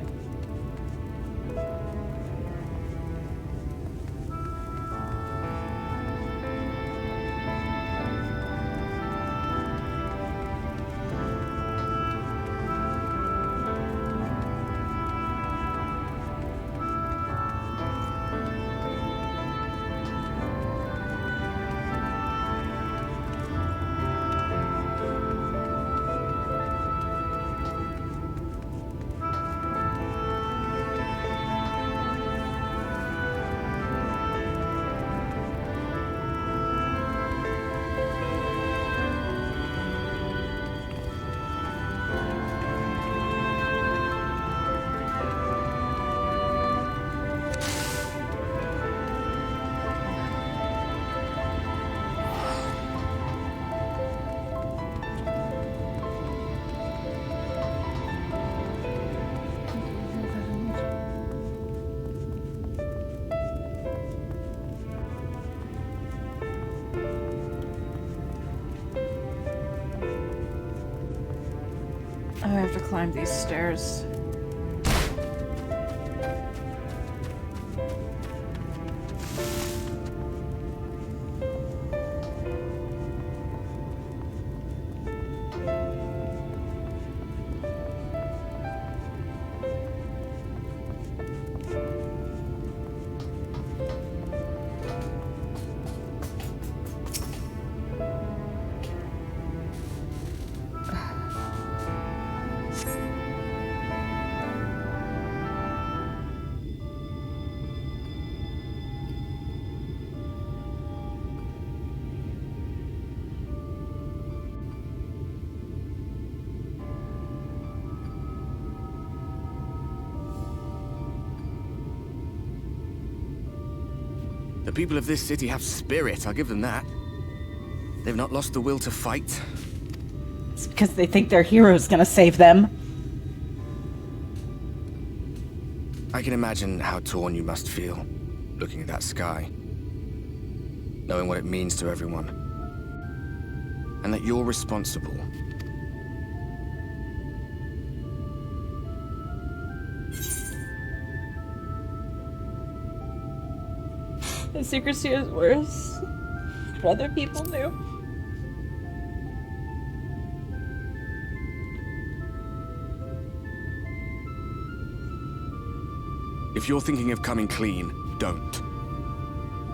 I have to climb these stairs. The people of this city have spirit, I'll give them that. They've not lost the will to fight. It's because they think their hero's gonna save them. I can imagine how torn you must feel, looking at that sky. Knowing what it means to everyone. And that you're responsible. The secrecy is worse. What other people knew. If you're thinking of coming clean, don't.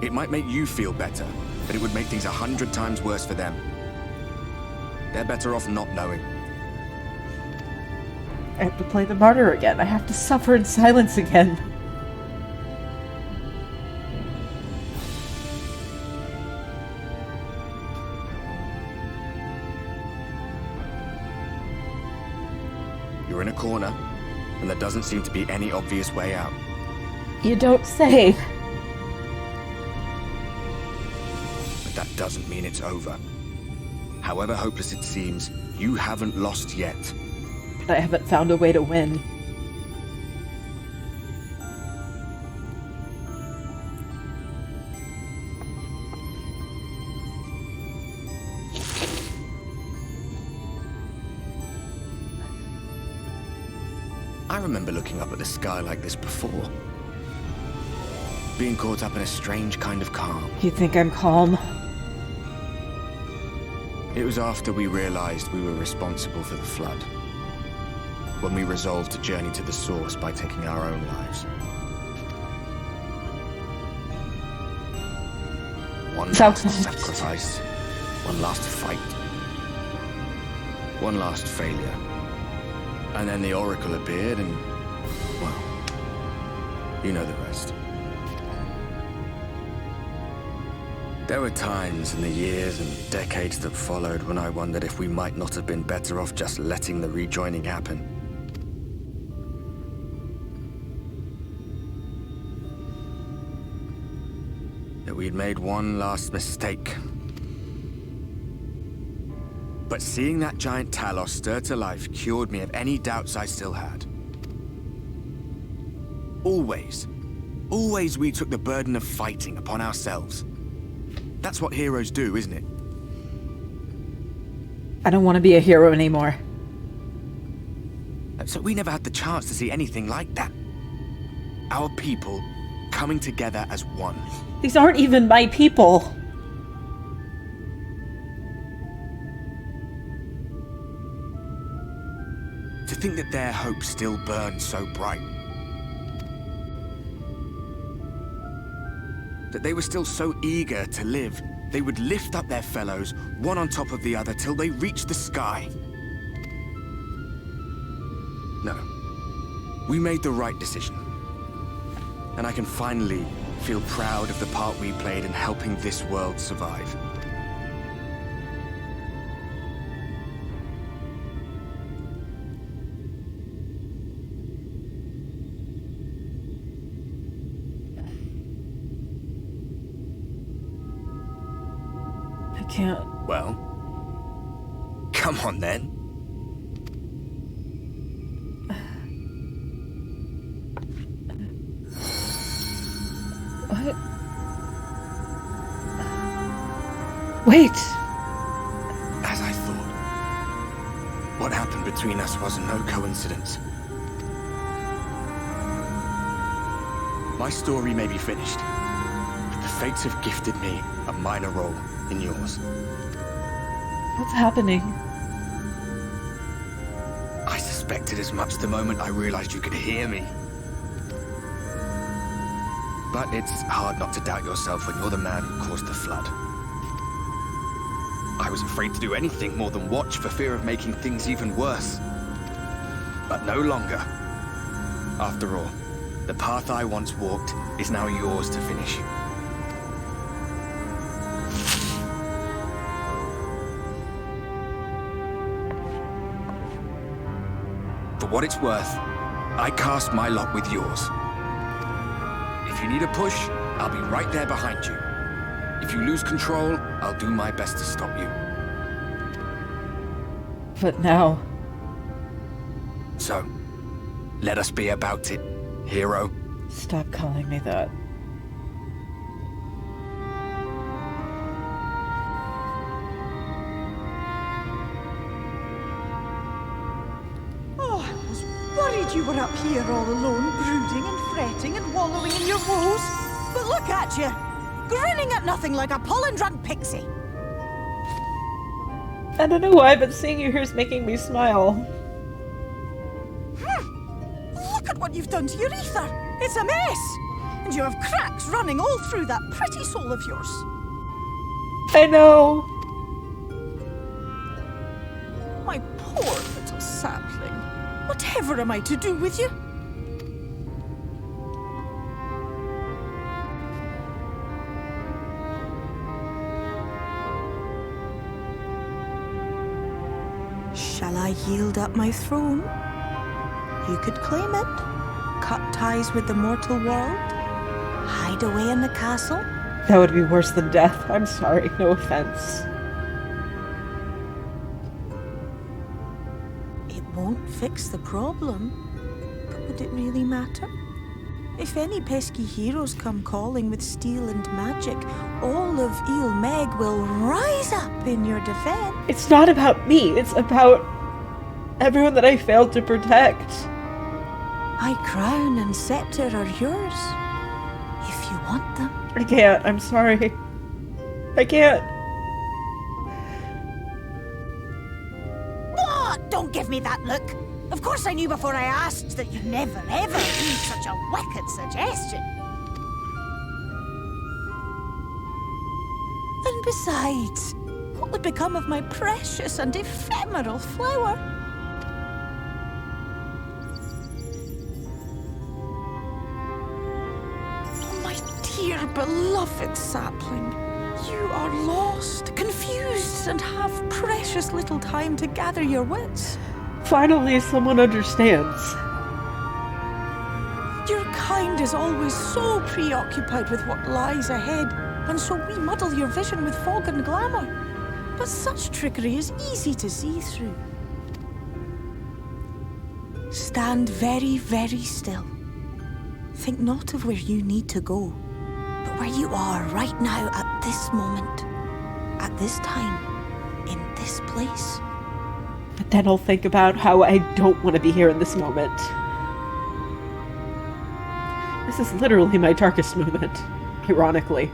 It might make you feel better, but it would make things 100 times worse for them. They're better off not knowing. I have to play the martyr again. I have to suffer in silence again. You're in a corner, and there doesn't seem to be any obvious way out. You don't say. But that doesn't mean it's over. However hopeless it seems, you haven't lost yet. But I haven't found a way to win. I remember looking up at the sky like this before. Being caught up in a strange kind of calm. You think I'm calm? It was after we realized we were responsible for the flood. When we resolved to journey to the source by taking our own lives. One last sacrifice, One last fight. One last failure. And then the Oracle appeared and, well, you know the rest. There were times in the years and decades that followed when I wondered if we might not have been better off just letting the rejoining happen. That we'd made one last mistake. But seeing that giant Talos stir to life cured me of any doubts I still had. Always we took the burden of fighting upon ourselves. That's what heroes do, isn't it? I don't want to be a hero anymore. So we never had the chance to see anything like that. Our people coming together as one. These aren't even my people. To think that their hope still burns so bright. That they were still so eager to live, they would lift up their fellows, one on top of the other, till they reached the sky. No. We made the right decision. And I can finally feel proud of the part we played in helping this world survive. Can't. Well, come on then. What? Wait. As I thought. What happened between us was no coincidence. My story may be finished, but the fates have gifted me a minor role in yours. What's happening? I suspected as much the moment I realized you could hear me. But it's hard not to doubt yourself when you're the man who caused the flood. I was afraid to do anything more than watch for fear of making things even worse. But no longer. After all, the path I once walked is now yours to finish. For what it's worth, I cast my lot with yours. If you need a push, I'll be right there behind you. If you lose control, I'll do my best to stop you. But now... So, let us be about it, hero. Stop calling me that. You were up here all alone, brooding and fretting and wallowing in your woes. But look at you, grinning at nothing like a pollen-drunk pixie. I don't know why, but seeing you here is making me smile. Look at what you've done to your ether. It's a mess. And you have cracks running all through that pretty soul of yours. I know. My poor little sapling. Whatever am I to do with you? Shall I yield up my throne? You could claim it, cut ties with the mortal world, hide away in the castle. That would be worse than death. I'm sorry, no offense. Won't fix the problem, but would it really matter? If any pesky heroes come calling with steel and magic, all of Il Meg will rise up in your defense. It's not about me, it's about everyone that I failed to protect. My crown and scepter are yours, if you want them. I can't, I'm sorry. I can't. Don't give me that look. Of course I knew before I asked that you'd never ever leave such a wicked suggestion. And besides, What would become of my precious and ephemeral flower? My dear beloved sapling, you are lost, confused, and have precious little time to gather your wits. Finally, someone understands. Your kind is always so preoccupied with what lies ahead, and so we muddle your vision with fog and glamour. But such trickery is easy to see through. Stand very, very still. Think not of where you need to go, but where you are right now at this moment, at this time, in this place. But then I'll think about how I don't want to be here in this moment. This is literally my darkest moment, ironically.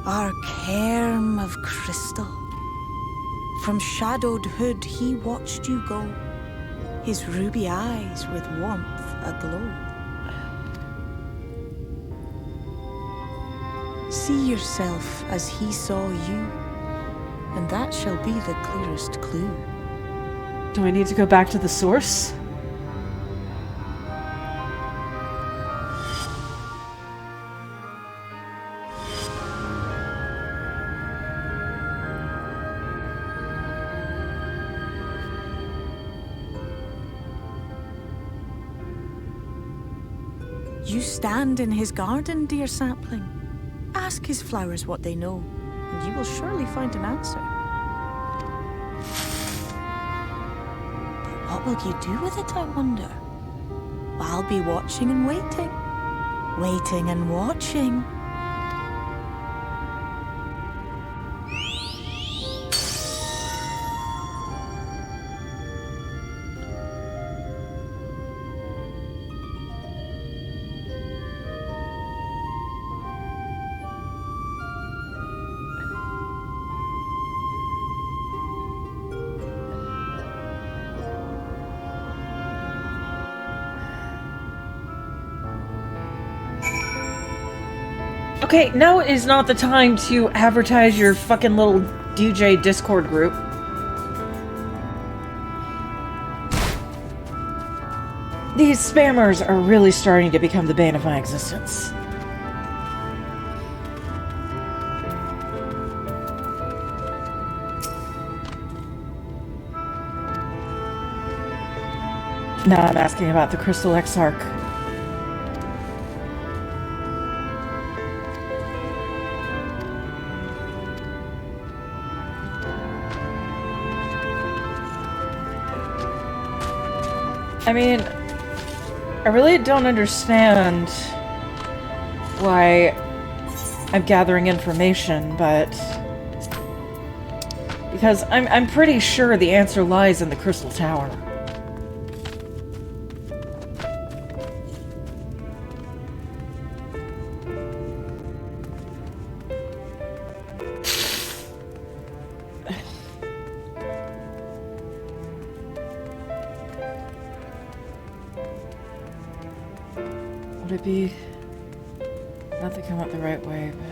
Our cairn of crystal. From shadowed hood he watched you go, his ruby eyes with warmth aglow. See yourself as he saw you, and that shall be the clearest clue. Do I need to go back to the source? You stand in his garden, dear sapling. Ask his flowers what they know, and you will surely find an answer. But what will you do with it, I wonder? I'll be watching and waiting. Waiting and watching. Okay, now is not the time to advertise your fucking little DJ Discord group. These spammers are really starting to become the bane of my existence. Now I'm asking about the Crystal Exarch. I mean, I really don't understand why I'm gathering information, but because I'm pretty sure the answer lies in the Crystal Tower. Would it be... not that I went the right way, but...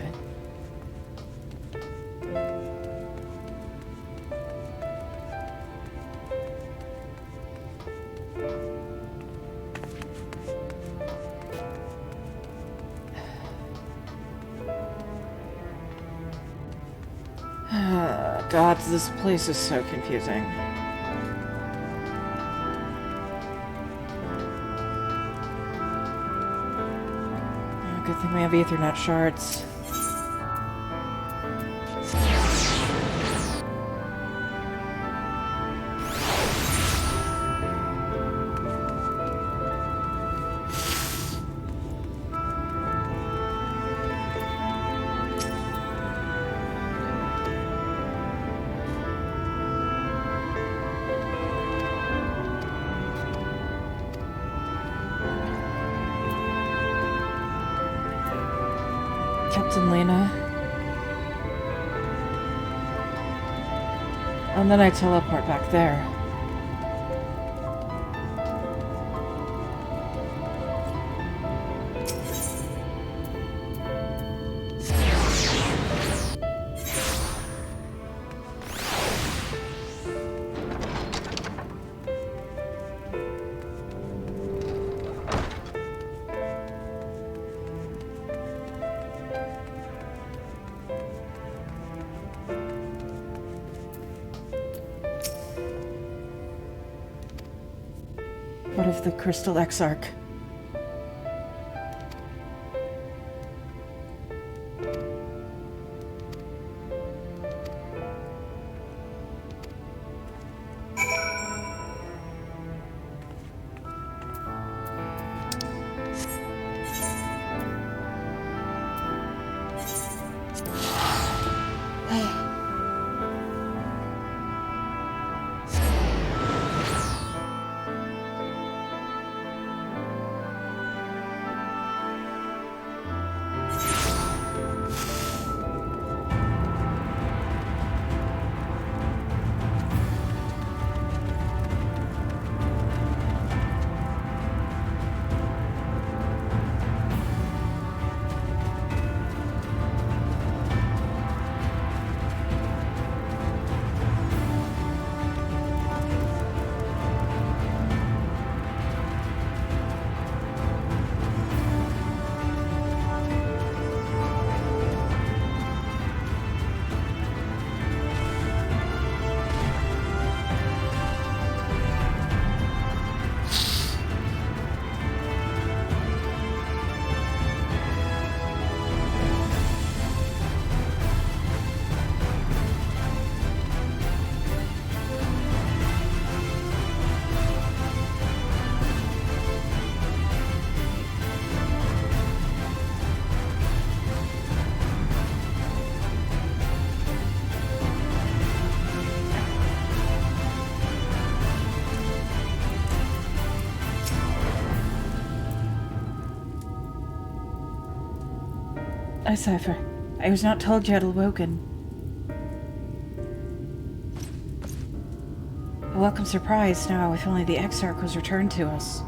God, this place is so confusing. Good thing we have Ethernet shards. Captain Lena. And then I teleport back there. of the Crystal Exarch. I Cypher. I was not told you had awoken. A welcome surprise now if only the exarch was returned to us.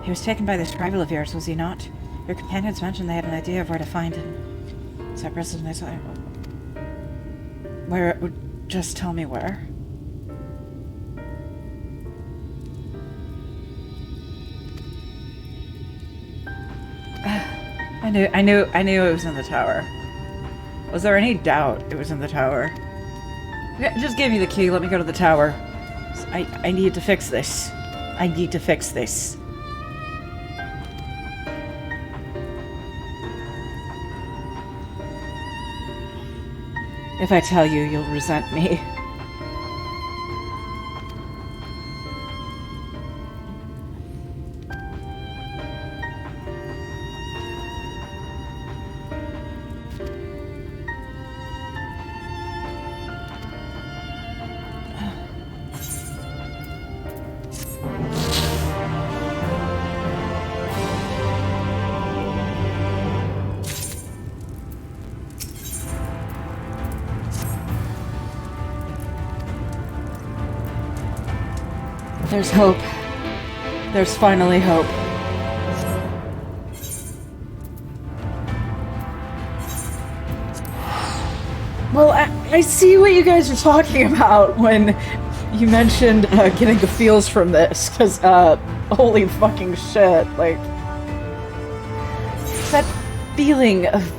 He was taken by this rival of yours, was he not? Your companions mentioned they had an idea of where to find him. Cypress and I saw him. Where? Just tell me where. I knew it was in the tower. Was there any doubt it was in the tower? Yeah, just give me the key, let me go to the tower. I need to fix this. I need to fix this. If I tell you, you'll resent me. There's hope. There's finally hope. Well, I see what you guys are talking about when you mentioned getting the feels from this, because, holy fucking shit, like, that feeling of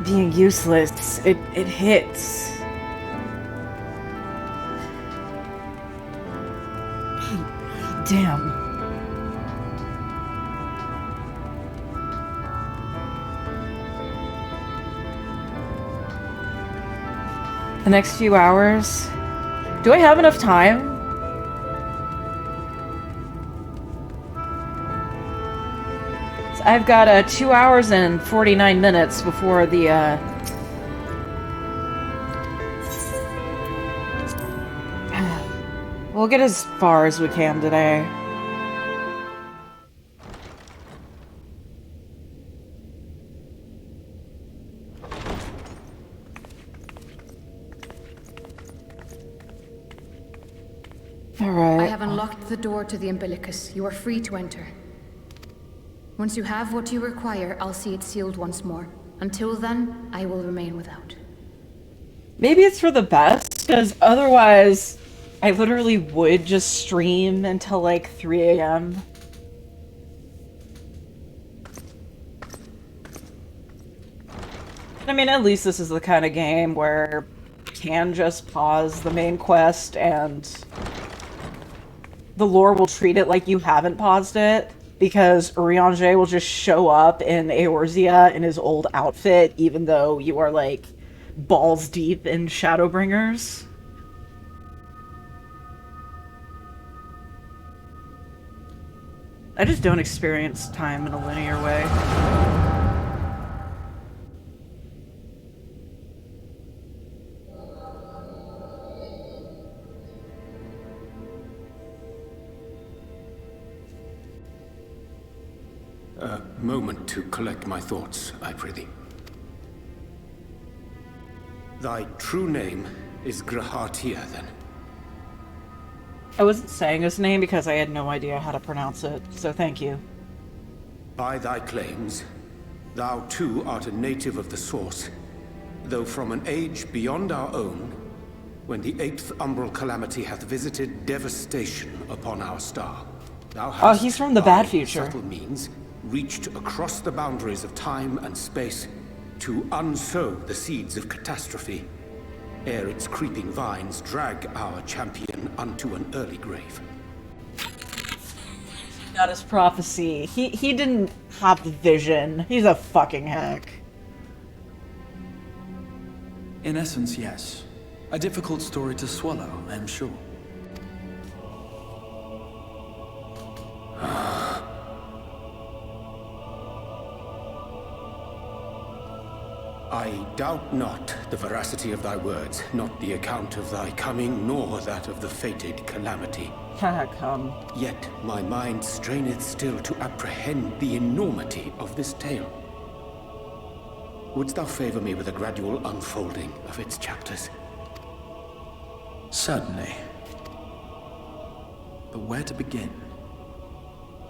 being useless, it hits. Damn. The next few hours? Do I have enough time? So I've got 2 hours and 49 minutes before the we'll get as far as we can today. Alright. I have unlocked the door to the umbilicus. You are free to enter. Once you have what you require, I'll see it sealed once more. Until then, I will remain without. Maybe it's for the best, because otherwise I literally would just stream until like 3 a.m. I mean, at least this is the kind of game where you can just pause the main quest and the lore will treat it like you haven't paused it, because Urianger will just show up in Eorzea in his old outfit, even though you are, like, balls deep in Shadowbringers. I just don't experience time in a linear way. A moment to collect my thoughts, I prithee. Thy true name is Grahatia, then? I wasn't saying his name because I had no idea how to pronounce it, so thank you. By thy claims, thou too art a native of the Source, though from an age beyond our own, when the 8th umbral calamity hath visited devastation upon our star. Thou hast, he's from the bad future. Subtle means, reached across the boundaries of time and space to unsow the seeds of catastrophe, ere its creeping vines drag our champion unto an early grave. Got his prophecy. He didn't have the vision. He's a fucking hack. In essence, yes. A difficult story to swallow, I am sure. I doubt not the veracity of thy words, not the account of thy coming, nor that of the fated calamity. Come. Yet my mind straineth still to apprehend the enormity of this tale. Wouldst thou favor me with a gradual unfolding of its chapters? Certainly. But where to begin?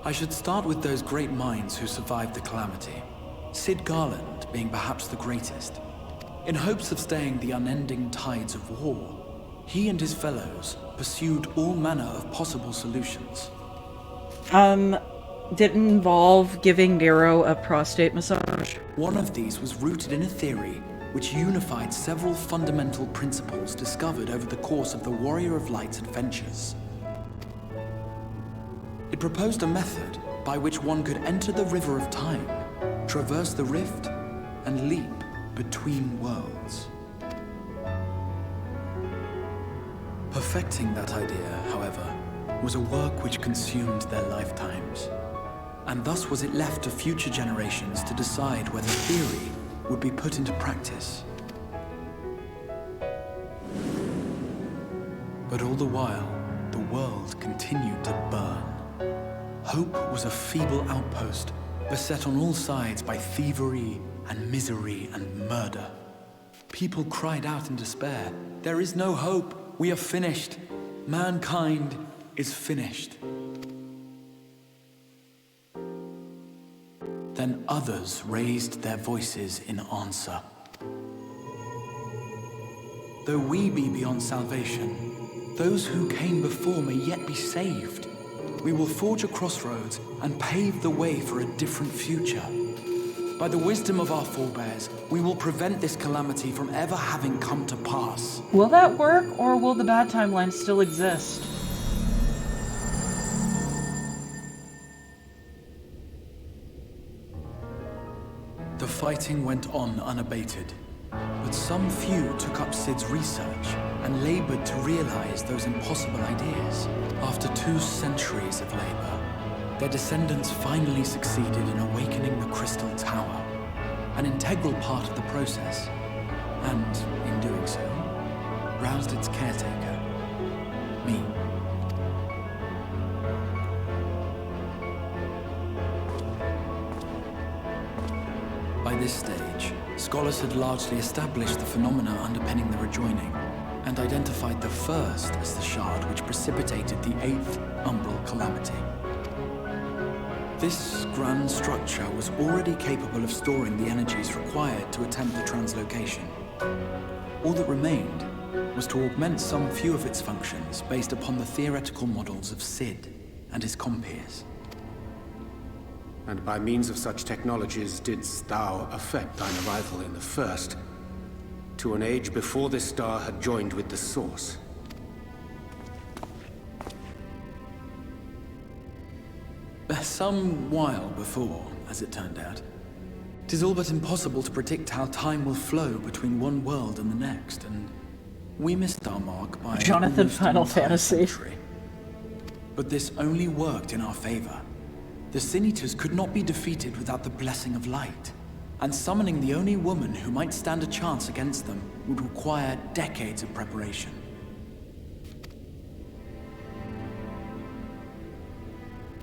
I should start with those great minds who survived the calamity. Sid Garland being perhaps the greatest. In hopes of staying the unending tides of war, he and his fellows pursued all manner of possible solutions. Did it involve giving Nero a prostate massage? One of these was rooted in a theory which unified several fundamental principles discovered over the course of the Warrior of Light's adventures. It proposed a method by which one could enter the river of time, traverse the rift, and leap between worlds. Perfecting that idea, however, was a work which consumed their lifetimes, and thus was it left to future generations to decide whether theory would be put into practice. But all the while, the world continued to burn. Hope was a feeble outpost, beset on all sides by thievery and misery and murder. People cried out in despair, "There is no hope, we are finished. Mankind is finished." Then others raised their voices in answer. Though we be beyond salvation, those who came before may yet be saved. We will forge a crossroads and pave the way for a different future. By the wisdom of our forebears, we will prevent this calamity from ever having come to pass. Will that work, or will the bad timeline still exist? The fighting went on unabated, but some few took up Sid's research and labored to realize those impossible ideas. After 2 centuries of labor, their descendants finally succeeded in awakening the Crystal Tower, an integral part of the process, and, in doing so, roused its caretaker, me. By this stage, scholars had largely established the phenomena underpinning the rejoining, and identified the first as the shard which precipitated the 8th umbral calamity. This grand structure was already capable of storing the energies required to attempt the translocation. All that remained was to augment some few of its functions based upon the theoretical models of Sid and his compeers. And by means of such technologies didst thou effect thine arrival in the first, to an age before this star had joined with the Source. some while before, as it turned out. 'Tis all but impossible to predict how time will flow between one world and the next, and we missed our mark by Jonathan almost an Final entire Fantasy. century. But this only worked in our favor. The Sin Eaters could not be defeated without the blessing of light, and summoning the only woman who might stand a chance against them would require decades of preparation.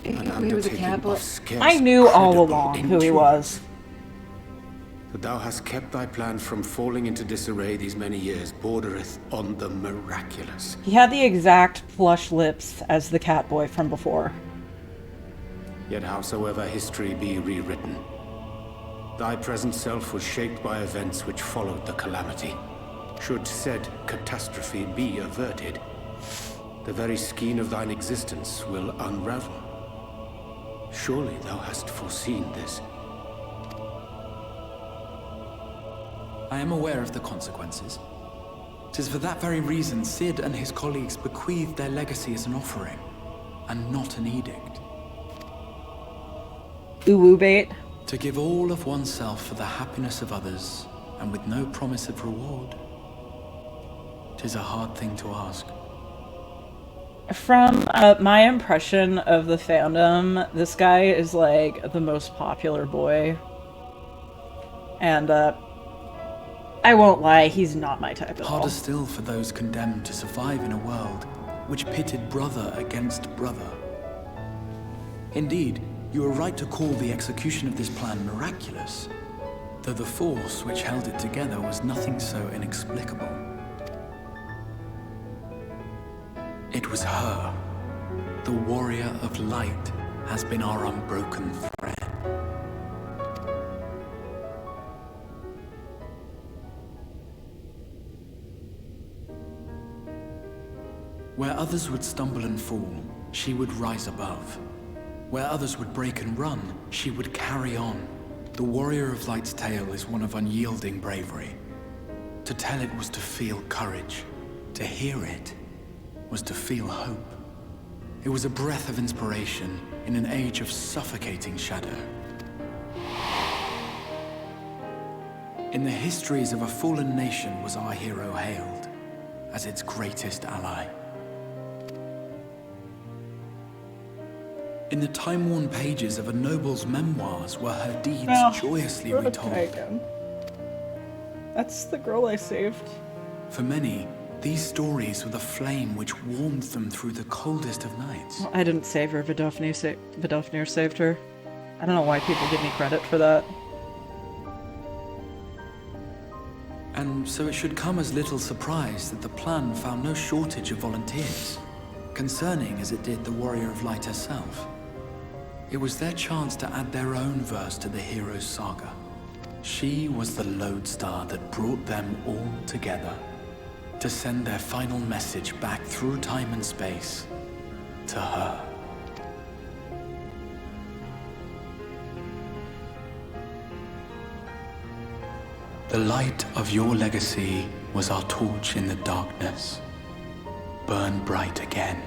I knew all along who he was. That thou hast kept thy plan from falling into disarray these many years bordereth on the miraculous. He had the exact plush lips as the cat boy from before. Yet howsoever history be rewritten, thy present self was shaped by events which followed the calamity. Should said catastrophe be averted, the very skein of thine existence will unravel. Surely thou hast foreseen this. I am aware of the consequences. 'Tis for that very reason Sid and his colleagues bequeathed their legacy as an offering, and not an edict. Uwu bait. To give all of oneself for the happiness of others, and with no promise of reward. 'Tis a hard thing to ask. From my impression of the fandom, this guy is like the most popular boy. And I won't lie, he's not my type at all. Harder still for those condemned to survive in a world which pitted brother against brother. Indeed, you are right to call the execution of this plan miraculous, though the force which held it together was nothing so inexplicable. It was her. The warrior of light has been our unbroken thread. Where others would stumble and fall, she would rise above. Where others would break and run, she would carry on. The warrior of light's tale is one of unyielding bravery. To tell it was to feel courage. To hear it was to feel hope. It was a breath of inspiration in an age of suffocating shadow. In the histories of a fallen nation was our hero hailed as its greatest ally. In the time-worn pages of a noble's memoirs were her deeds joyously retold. That's the girl I saved. For many, these stories were the flame which warmed them through the coldest of nights. Well, I didn't save her, Vidofnir saved her. I don't know why people give me credit for that. And so it should come as little surprise that the plan found no shortage of volunteers, concerning as it did the Warrior of Light herself. It was their chance to add their own verse to the hero's saga. She was the lodestar that brought them all together, to send their final message back through time and space to her. The light of your legacy was our torch in the darkness. Burn bright again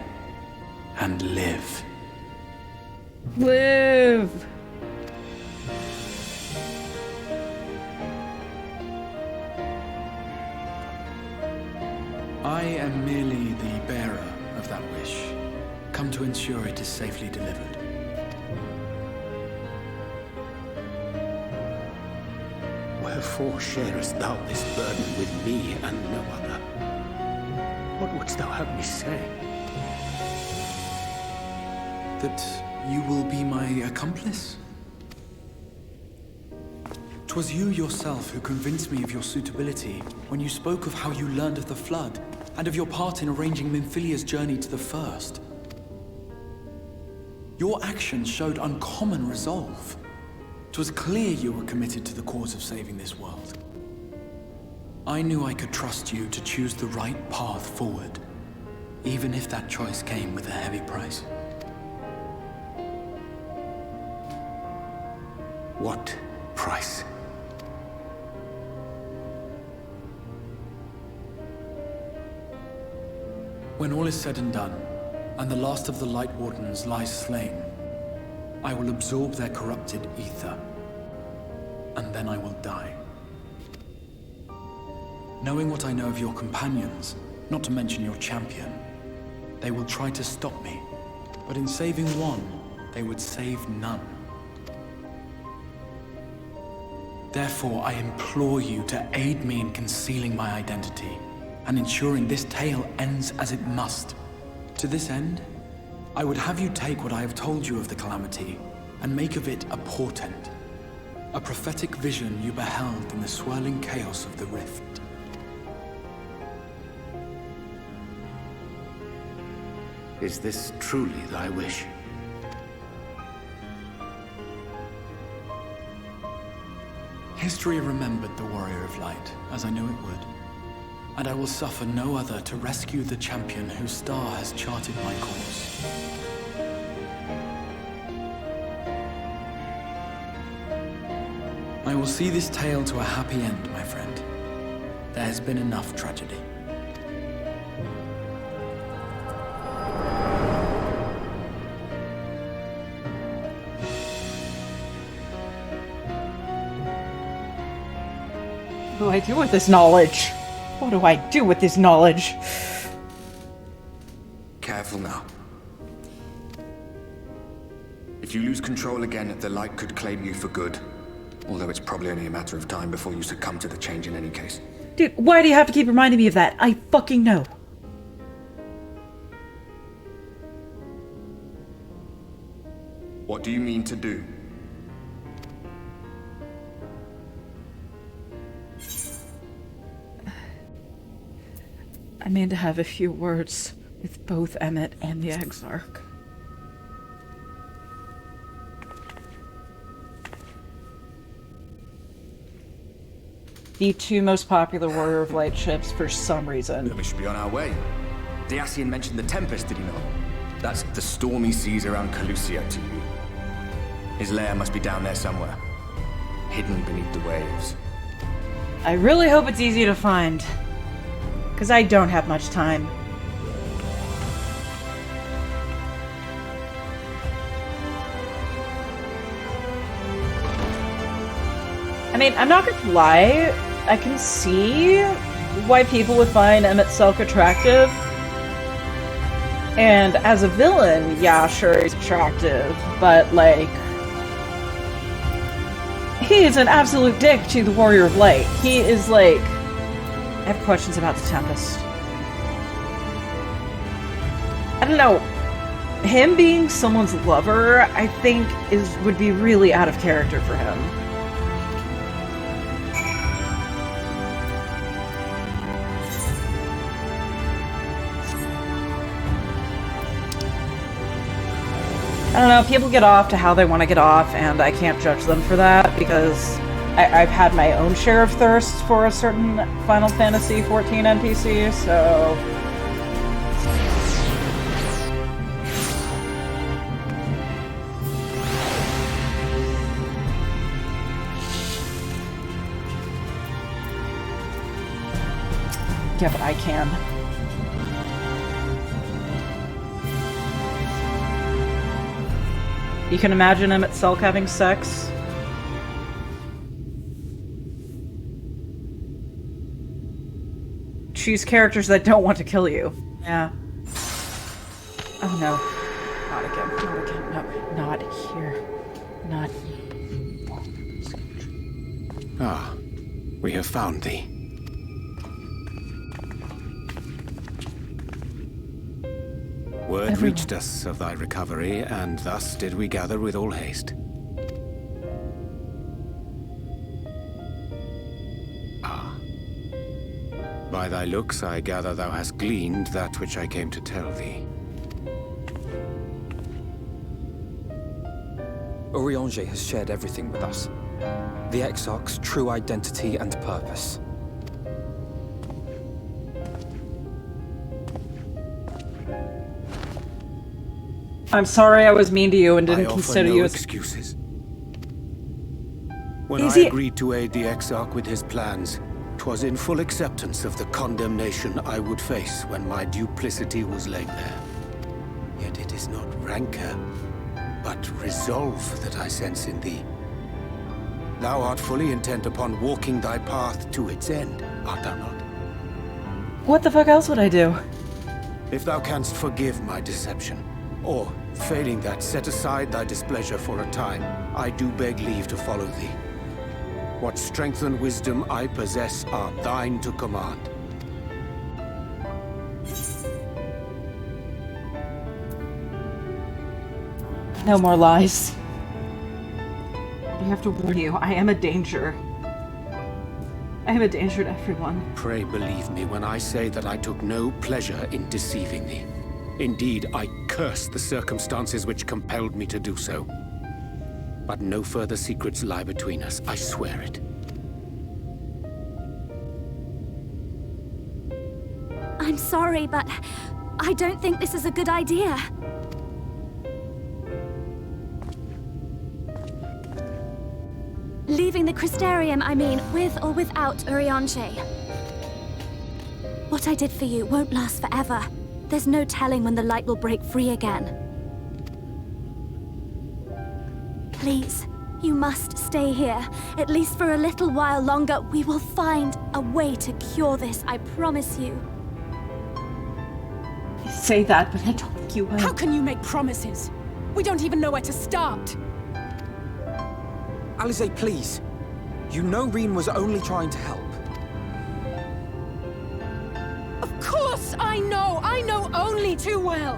and live. Live! I am merely the bearer of that wish, come to ensure it is safely delivered. Wherefore sharest thou this burden with me and no other? What wouldst thou have me say? That you will be my accomplice? 'Twas you yourself who convinced me of your suitability when you spoke of how you learned of the Flood and of your part in arranging Minfilia's journey to the First. Your actions showed uncommon resolve. 'Twas clear you were committed to the cause of saving this world. I knew I could trust you to choose the right path forward, even if that choice came with a heavy price. What price? When all is said and done, and the last of the Light Wardens lies slain, I will absorb their corrupted ether, and then I will die. Knowing what I know of your companions, not to mention your champion, they will try to stop me, but in saving one, they would save none. Therefore, I implore you to aid me in concealing my identity, and ensuring this tale ends as it must. To this end, I would have you take what I have told you of the Calamity, and make of it a portent. A prophetic vision you beheld in the swirling chaos of the rift. Is this truly thy wish? History remembered the Warrior of Light, as I knew it would. And I will suffer no other to rescue the champion whose star has charted my course. I will see this tale to a happy end, my friend. There has been enough tragedy. What do I do with this knowledge? What do I do with this knowledge? Careful now. If you lose control again, the light could claim you for good. Although it's probably only a matter of time before you succumb to the change in any case. Dude, why do you have to keep reminding me of that? I fucking know. What do you mean to do? I mean to have a few words with both Emmett and the Exarch. The two most popular Warrior of Light ships for some reason. Then we should be on our way. Dacian mentioned the Tempest, did he not? That's the stormy seas around Calusia to you. His lair must be down there somewhere, hidden beneath the waves. I really hope it's easy to find, because I don't have much time. I mean, I'm not gonna lie, I can see why people would find Emmett Selk attractive. And as a villain, yeah, sure, he's attractive, but like, he is an absolute dick to the Warrior of Light. He is like, I have questions about the Tempest. I don't know, him being someone's lover, I think would be really out of character for him. I don't know, people get off to how they want to get off, and I can't judge them for that, because I've had my own share of thirsts for a certain Final Fantasy XIV NPC, so... Yeah, but I can. You can imagine him at Selk having sex. Choose characters that don't want to kill you. Yeah. Oh no. Not again. Not again. No. Not here. Not here. Ah. We have found thee. Word reached us of thy recovery, and thus did we gather with all haste. Ah. By thy looks, I gather thou hast gleaned that which I came to tell thee. Urianger has shared everything with us. The Exarch's true identity and purpose. I'm sorry I was mean to you and didn't I consider offer you no as... excuses. When Is I he- agreed to aid the Exarch with his plans, 'twas in full acceptance of the condemnation I would face when my duplicity was laid bare. Yet it is not rancor, but resolve that I sense in thee. Thou art fully intent upon walking thy path to its end, art thou not? What the fuck else would I do? If thou canst forgive my deception, or, failing that, set aside thy displeasure for a time, I do beg leave to follow thee. What strength and wisdom I possess are thine to command. No more lies. I have to warn you, I am a danger. I am a danger to everyone. Pray believe me when I say that I took no pleasure in deceiving thee. Indeed, I curse the circumstances which compelled me to do so. But no further secrets lie between us, I swear it. I'm sorry, but I don't think this is a good idea. Leaving the Crystarium, I mean, with or without Urianger. What I did for you won't last forever. There's no telling when the light will break free again. Please, you must stay here. At least for a little while longer. We will find a way to cure this, I promise you. You say that, but I don't think you will. How can you make promises? We don't even know where to start. Alize, please. You know Reen was only trying to help. Of course I know! I know only too well!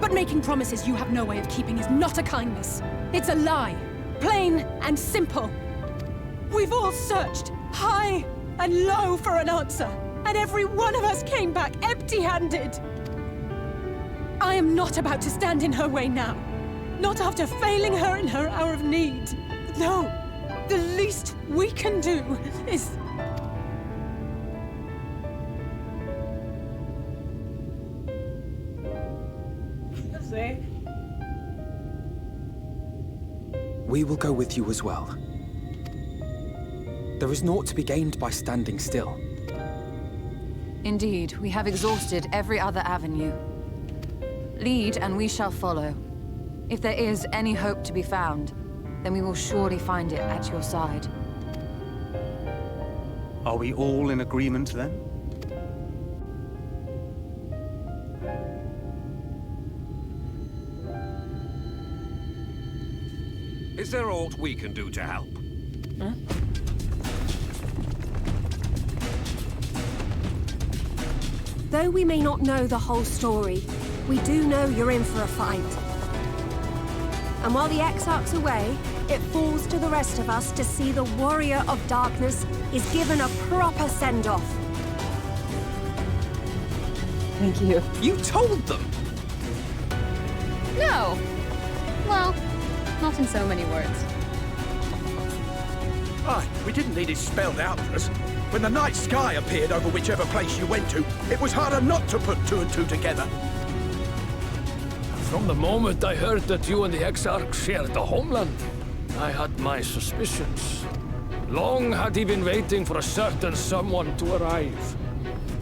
But making promises you have no way of keeping is not a kindness. It's a lie. Plain and simple. We've all searched high and low for an answer, and every one of us came back empty-handed. I am not about to stand in her way now. Not after failing her in her hour of need. No, the least we can do is... We will go with you as well. There is naught to be gained by standing still. Indeed, we have exhausted every other avenue. Lead, and we shall follow. If there is any hope to be found, then we will surely find it at your side. Are we all in agreement then? Is there aught we can do to help? Huh? Though we may not know the whole story, we do know you're in for a fight. And while the Exarch's away, it falls to the rest of us to see the Warrior of Darkness is given a proper send-off. Thank you. You told them! No! Well, not in so many words. Aye, we didn't need it spelled out for us. When the night sky appeared over whichever place you went to, it was harder not to put two and two together. From the moment I heard that you and the Exarch shared a homeland, I had my suspicions. Long had he been waiting for a certain someone to arrive.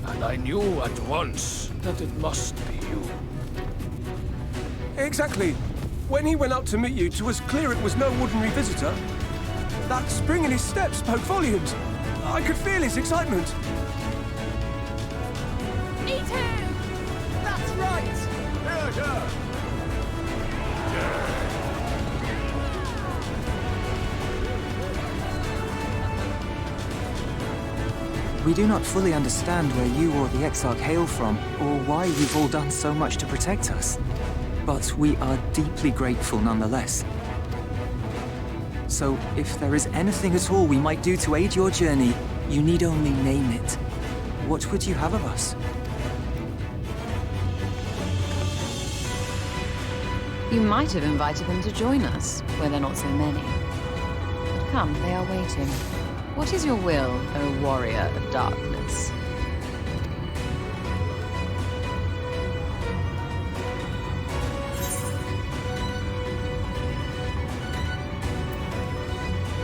And I knew at once that it must be you. Exactly. When he went up to meet you, it was clear it was no ordinary visitor. That spring in his step spoke volumes. I could feel his excitement. Eat him! That's right! We do not fully understand where you or the Exarch hail from, or why you've all done so much to protect us. But we are deeply grateful nonetheless. So, if there is anything at all we might do to aid your journey, you need only name it. What would you have of us? You might have invited them to join us, where there are not so many. But come, they are waiting. What is your will, O Warrior of Darkness?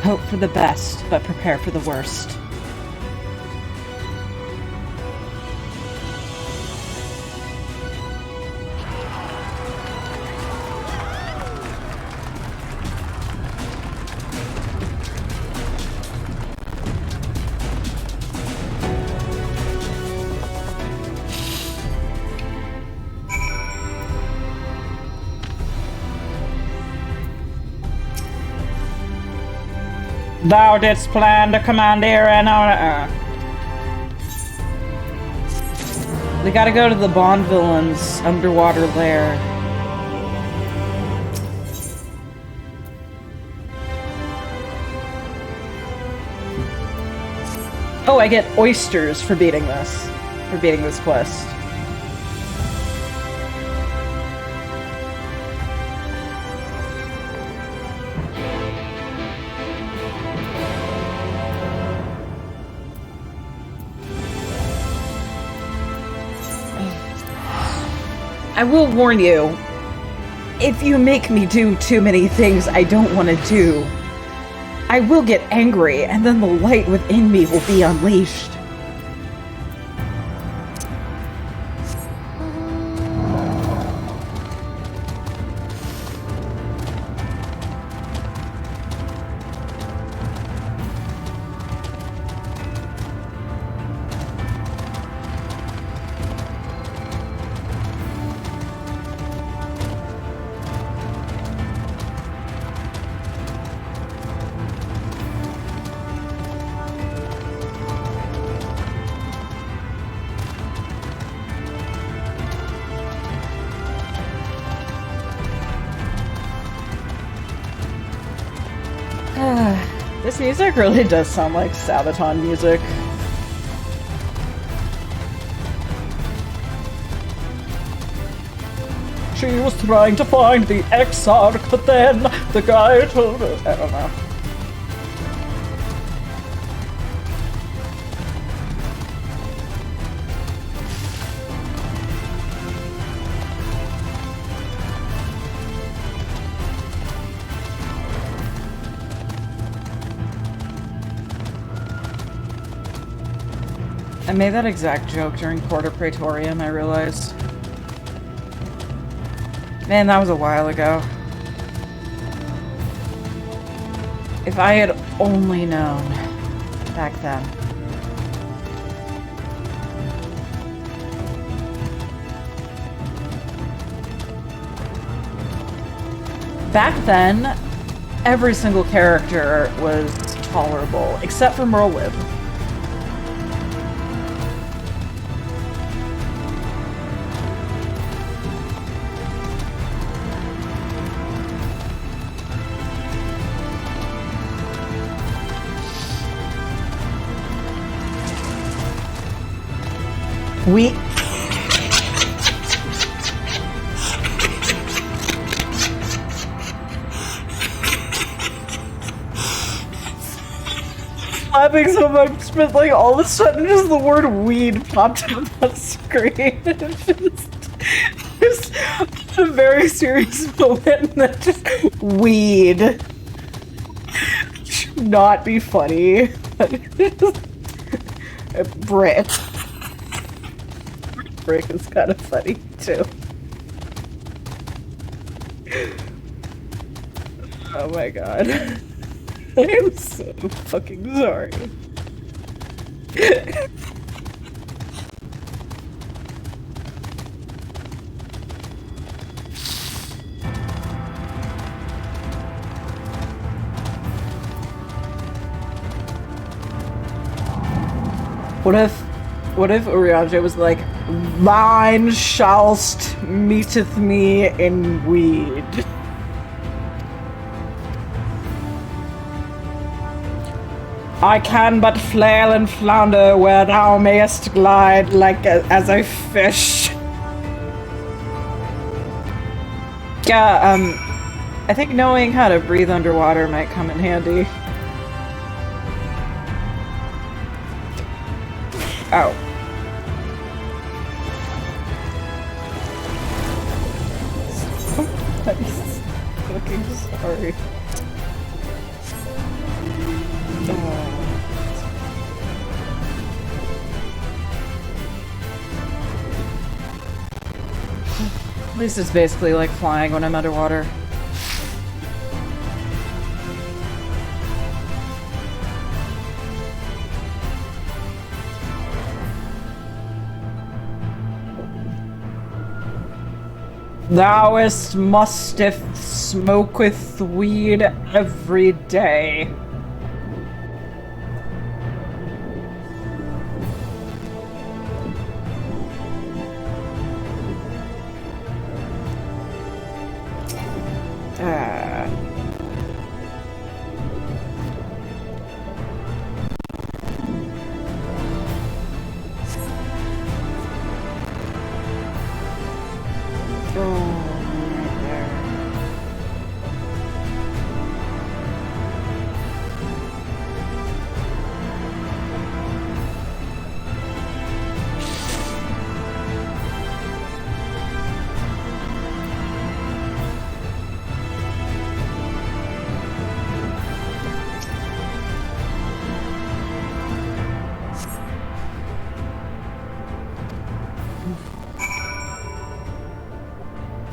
Hope for the best, but prepare for the worst. Thou didst plan to commandeer and we gotta go to the Bond villain's underwater lair. Oh, I get oysters for beating this. For beating this quest. I will warn you, if you make me do too many things I don't want to do, I will get angry, and then the light within me will be unleashed. This music really does sound like Sabaton music. She was trying to find the exarch, but then the guy told her... I don't know. I made that exact joke during Porta Praetorium, I realized. Man, that was a while ago. If I had only known back then. Back then, every single character was tolerable, except for Merlwyb. We... laughing so much, but like all of a sudden just the word weed popped up on the screen. Just a very serious moment and then just weed. Should not be funny. Brick. Brick is kind of funny too. Oh my god. I am so fucking sorry. What if Urianger was like, thine shallst meeteth me in weed. I can but flail and flounder where thou mayest glide like as a fish. Yeah, I think knowing how to breathe underwater might come in handy. Ow. I'm fucking sorry. At least it's basically like flying when I'm underwater. Thouest musteth smoketh weed every day.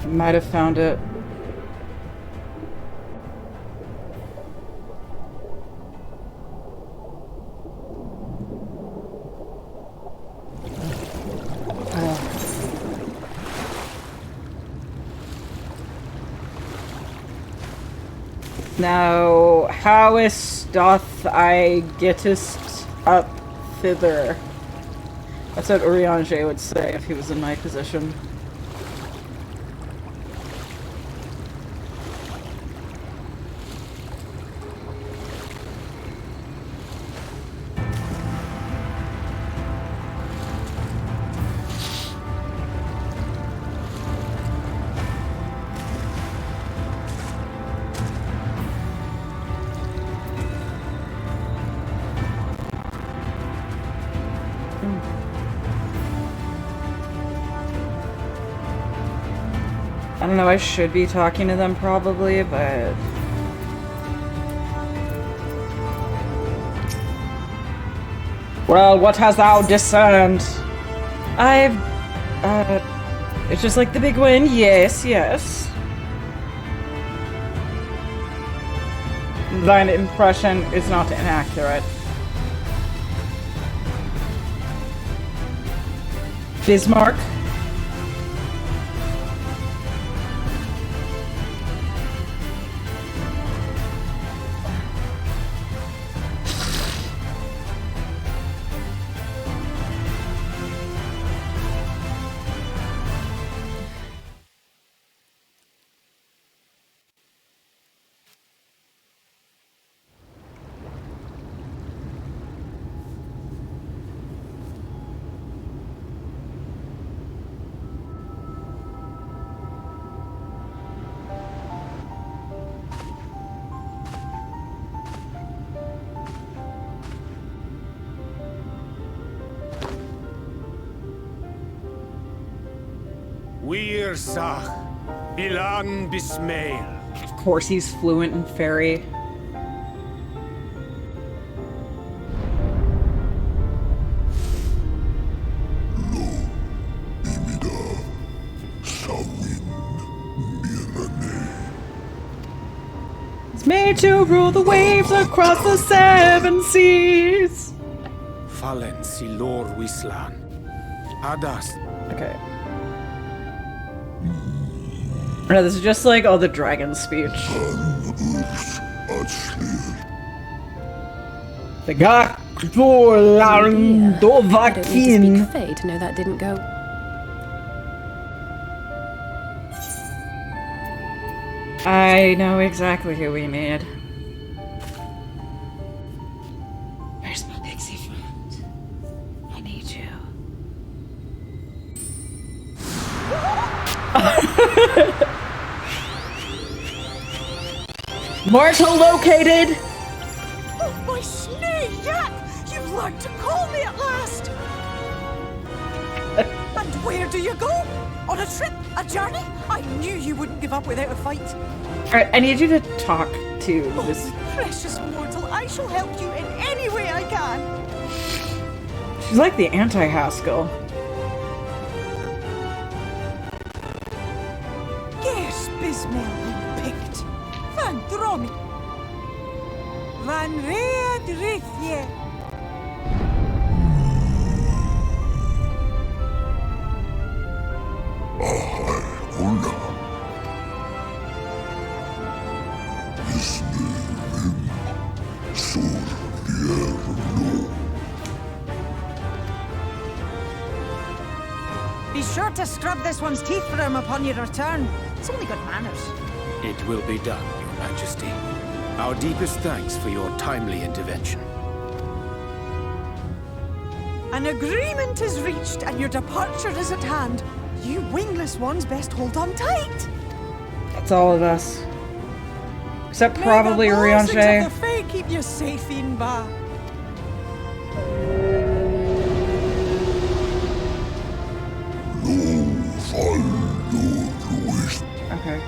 Might have found it. Now, howest doth I gettest up thither? That's what Urianger would say if he was in my position. I don't know, I should be talking to them probably, but... Well, what hast thou discerned? I've... it's just like the big win, yes, yes. Thine impression is not inaccurate. Bismarck? Wir Sach, Bilan Bismail. Of course he's fluent in fairy. It's made to rule the waves across the 7 seas. Fallen Silor Wislan. Hadas. Okay. No, this is just like all the dragon speech. The Gakdolarndovakin. Fate to know that didn't go. I know exactly who we need. Where's my pixie friend? I need you. Mortal located! Oh, my snake yak! You've learned to call me at last! And where do you go? On a trip? A journey? I knew you wouldn't give up without a fight. Alright, I need you to talk to this. Precious mortal, I shall help you in any way I can. She's like the anti-Haskell. Yes, Bismail picked. Van Dromi. Van Read Rithje. Be sure to scrub this one's teeth for him upon your return. It's only good manners. It will be done, Your Majesty. Our deepest thanks for your timely intervention. An agreement is reached and your departure is at hand. You wingless ones best hold on tight. It's all of us. Except May probably the blessings Urianger. of the Fae keep you safe in Ba. Okay.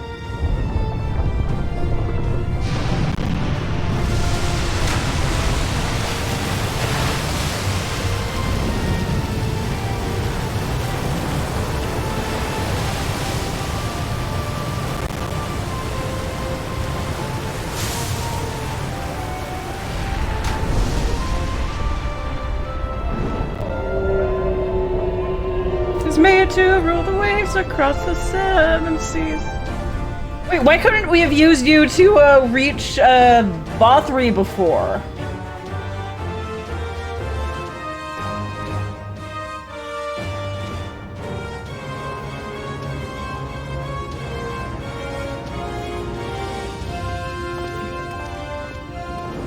across the seven seas. Wait, why couldn't we have used you to reach Bothri before?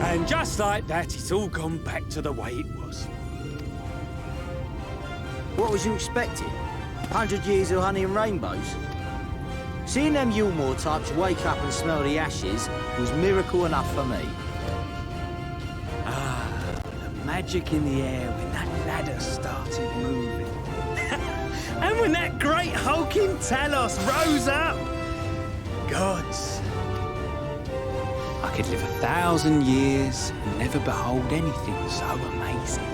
And just like that, it's all gone back to the way it was. What was you expecting? 100 years of honey and rainbows? Seeing them Yulmore types wake up and smell the ashes was miracle enough for me. Ah, the magic in the air when that ladder started moving. And when that great hulking Talos rose up. Gods. I could live 1,000 years and never behold anything so amazing.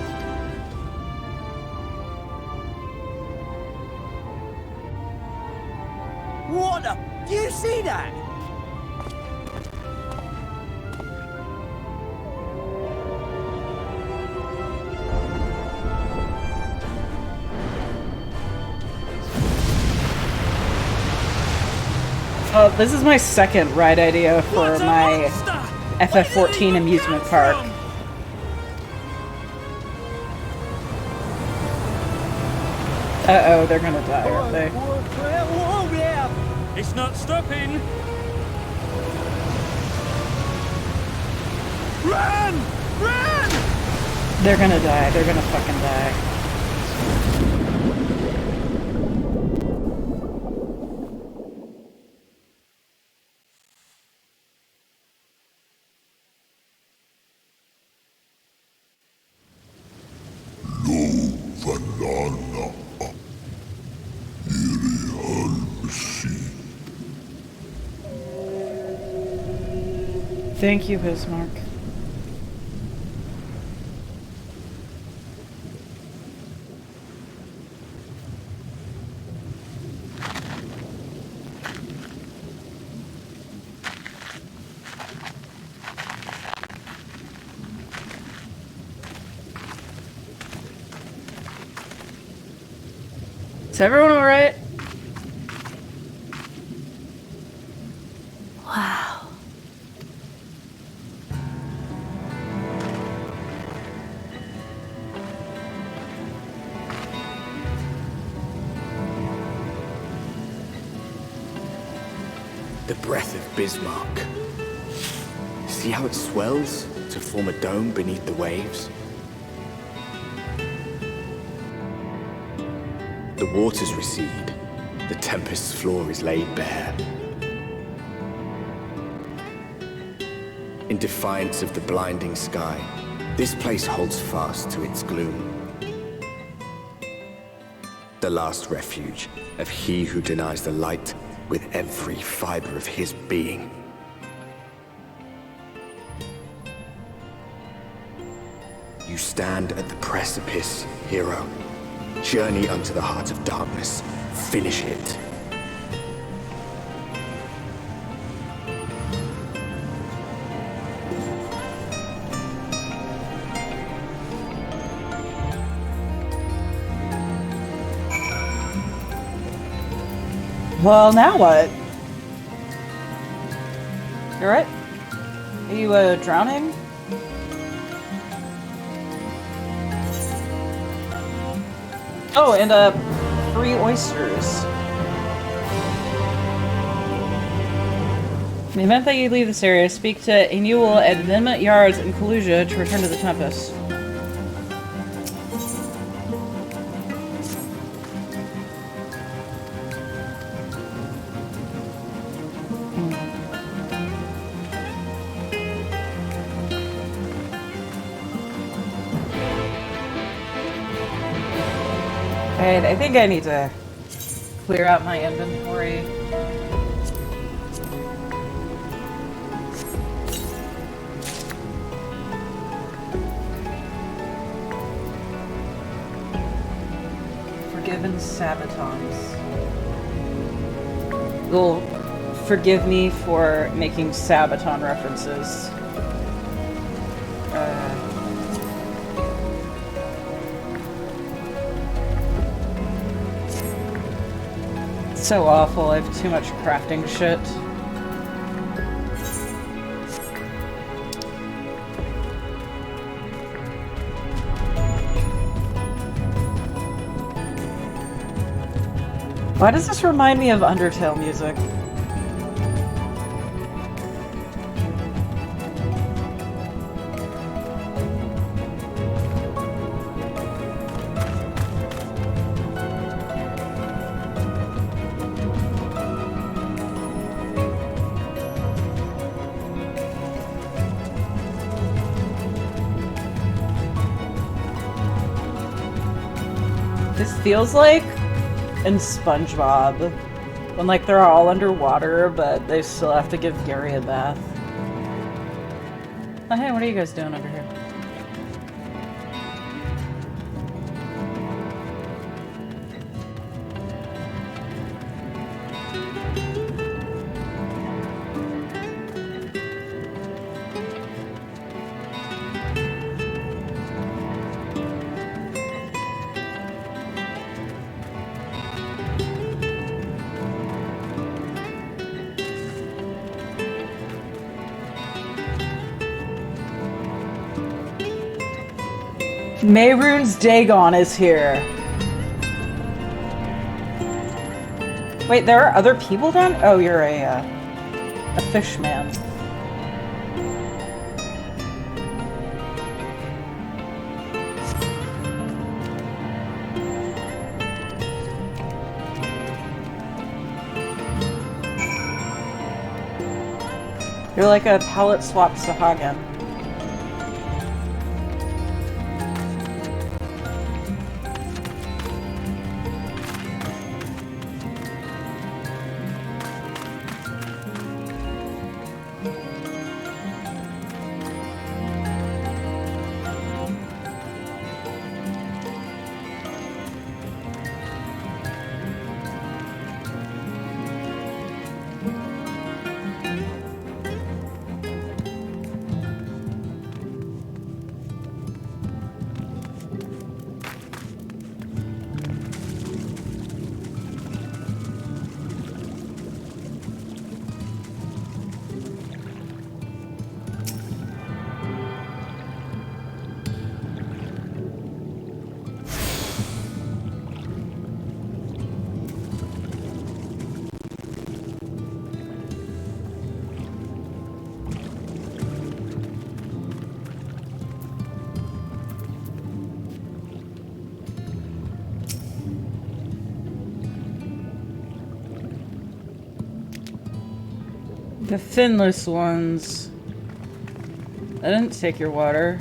What the? Do you see that? This is my second ride idea for my FF14 amusement park. Uh-oh, they're gonna die, aren't they? It's not stopping. Run! Run! They're gonna die. They're gonna fucking die. Thank you, Bismarck. Is everyone alright? Wow. The breath of Bismarck. See how it swells to form a dome beneath the waves? The waters recede. The tempest's floor is laid bare. In defiance of the blinding sky, this place holds fast to its gloom. The last refuge of he who denies the light with every fiber of his being. You stand at the precipice, hero. Journey unto the heart of darkness. Finish it. Well, now what? You alright? Are you, drowning? Oh, and, free oysters. In the event that you leave this area, speak to Enul at Vinmut Yards in Kalusia to return to the Tempest. Alright, I think I need to clear out my inventory. Forgiven Sabatons. You'll forgive me for making Sabaton references. so awful. I have too much crafting shit. Why does this remind me of Undertale music? This feels like in SpongeBob, when like they're all underwater, but they still have to give Gary a bath. Oh, hey, what are you guys doing over here? Mehrunes Dagon is here. Wait, there are other people down? Oh, you're a fish man. You're like a palette swap Sahagin. The finless ones. I didn't take your water.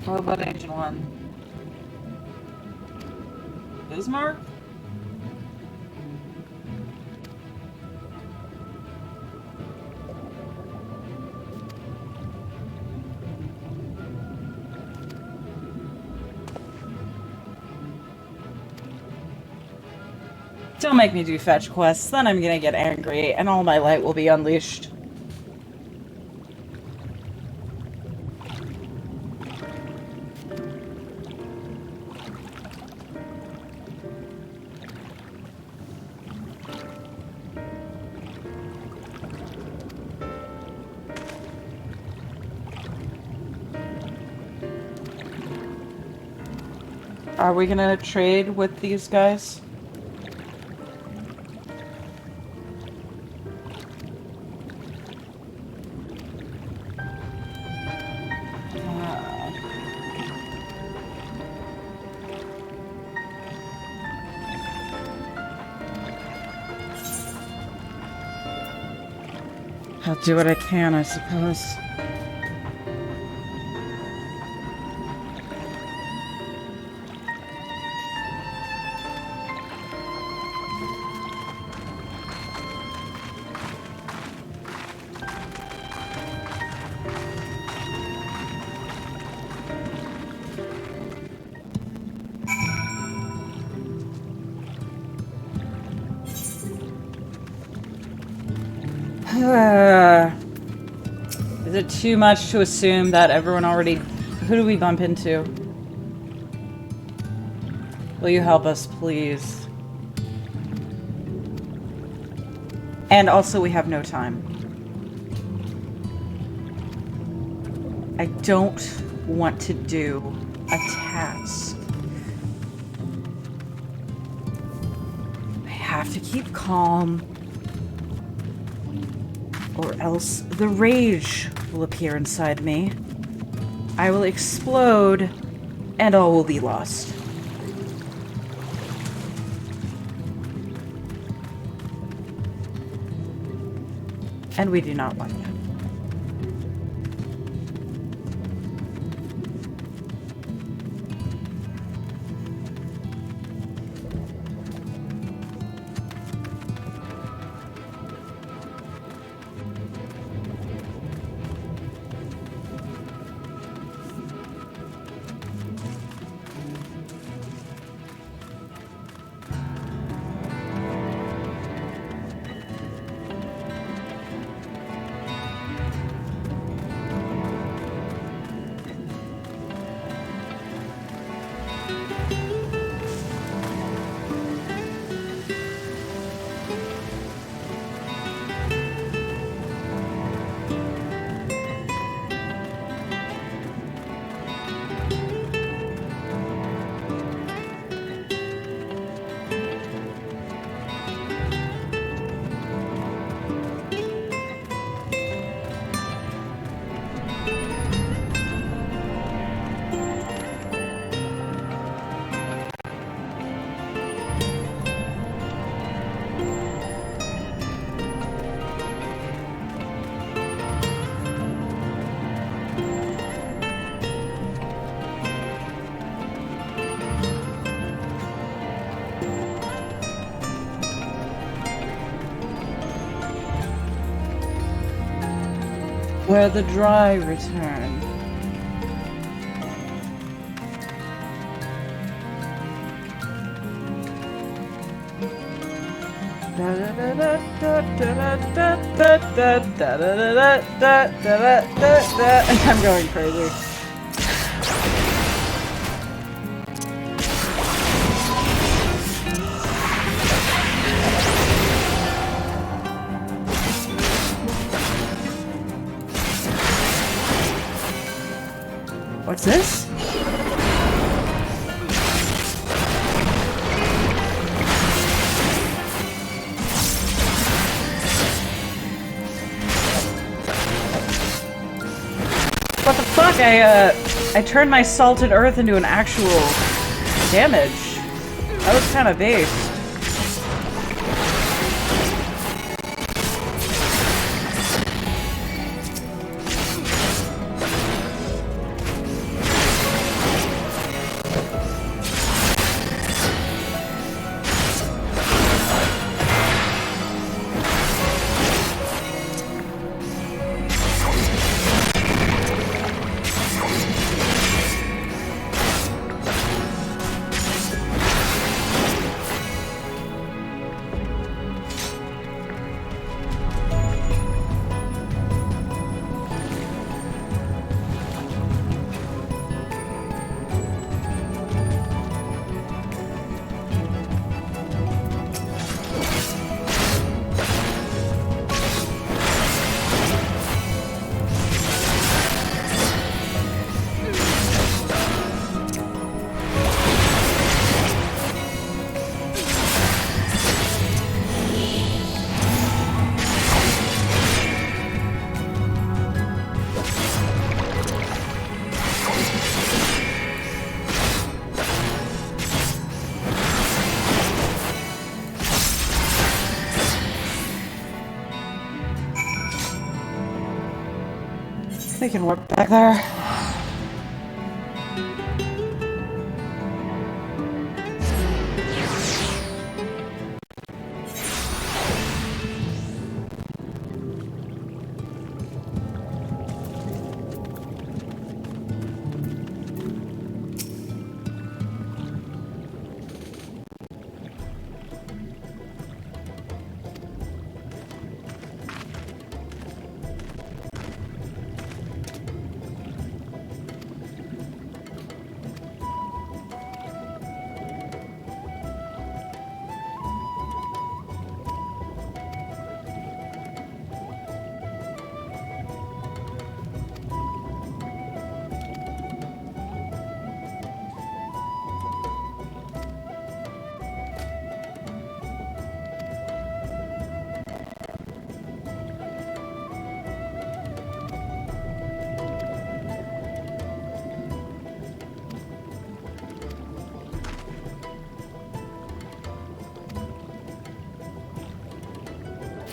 What about Ancient One? Bismarck? Don't make me do fetch quests, then I'm gonna get angry and all my light will be unleashed. Are we gonna trade with these guys? I'll do what I can, I suppose. Is it too much to assume that everyone already... Who do we bump into? Will you help us, please? And also, we have no time. I don't want to do a task. I have to keep calm, or else the rage will appear inside me. I will explode, and all will be lost. And we do not want that. Where the dry return. I'm going crazy. What's this? What the fuck? I turned my salted earth into an actual damage. That was kind of based. They can work back there.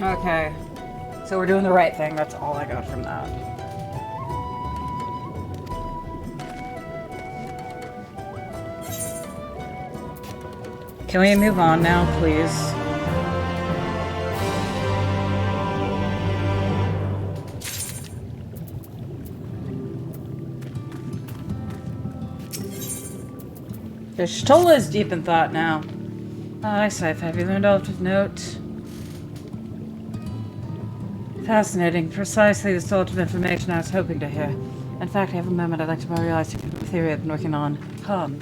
Okay. So we're doing the right thing. That's all I got from that. Can we move on now, please? The Shtola is deep in thought now. I Scythe, have you learned all of note? Fascinating. Precisely the sort of information I was hoping to hear. In fact, I have a moment I'd like to memorialize a theory I've been working on. Come.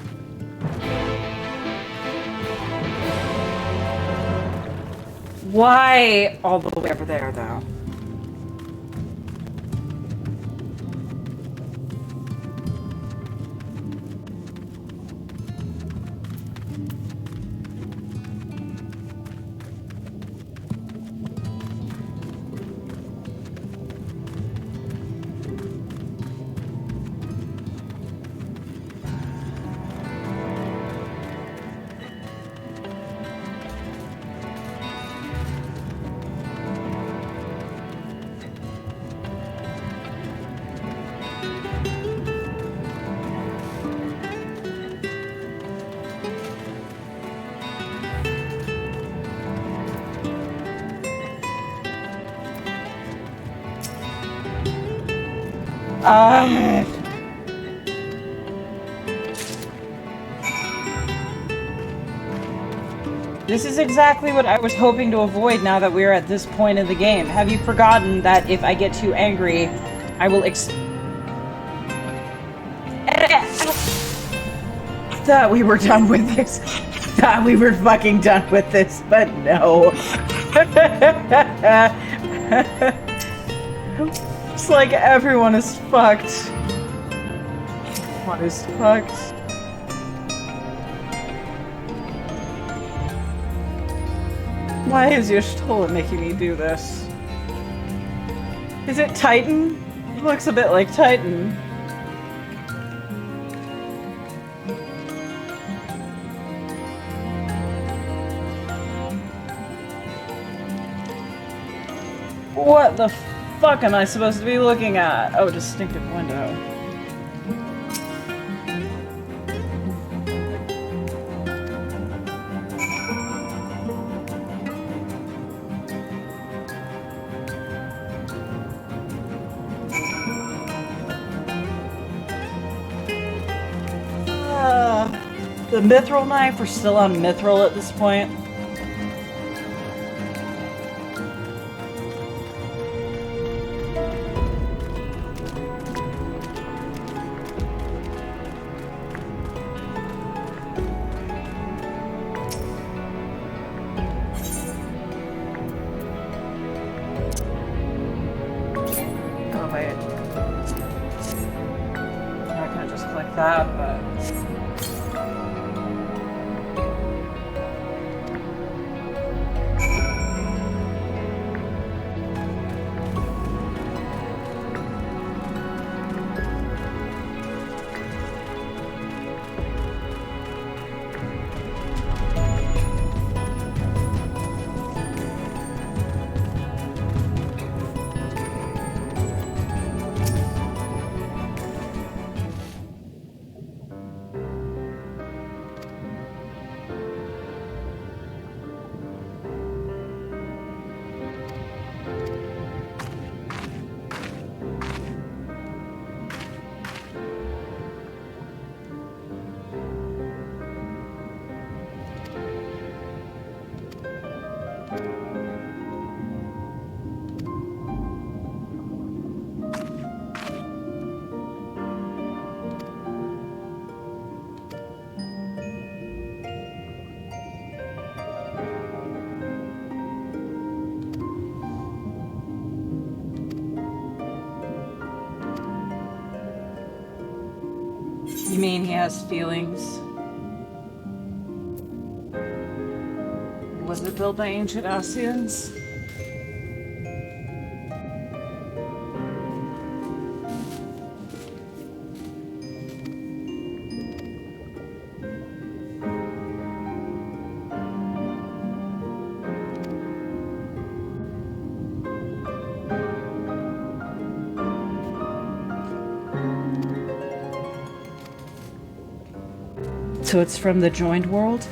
Why all the way over there, though? This is exactly what I was hoping to avoid now that we're at this point in the game. Have you forgotten that if I get too angry, I will Thought we were done with this. Thought we were fucking done with this, but no. It's like everyone is fucked. What is fucked? Why is your Shtola making me do this? Is it Titan? It looks a bit like Titan. What the fuck am I supposed to be looking at? Oh, distinctive window. The mithril knife, we're still on mithril at this point. Oh wait. I could just click that, but... You mean he has feelings? Was it built by ancient Assyrians? So it's from the joined world?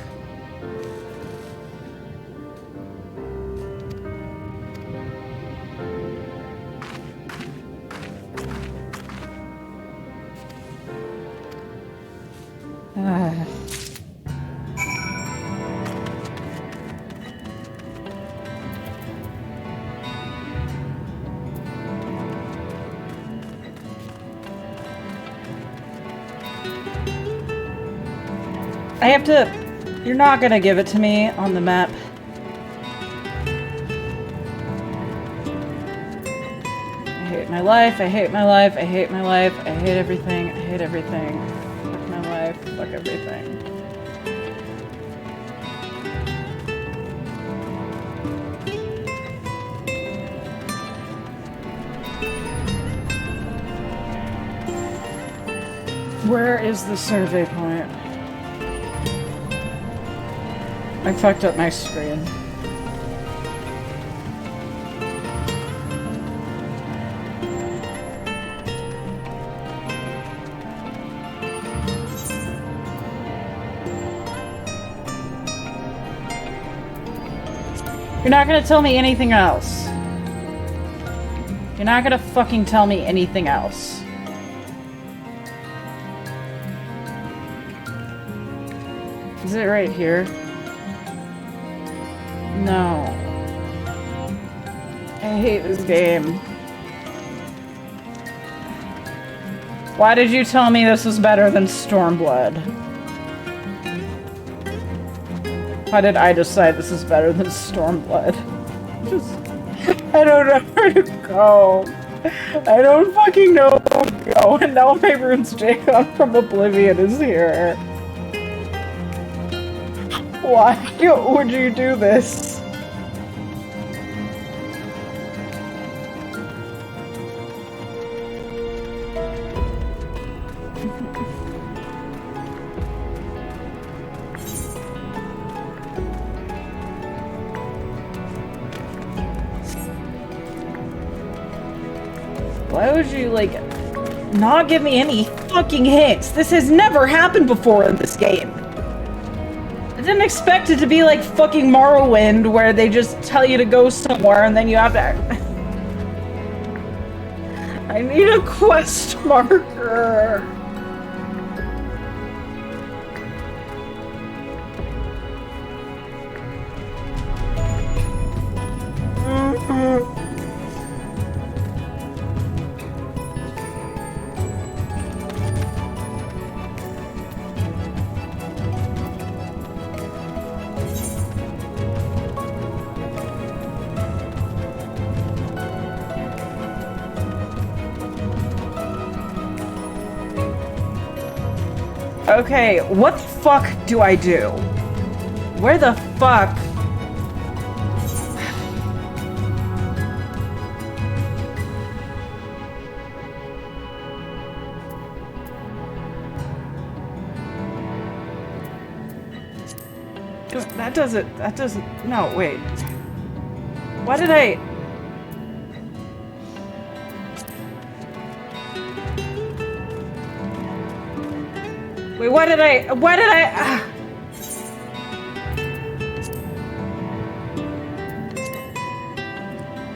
I have to... You're not gonna give it to me on the map. I hate my life, I hate my life, I hate my life, I hate everything, I hate everything. Fuck my life, fuck everything. Where is the survey point? I fucked up my screen. You're not gonna tell me anything else. You're not gonna fucking tell me anything else. Is it right here? No. I hate this game. Why did you tell me this was better than Stormblood? Why did I decide this is better than Stormblood? I don't know where to go. I don't fucking know where to go, and now my rune's Jacob from Oblivion is here. Why would you do this? Why would you, like, not give me any fucking hints? This has never happened before in this game. I didn't expect it to be like fucking Morrowind, where they just tell you to go somewhere and then you have to... I need a quest marker. Okay, what the fuck do I do? Where the fuck? That doesn't, no, wait. Why did I... Wait, why did I...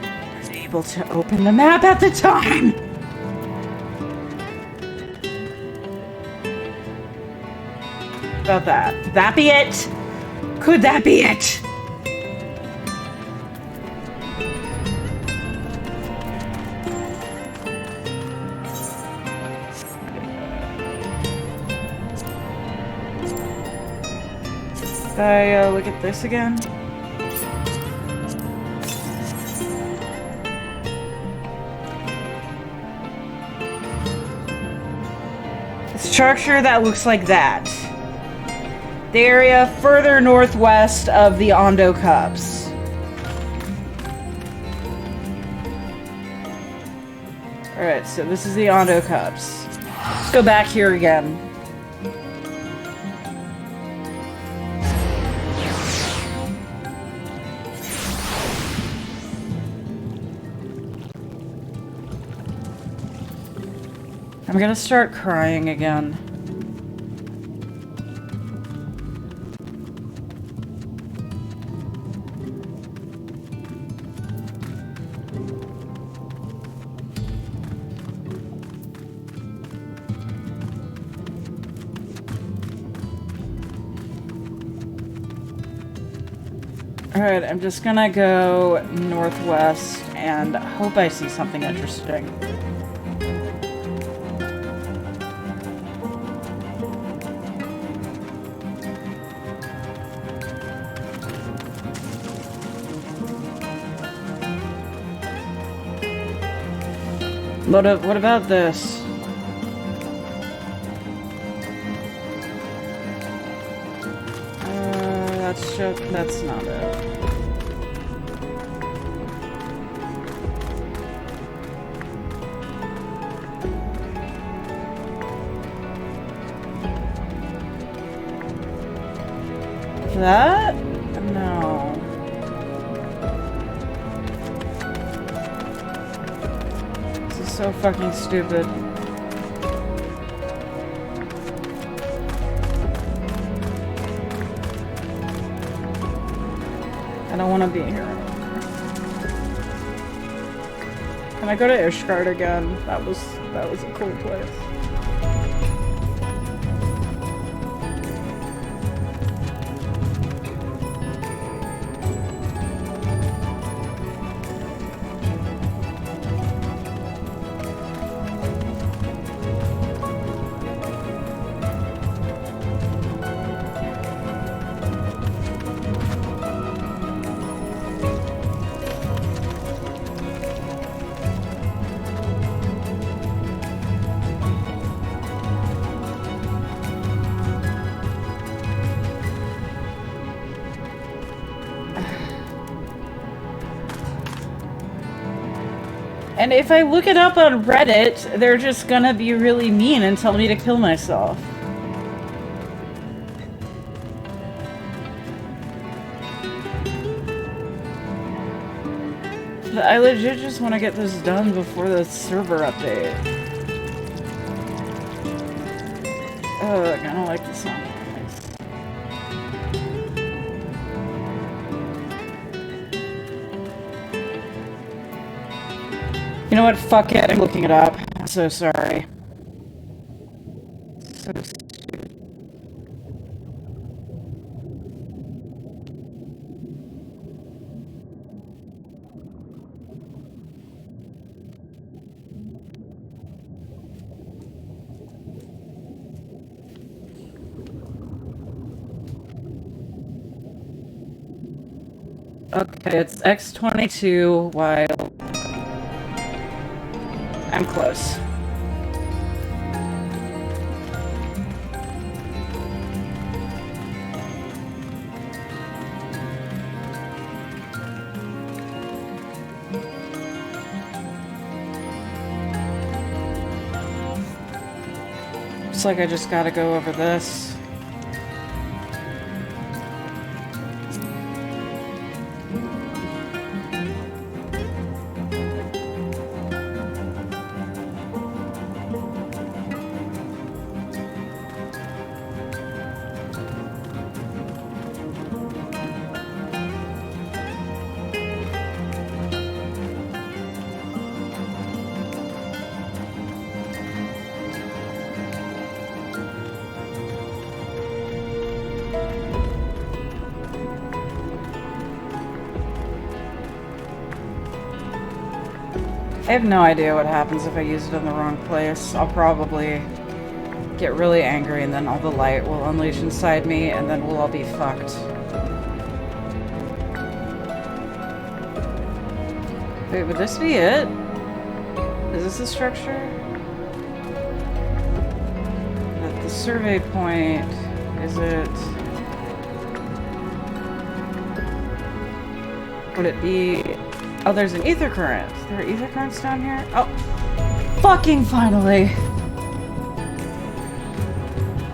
I was able to open the map at the time! About that. Could that be it? Could that be it? I look at this again. A structure that looks like that. The area further northwest of the Ondo Cups. Alright, so this is the Ondo Cups. Let's go back here again. I'm gonna start crying again. Alright, I'm just gonna go northwest and hope I see something interesting. What about this? That's not it. That? No. This is so fucking stupid. I don't want to be here. Can I go to Ishgard again? That was a cool place. And if I look it up on Reddit, they're just gonna be really mean and tell me to kill myself. But I legit just want to get this done before the server update. Oh, I kinda like the sound. You know what? Fuck it. I'm looking it up. I'm so sorry. So stupid. Okay, it's X22 wild. I'm close. Looks like I just gotta go over this. I have no idea what happens if I use it in the wrong place. I'll probably get really angry and then all the light will unleash inside me and then we'll all be fucked. Wait, would this be it? Is this the structure? The survey point, is it... Would it be... Oh, there's an ether current. There are ether currents down here? Oh, fucking finally!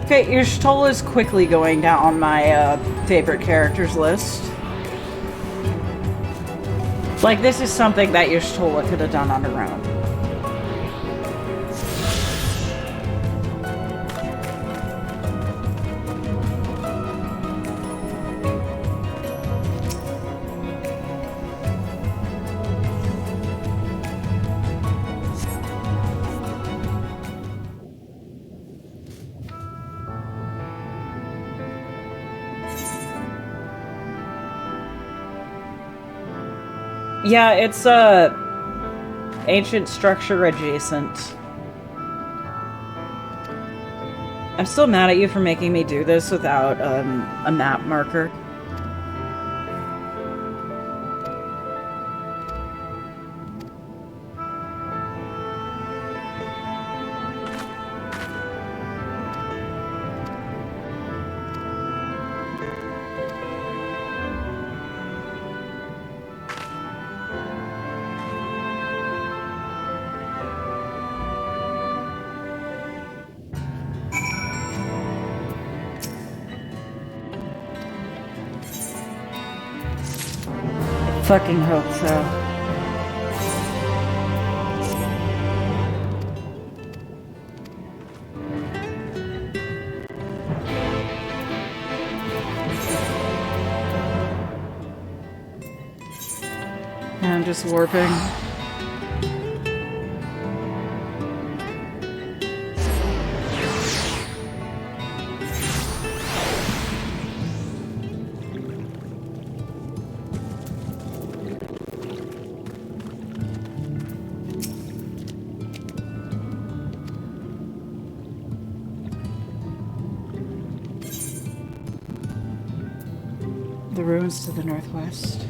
Okay, Y'shtola is quickly going down my favorite characters list. Like, this is something that Y'shtola could have done on her own. Yeah, it's ancient structure adjacent. I'm still mad at you for making me do this without a map marker. Fucking hope so. And I'm just warping. The ruins to the northwest.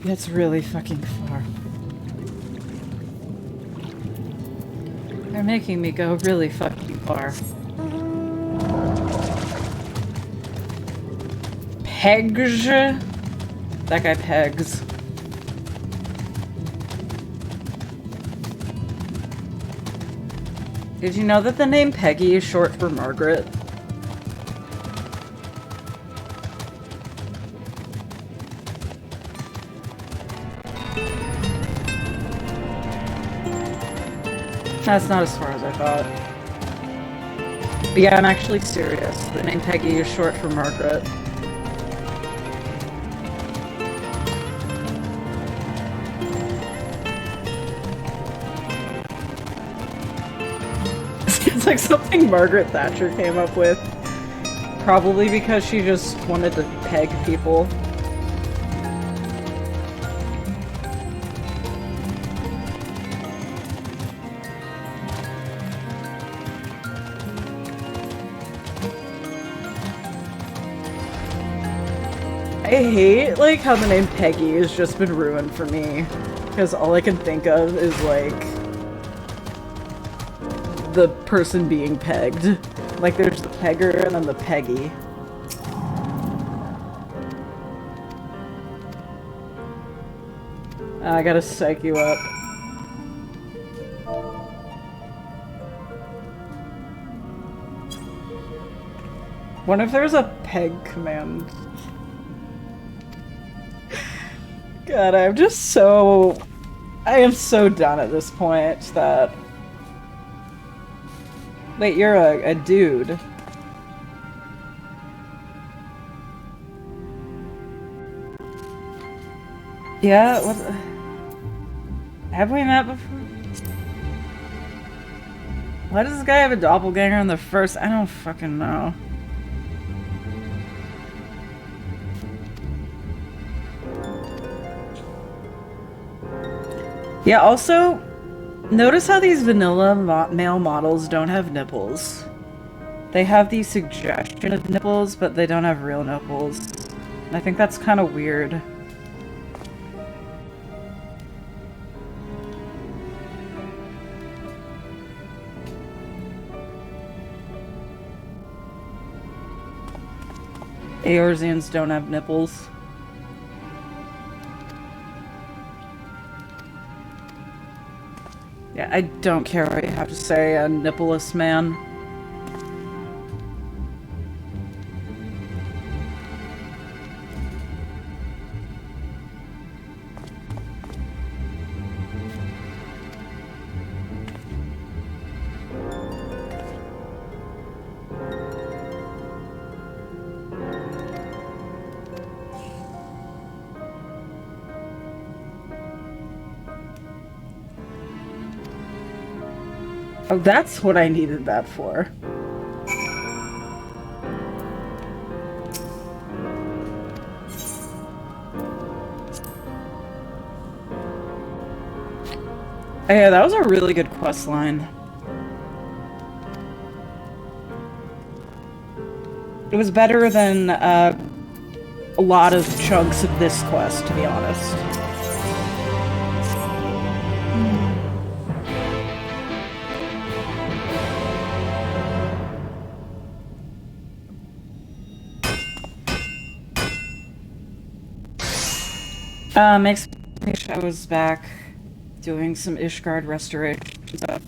That's really fucking far. They're making me go really fucking far. Pegs? That guy pegs. Did you know that the name Peggy is short for Margaret? That's not as far as I thought. But yeah, I'm actually serious. The name Peggy is short for Margaret. It's like something Margaret Thatcher came up with. Probably because she just wanted to peg people. I hate, like, how the name Peggy has just been ruined for me. Because all I can think of is, like, the person being pegged. Like, there's the pegger and then the Peggy. I gotta psych you up. Wonder if there's a peg command. God, I'm just so... I am so done at this point that... Wait, you're a dude. Yeah, what... Have we met before? Why does this guy have a doppelganger in the first? I don't fucking know. Yeah, also, notice how these vanilla male models don't have nipples. They have the suggestion of nipples, but they don't have real nipples. And I think that's kind of weird. Eorzeans don't have nipples. Yeah, I don't care what you have to say, a nippleless man. Oh, that's what I needed that for. Oh, yeah, that was a really good quest line. It was better than a lot of chunks of this quest, to be honest. Makes me wish I was back doing some Ishgard restoration stuff.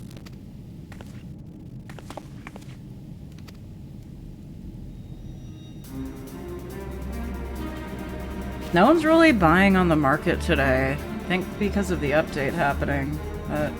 No one's really buying on the market today. I think because of the update happening, but...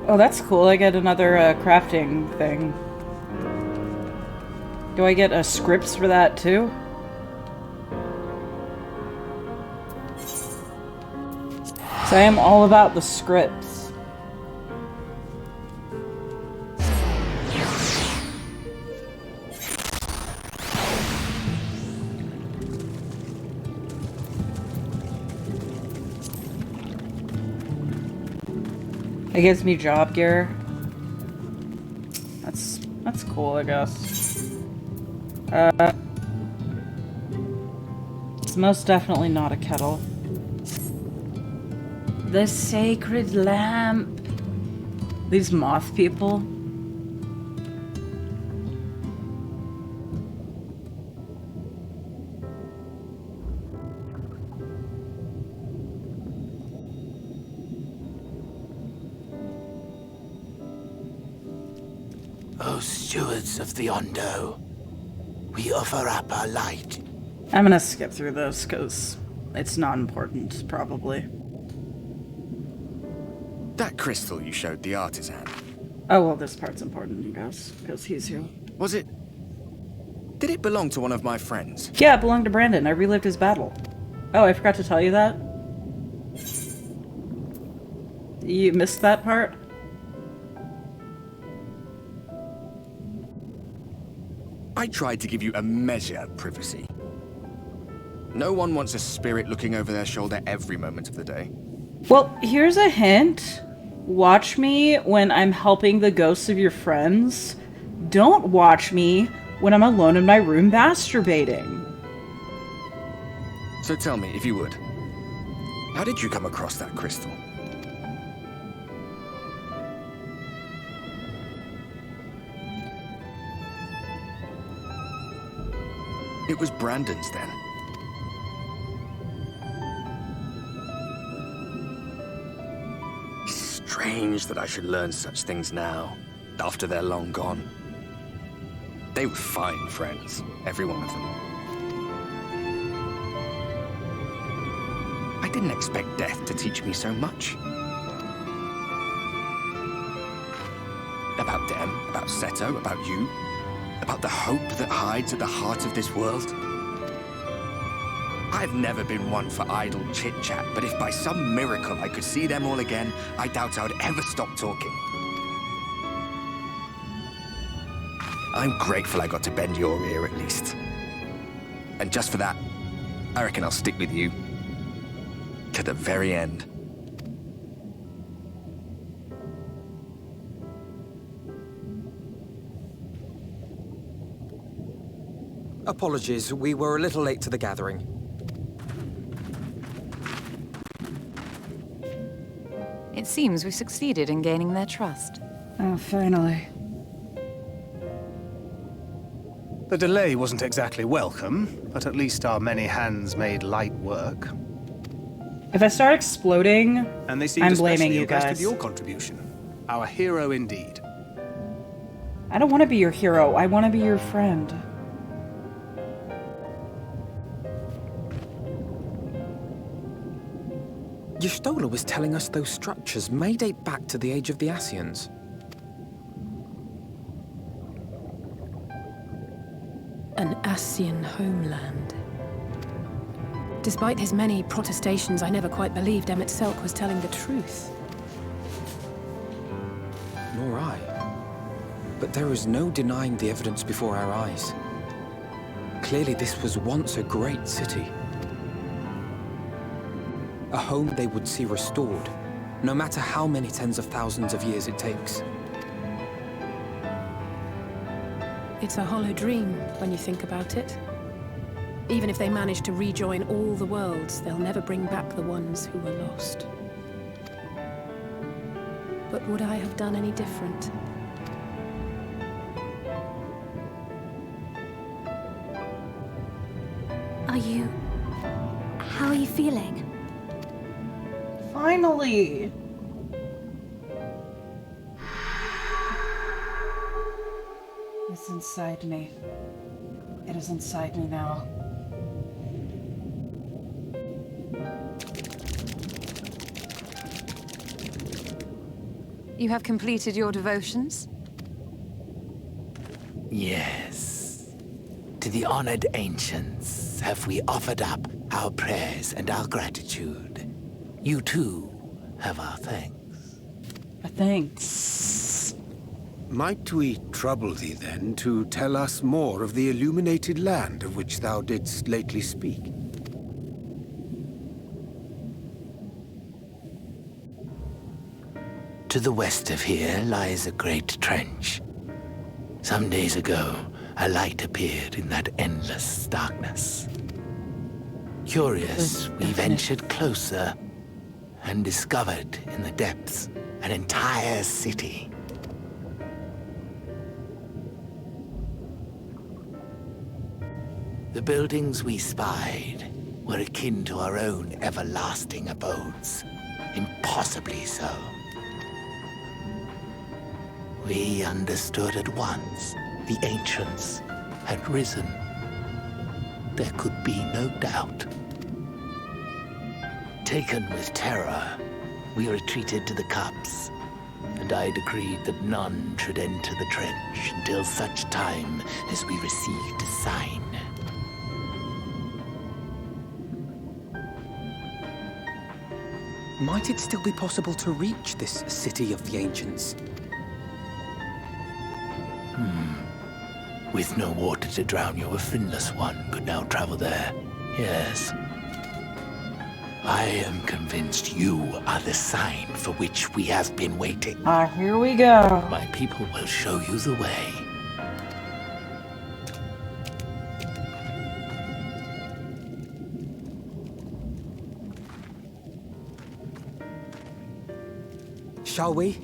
Oh, that's cool. I get another crafting thing. Do I get scripts for that too? So I am all about the scripts. It gives me job gear. That's cool, I guess. It's most definitely not a kettle. The sacred lamp. These moth people. O stewards of the Ondo, we offer up our light. I'm gonna skip through this because it's not important, probably. That crystal you showed the artisan. Oh, well, this part's important, I guess, because he's here. Was it... Did it belong to one of my friends? Yeah, it belonged to Brandon. I relived his battle. Oh, I forgot to tell you that? You missed that part? I tried to give you a measure of privacy. No one wants a spirit looking over their shoulder every moment of the day. Well, here's a hint. Watch me when I'm helping the ghosts of your friends. Don't watch me when I'm alone in my room masturbating. So tell me, if you would, how did you come across that crystal? It was Brandon's then. Strange that I should learn such things now, after they're long gone. They were fine friends, every one of them. I didn't expect death to teach me so much. About them, about Seto, about you. About the hope that hides at the heart of this world. I've never been one for idle chit-chat, but if by some miracle I could see them all again, I doubt I would ever stop talking. I'm grateful I got to bend your ear at least. And just for that, I reckon I'll stick with you. To the very end. Apologies, we were a little late to the gathering. It seems we succeeded in gaining their trust. Oh, finally. The delay wasn't exactly welcome, but at least our many hands made light work. If I start exploding, And they seemed I'm blaming especially you impressed guys. with your contribution. Our hero indeed. I don't want to be your hero. I want to be your friend. Y'shtola was telling us those structures may date back to the age of the Ascians. An Ascian homeland. Despite his many protestations, I never quite believed Emmett Selk was telling the truth. Nor I. But there is no denying the evidence before our eyes. Clearly this was once a great city. A home they would see restored, no matter how many tens of thousands of years it takes. It's a hollow dream when you think about it. Even if they manage to rejoin all the worlds, they'll never bring back the ones who were lost. But would I have done any different? How are you feeling? Finally! It's inside me. It is inside me now. You have completed your devotions? Yes. To the honored ancients have we offered up our prayers and our gratitude. You too have our thanks. Thanks. Might we trouble thee then to tell us more of the illuminated land of which thou didst lately speak? To the west of here lies a great trench. Some days ago, a light appeared in that endless darkness. Curious, we ventured closer and discovered in the depths an entire city. The buildings we spied were akin to our own everlasting abodes, impossibly so. We understood at once the ancients had risen. There could be no doubt. Taken with terror, we retreated to the cups, and I decreed that none should enter the trench until such time as we received a sign. Might it still be possible to reach this city of the ancients? With no water to drown you, a finless one could now travel there. Yes. I am convinced you are the sign for which we have been waiting. Here we go. My people will show you the way. Shall we?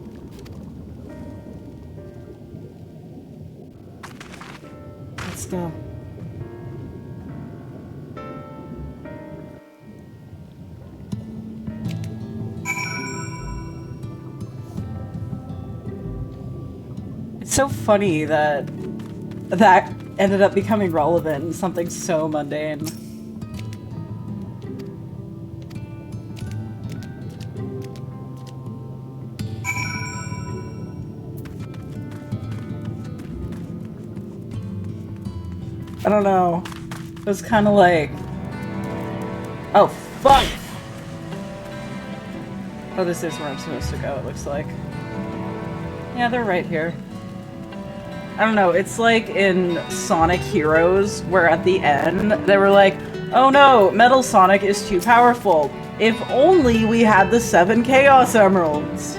Let's go. It's so funny that that ended up becoming relevant in something so mundane. I don't know. It was kind of like... Oh, fuck! Oh, this is where I'm supposed to go, it looks like. Yeah, they're right here. I don't know, it's like in Sonic Heroes, where at the end, they were like, oh no, Metal Sonic is too powerful. If only we had the 7 Chaos Emeralds.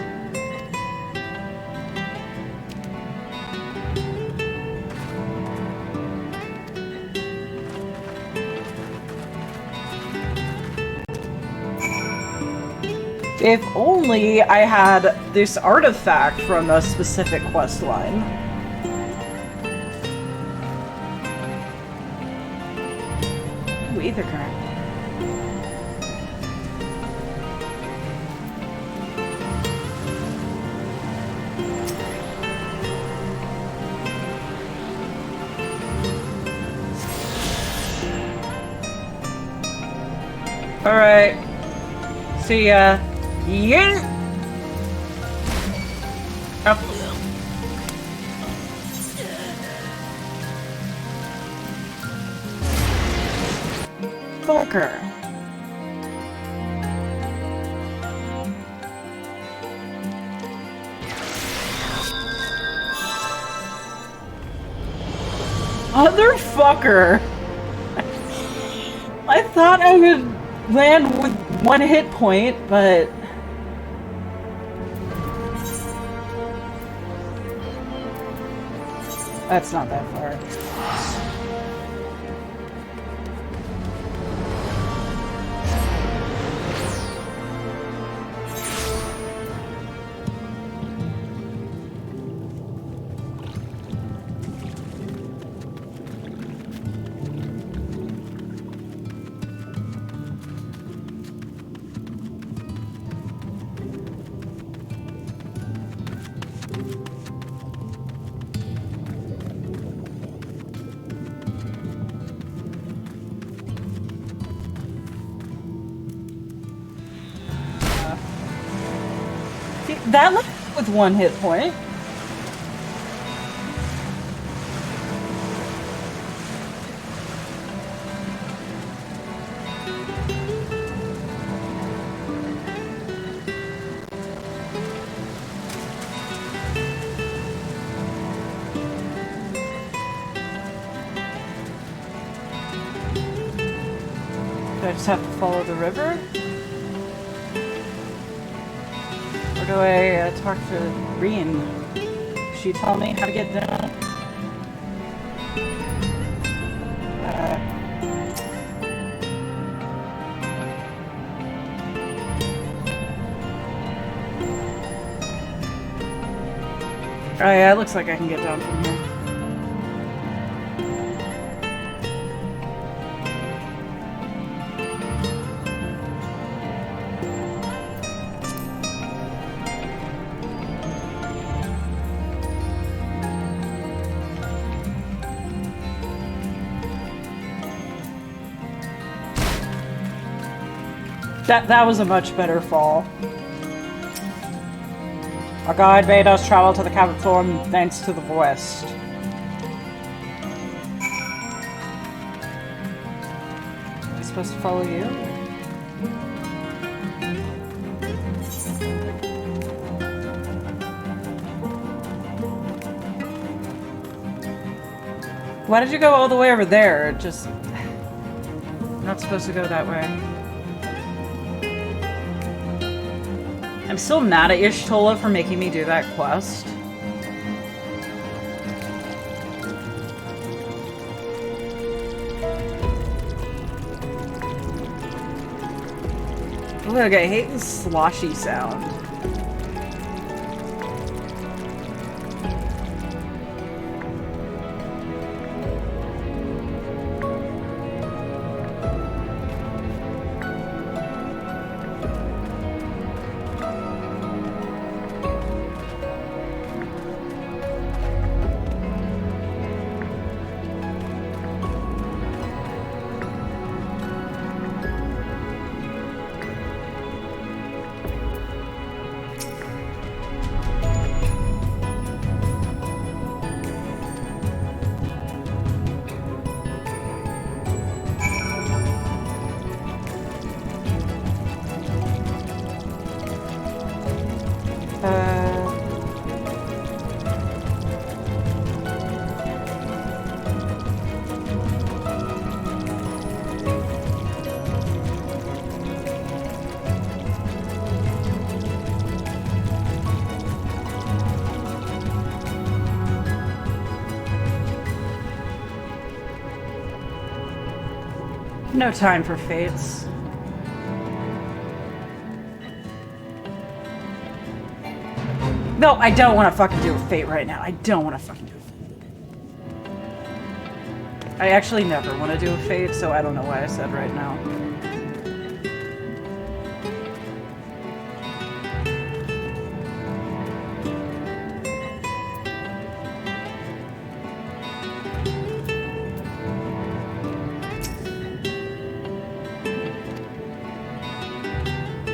If only I had this artifact from a specific quest line. Ooh, ether current. Alright. See ya. Yeah! Up. Fucker. Motherfucker! I thought I would land with 1 hit point, but... That's not that far. That left with 1 hit point. Do I just have to follow the river? Or do I talk to Reen? She tell me how to get down? Oh yeah, it looks like I can get down from here. That was a much better fall. Our guide bade us travel to the cabin floor and thence to the west. Am I supposed to follow you? Why did you go all the way over there? Just... I'm not supposed to go that way. I'm still mad at Ishtola for making me do that quest. Look, I hate this sloshy sound. No time for fates. No, I don't want to fucking do a fate right now. I don't want to fucking do a fate. I actually never want to do a fate, so I don't know why I said right now.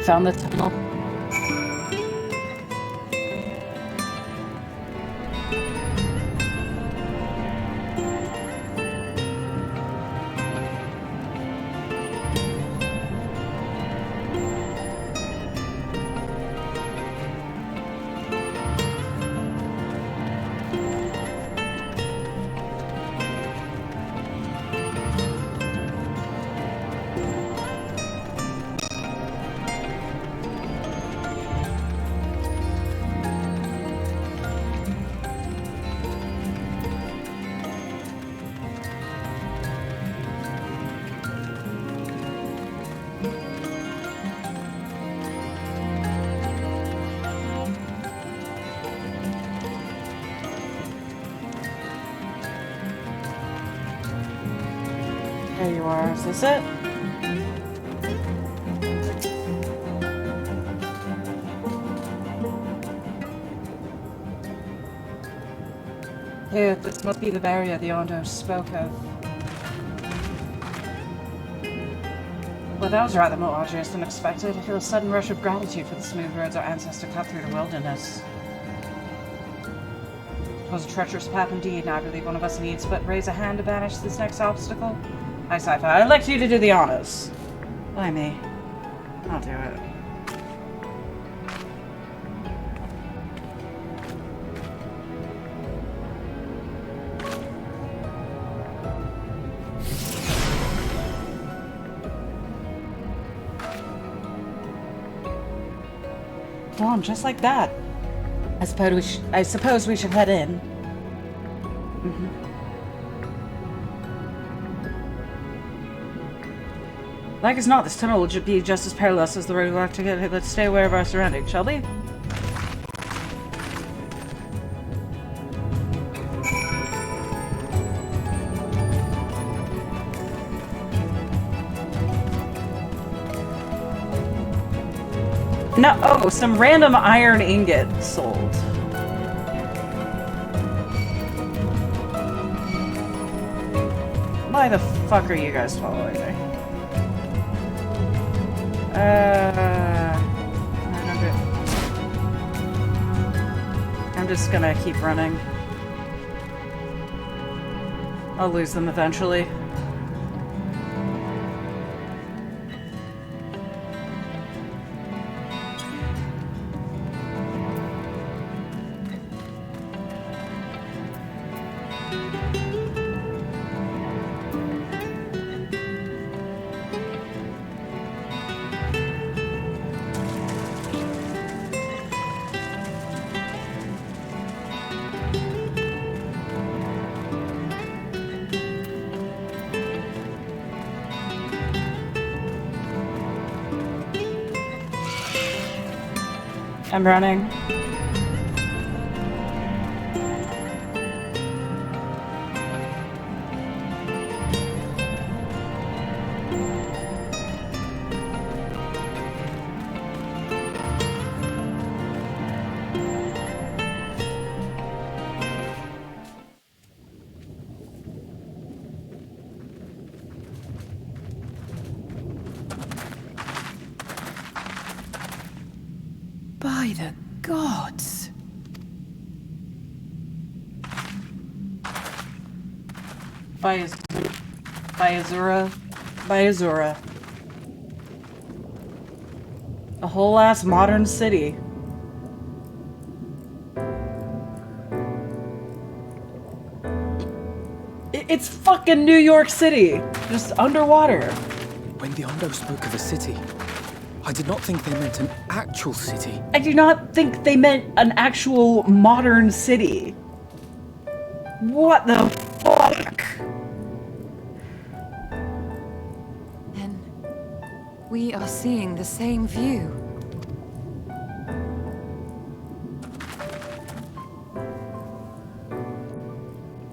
found the tunnel. There you are. Is this it? Here, this must be the barrier the Ondo spoke of. Well, that was rather more arduous than expected. I feel a sudden rush of gratitude for the smooth roads our ancestors cut through the wilderness. It was a treacherous path indeed, and I believe one of us needs but raise a hand to banish this next obstacle. Hi, Sci-Fi. I'd like you to do the honors. By me. I'll do it. Come on, just like that. I suppose we should head in. Like as not, this tunnel will be just as perilous as the road we'll have to get. Let's stay aware of our surroundings, shall we? No, oh, some random iron ingot sold. Why the fuck are you guys following me? I'm just gonna keep running. I'll lose them eventually. I'm running. By the gods. By Azura. A whole ass modern city. It's fucking New York City, just underwater. When the Ondo spoke of a city, I did not think they meant an actual city. I do not think they meant an actual modern city. What the fuck? Then we are seeing the same view.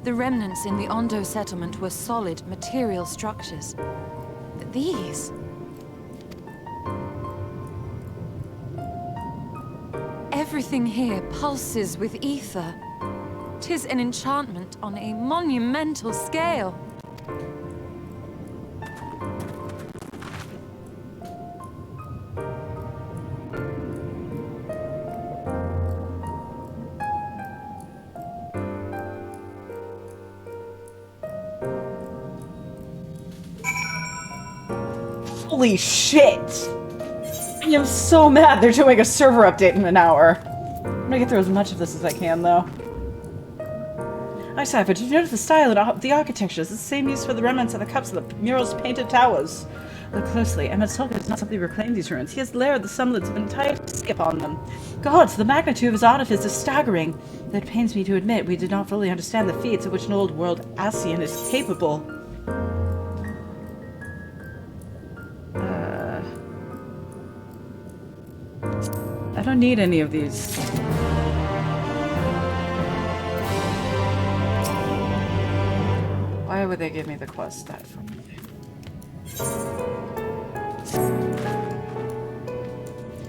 The remnants in the Ondo settlement were solid material structures. But these... everything here pulses with ether. 'Tis an enchantment on a monumental scale. Holy shit! I am so mad they're doing a server update in an hour. I'm gonna get through as much of this as I can, though. Cypher, did you notice the style of the architecture is the same used for the remnants of the cups of the murals' painted towers? Look closely. Emmett Salker does not simply reclaim these ruins. He has layered the semblance of an entire city upon them. Gods, the magnitude of his artifice is staggering. It pains me to admit we did not fully understand the feats of which an old world Ascian is capable. I don't need any of these. Why would they give me the quest that for me?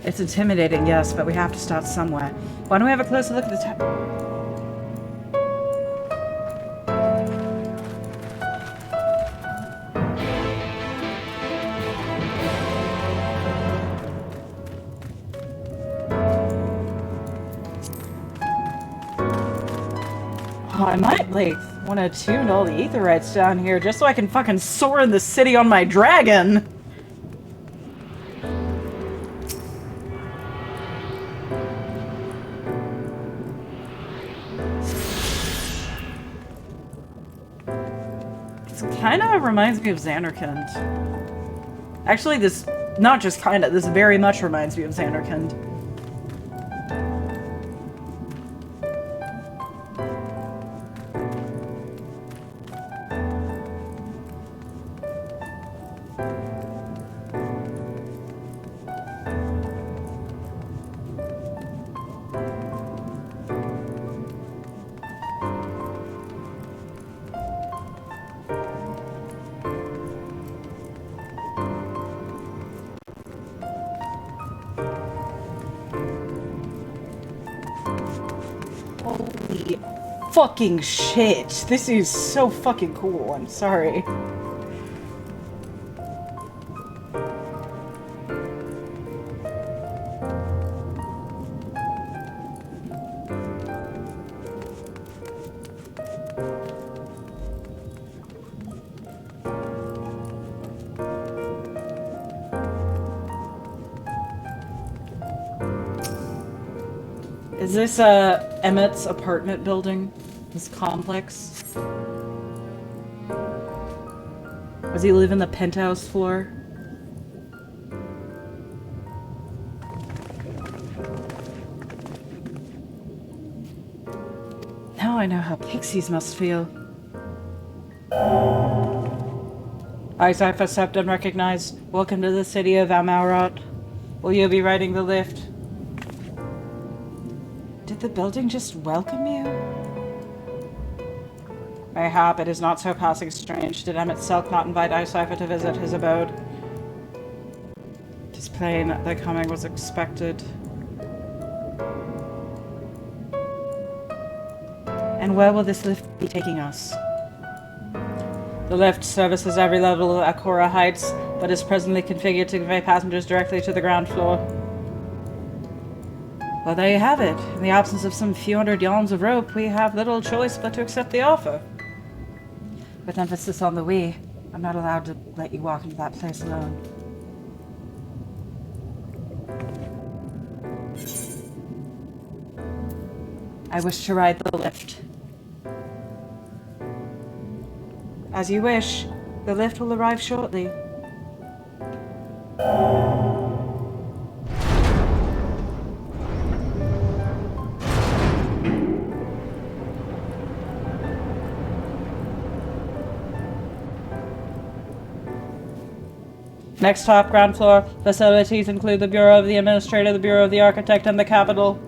It's intimidating, yes, but we have to start somewhere. Why don't we have a closer look at the Oh, I might, like, want to tune all the aetherites down here just so I can fucking soar in the city on my dragon! This kinda reminds me of Xanarkand. Actually, this, not just kinda, this very much reminds me of Xanarkand. Holy fucking shit. This is so fucking cool. I'm sorry. Is this Emmett's apartment building? This complex? Does he live in the penthouse floor? Now I know how pixies must feel. Cypher Sept unrecognized. Welcome to the city of Amarot. Will you be riding the lift? Did the building just welcome you? Mayhap it is not so passing strange. Did Emmett Selk not invite Cypher to visit his abode? Tis plain their coming was expected. And where will this lift be taking us? The lift services every level of Akora Heights, but is presently configured to convey passengers directly to the ground floor. Well, there you have it. In the absence of some few hundred yards of rope, we have little choice but to accept the offer. With emphasis on the we, I'm not allowed to let you walk into that place alone. I wish to ride the lift. As you wish. The lift will arrive shortly. Next stop, ground floor. Facilities include the Bureau of the Administrator, the Bureau of the Architect, and the Capitol.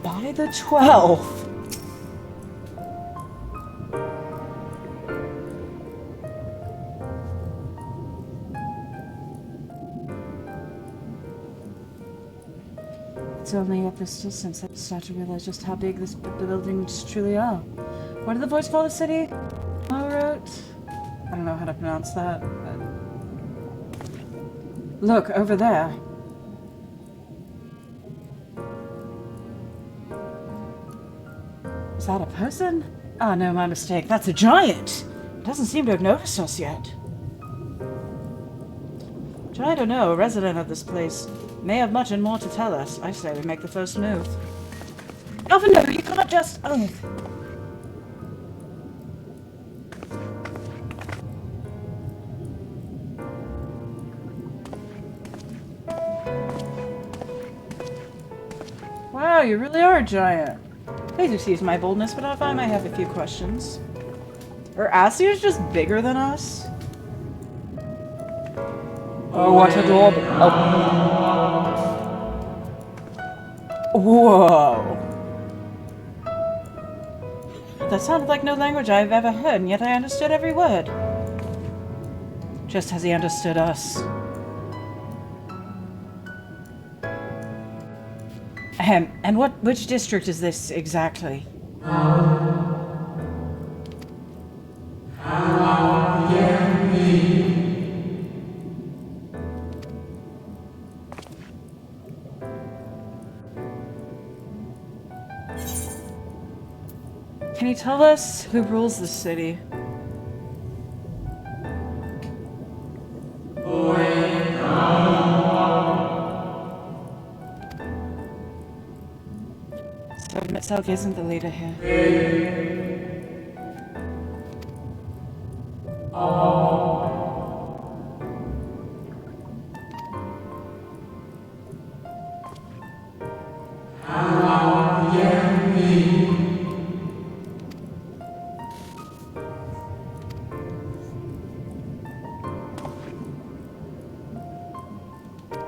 By the 12th. It's only at this distance that I start to realize just how big the buildings truly are. What did the voice call the city? Amarot? don't know how to pronounce that, but... Look, over there. Is that a person? Ah, no, my mistake. That's a giant! It doesn't seem to have noticed us yet. Giant or no, a resident of this place may have much and more to tell us. I say we make the first move. Alpha, no, you cannot just... Oh. Wow, you really are a giant. Please excuse my boldness, but I might have a few questions. Are Asia's just bigger than us? Oh, what a door! Oh. Whoa! That sounded like no language I've ever heard, and yet I understood every word. Just as he understood us. And which district is this exactly? Can you tell us who rules the city? So Metzelk isn't the leader here.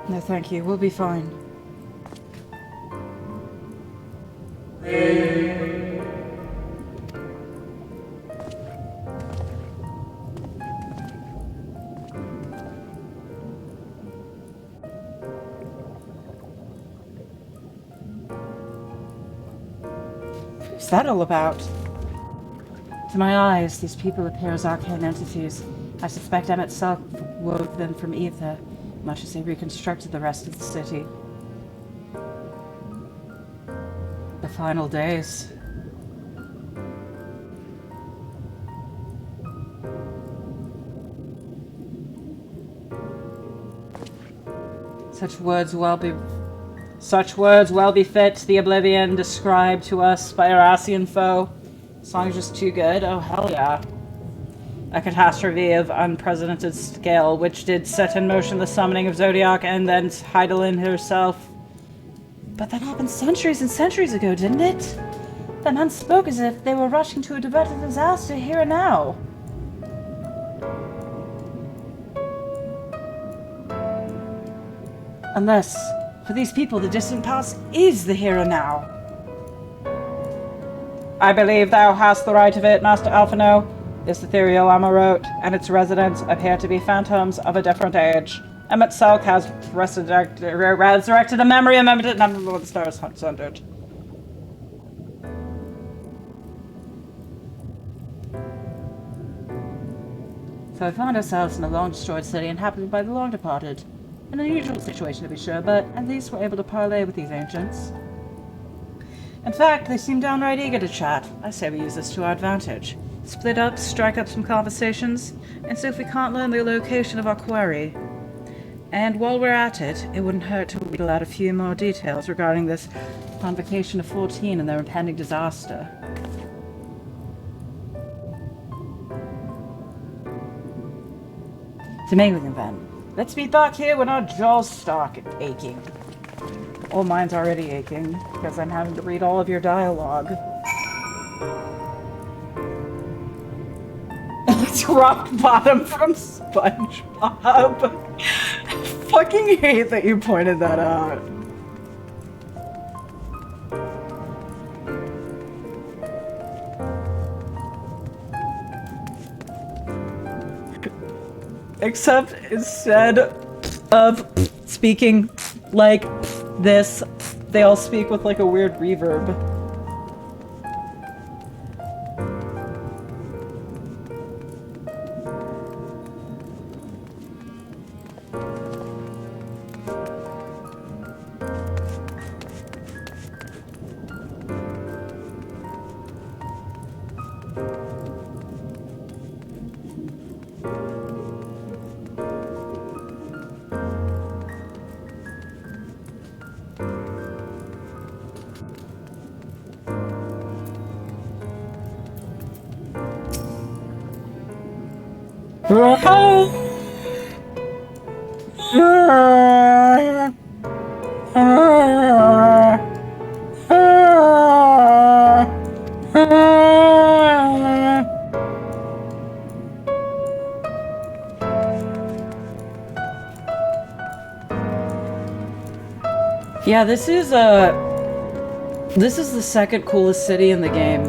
No, thank you. We'll be fine. What's that all about? To my eyes, these people appear as arcane entities. I suspect Emmet Selk wove them from ether, much as they reconstructed the rest of the city. The final days. Such words well befit the oblivion described to us by our Asian foe. Song's just too good. Oh, hell yeah. A catastrophe of unprecedented scale, which did set in motion the summoning of Zodiac and then Heidelin herself. But that happened centuries and centuries ago, didn't it? The men spoke as if they were rushing to a diverted disaster here and now. Unless, for these people, the distant past is the here and now. I believe thou hast the right of it, Master Alphino. This ethereal Amarot and its residents appear to be phantoms of a different age. Emmet Selk has resurrected a memory of Emmet number of the stars sundered. So we found ourselves in a long-destroyed city inhabited by the long-departed. An unusual situation to be sure, but at least we're able to parley with these ancients. In fact, they seem downright eager to chat. I say we use this to our advantage. Split up, strike up some conversations, and see if we can't learn the location of our quarry. And while we're at it, it wouldn't hurt to wheedle out a few more details regarding this convocation of 14 and their impending disaster. To make with them then. Let's be back here when our jaws start aching. Oh, mine's already aching, because I'm having to read all of your dialogue. It's rock bottom from SpongeBob. I fucking hate that you pointed that out. Except instead of speaking like this, they all speak with like a weird reverb. Yeah, this is the second coolest city in the game.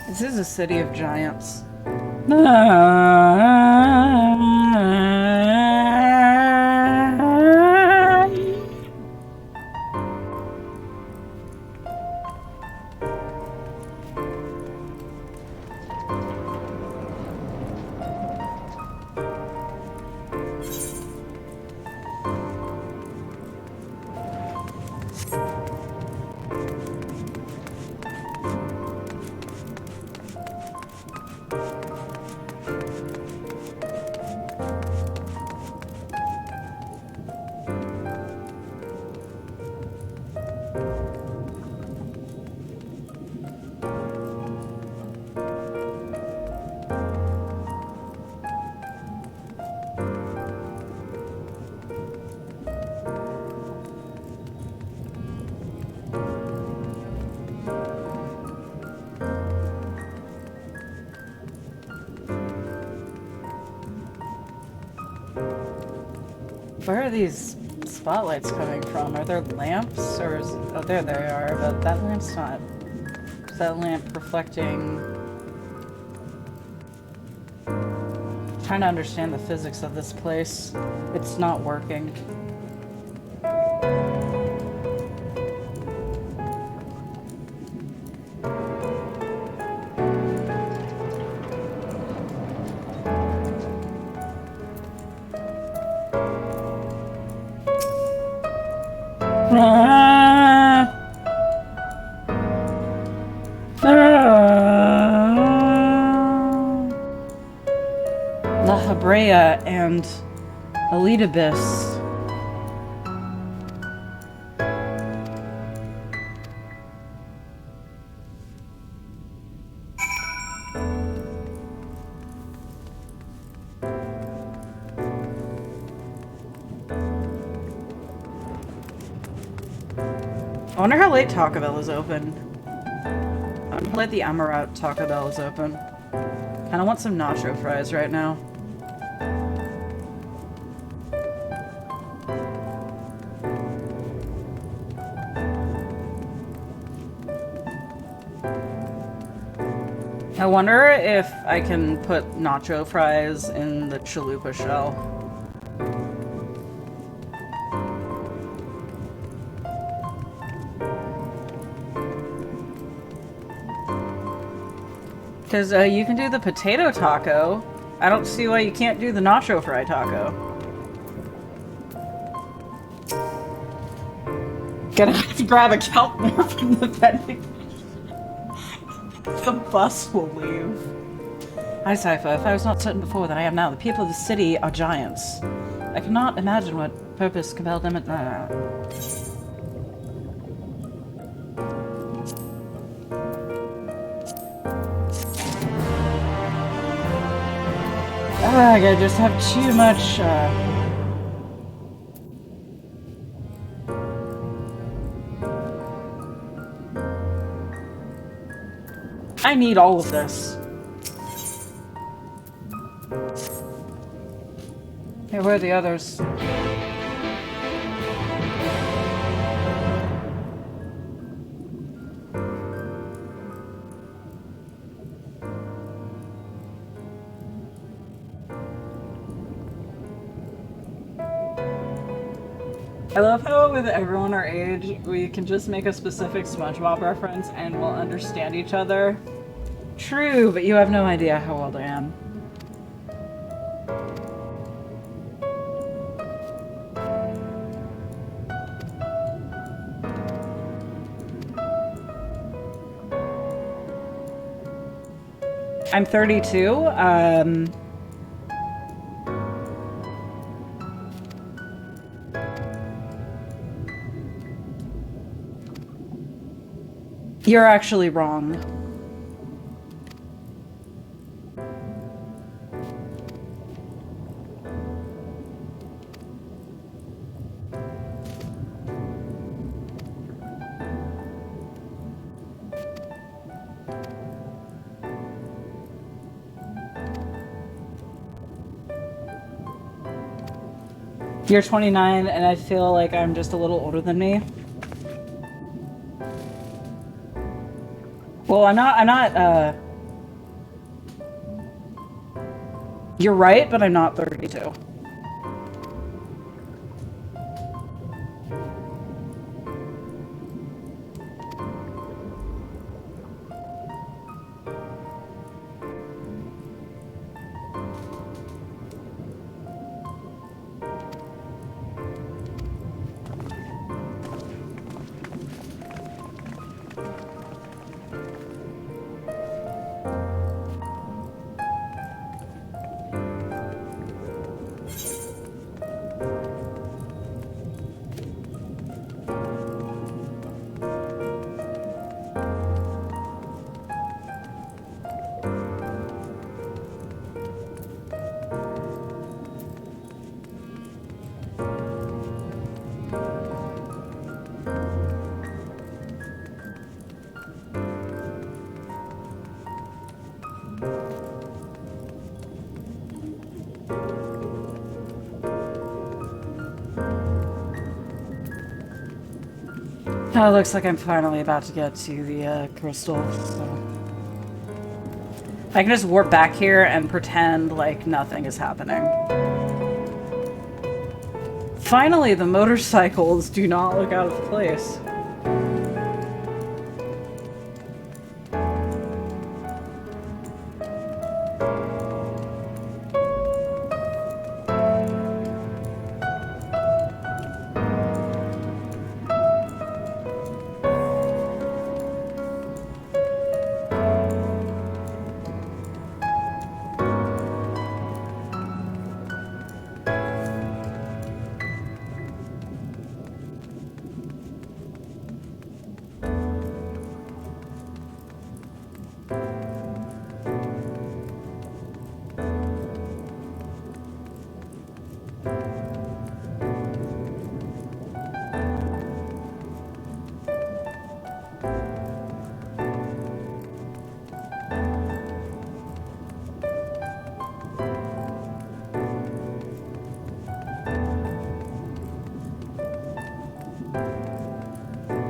This is a city of giants. Where are these spotlights coming from? Are there lamps, or is... Oh, there they are, but that lamp's not... Is that lamp reflecting... I'm trying to understand the physics of this place. It's not working. La Habrea and Elidibus. I wonder how late Taco Bell is open. I'm gonna let the Amarat Taco Bell is open. Kinda want some nacho fries right now. I wonder if I can put nacho fries in the chalupa shell. Because you can do the potato taco. I don't see why you can't do the nacho fry taco. Gonna have to grab a kelp more from the vending. The bus will leave. Hi, Cypher. If I was not certain before than I am now, the people of the city are giants. I cannot imagine what purpose compelled them at... I just have too much, I need all of this. Hey, where are the others? I love how with everyone our age, we can just make a specific SpongeBob reference and we'll understand each other. True, but you have no idea how old I am. I'm 32. You're actually wrong. You're 29 and I feel like I'm just a little older than me. Well, I'm not, you're right, but I'm not 32. Oh, it looks like I'm finally about to get to the crystal, so... I can just warp back here and pretend like nothing is happening. Finally, the motorcycles do not look out of place.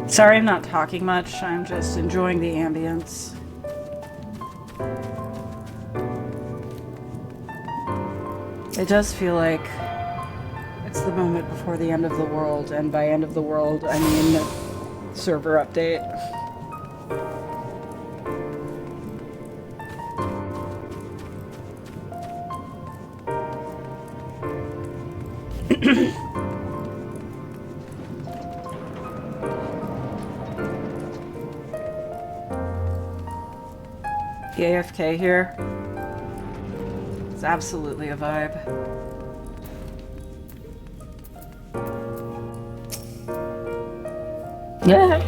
Sorry I'm not talking much, I'm just enjoying the ambience. It does feel like it's the moment before the end of the world, and by end of the world, I mean server update. The AFK here. It's absolutely a vibe. Yeah.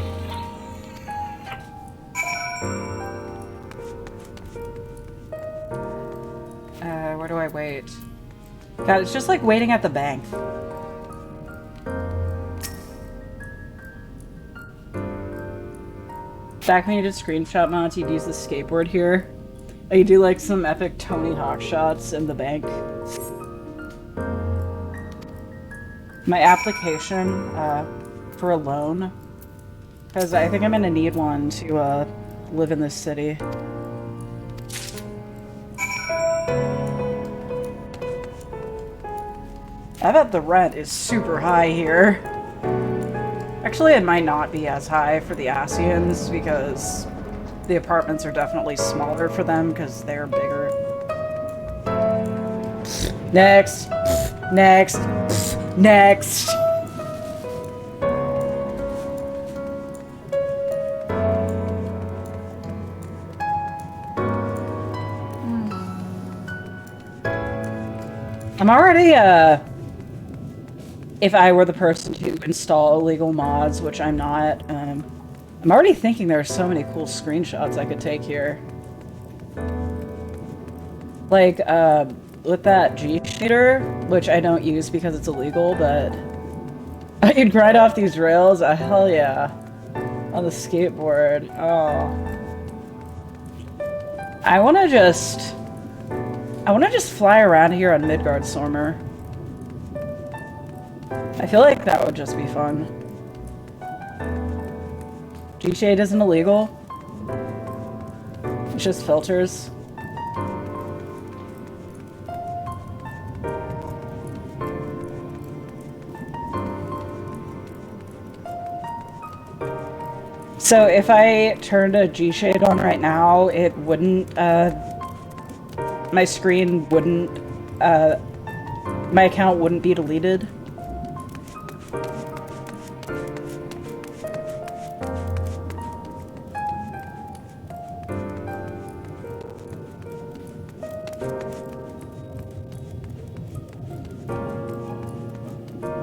Where do I wait? God, it's just like waiting at the bank. Back when you did screenshot mods, you'd use the skateboard here. You do like some epic Tony Hawk shots in the bank. My application for a loan, because I think I'm gonna need one to live in this city. I bet the rent is super high here. Actually, it might not be as high for the Asians because the apartments are definitely smaller for them because they're bigger. Next. Next. Next. I'm already, if I were the person to install illegal mods, which I'm not, I'm already thinking there are so many cool screenshots I could take here. Like, with that G shader, which I don't use because it's illegal, but I could grind off these rails, hell yeah. On the skateboard, oh. I wanna just fly around here on Midgardstormer. I feel like that would just be fun. G-Shade isn't illegal. It's just filters. So if I turned a G-Shade on right now, it wouldn't, my screen wouldn't, my account wouldn't be deleted.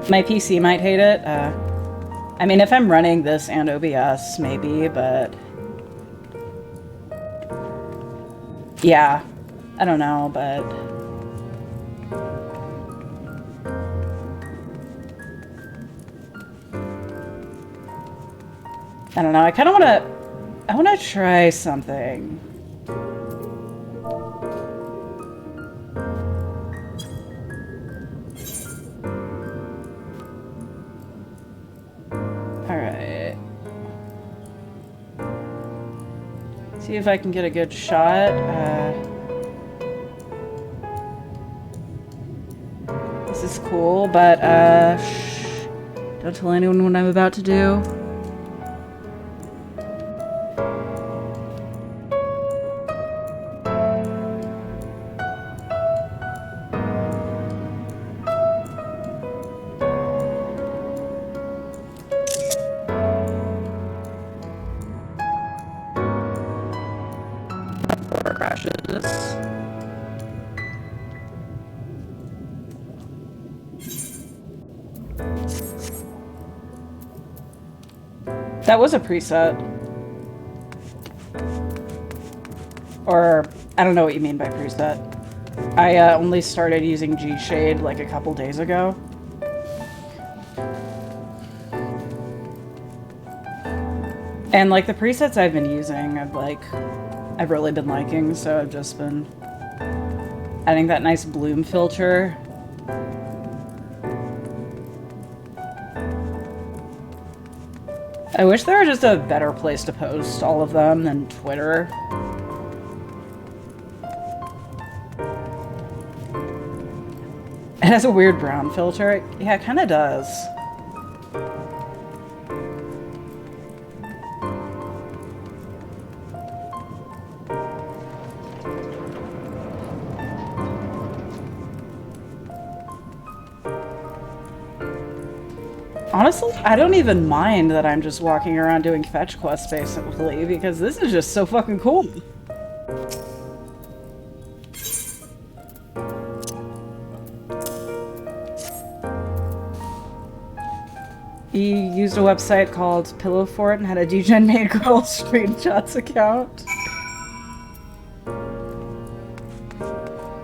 My PC might hate it. I mean, if I'm running this and OBS, maybe, but... yeah. I don't know, but... I don't know, I kind of want to... I want to try something. Alright. See if I can get a good shot. This is cool, but, shh. Don't tell anyone what I'm about to do. That was a preset. Or, I don't know what you mean by preset. I only started using G-Shade like a couple days ago. And like the presets I've been using, I've really been liking, so I've just been adding that nice bloom filter. I wish there were just a better place to post all of them than Twitter. It has a weird brown filter. Yeah, it kind of does. Honestly, I don't even mind that I'm just walking around doing fetch quests basically, because this is just so fucking cool. He used a website called Pillow Fort and had a DGen made girl screenshots account.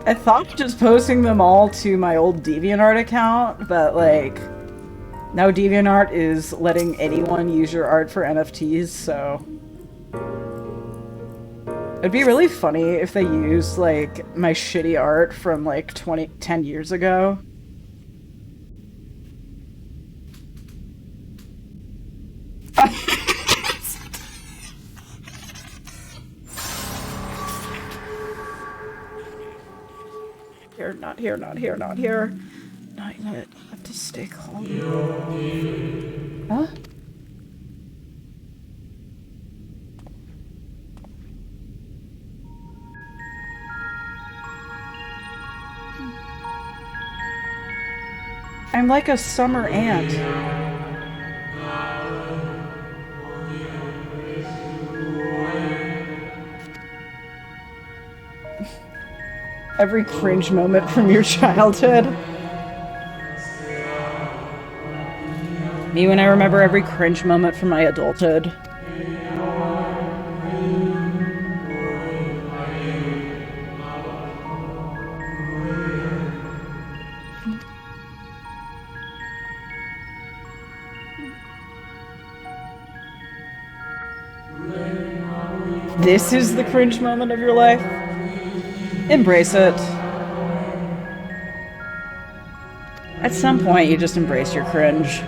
I thought just posting them all to my old DeviantArt account, but like... now DeviantArt is letting anyone use your art for NFTs, so... it'd be really funny if they used, like, my shitty art from, like, 10 years ago. Here, not here, not here, not here. Not yet. I have to stay calm. Huh? I'm like a summer ant. Every cringe moment from your childhood. Me when I remember every cringe moment from my adulthood. This is the cringe moment of your life? Embrace it. At some point, you just embrace your cringe.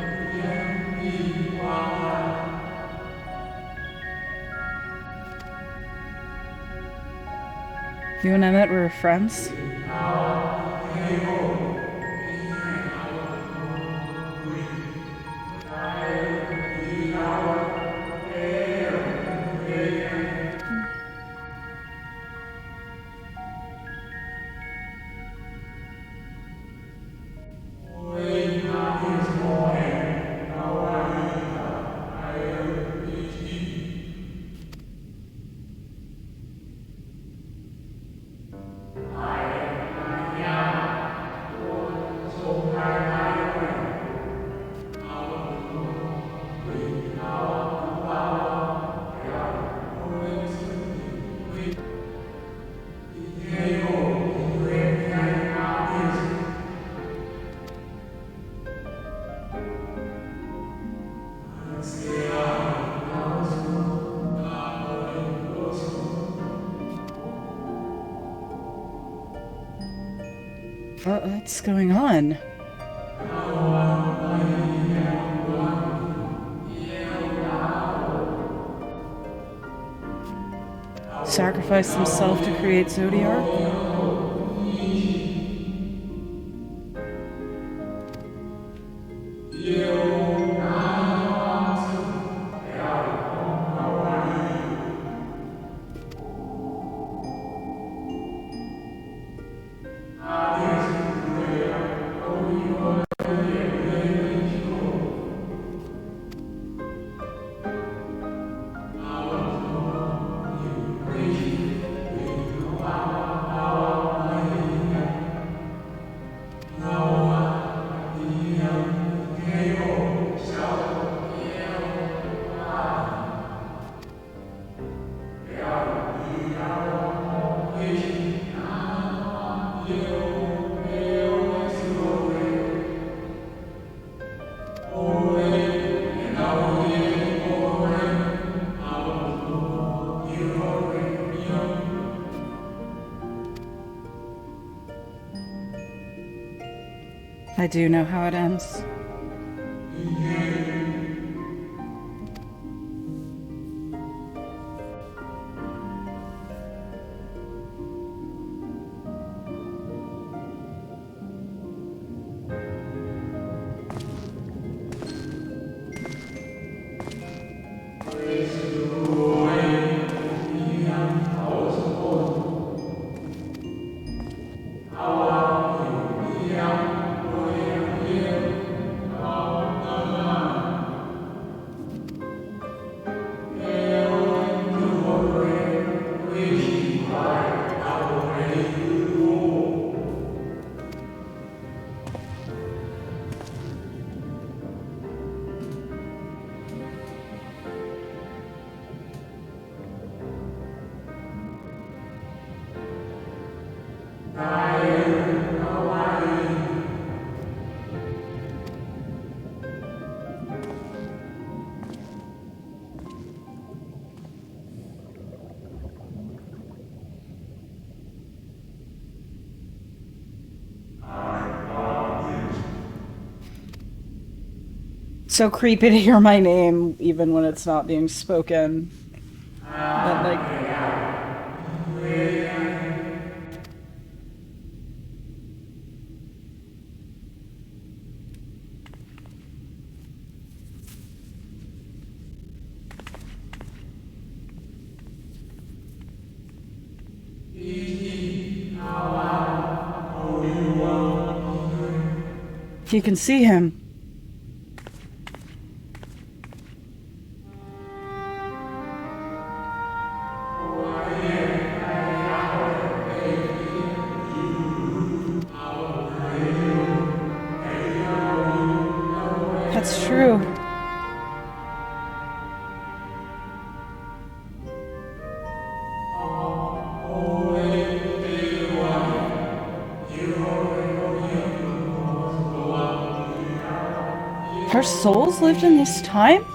You and Emmett were friends? What's going on? Sacrifice himself to create Zodiark? I do know how it ends. So creepy to hear my name even when it's not being spoken. But like You can see him. That's true. Her souls lived in this time?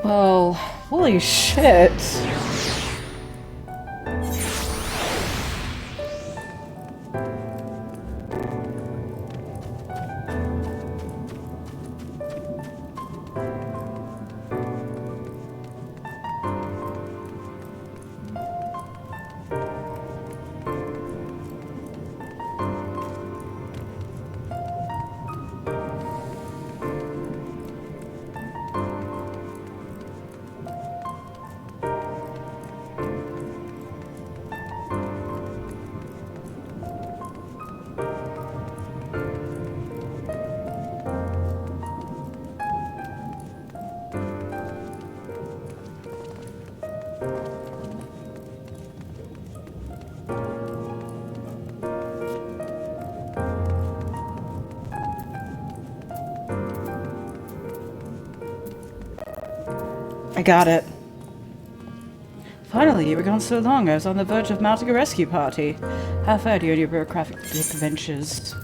Well, holy shit. I got it. Finally, you were gone so long, I was on the verge of mounting a rescue party. How fared you in your bureaucratic adventures?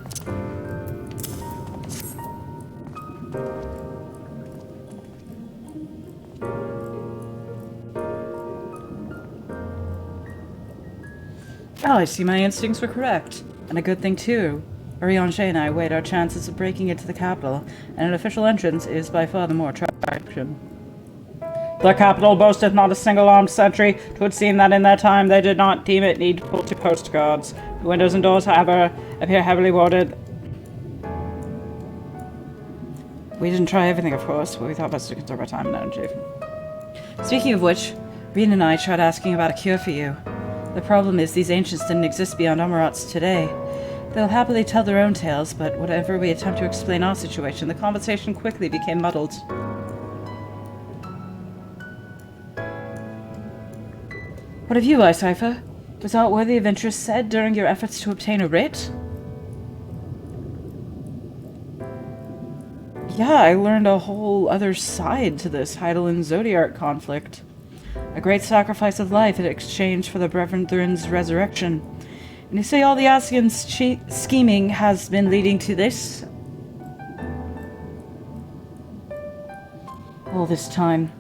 Oh, I see my instincts were correct. And a good thing, too. Oriange and I weighed our chances of breaking into the capital, and an official entrance is by far the more attraction. The capital boasteth not a single armed sentry. 'Twould seem that in their time they did not deem it needful to post guards. The windows and doors, however, appear heavily warded. We didn't try everything, of course, but we thought best to conserve our time and energy. Speaking of which, Reen and I tried asking about a cure for you. The problem is these ancients didn't exist beyond Amarats today. They'll happily tell their own tales, but whenever we attempt to explain our situation, the conversation quickly became muddled. What of you, Icipher? Was aught worthy of interest said during your efforts to obtain a writ? Yeah, I learned a whole other side to this Heidelin Zodiac conflict. A great sacrifice of life in exchange for the Brethren's resurrection. And you say all the Asians' scheming has been leading to this? All this time.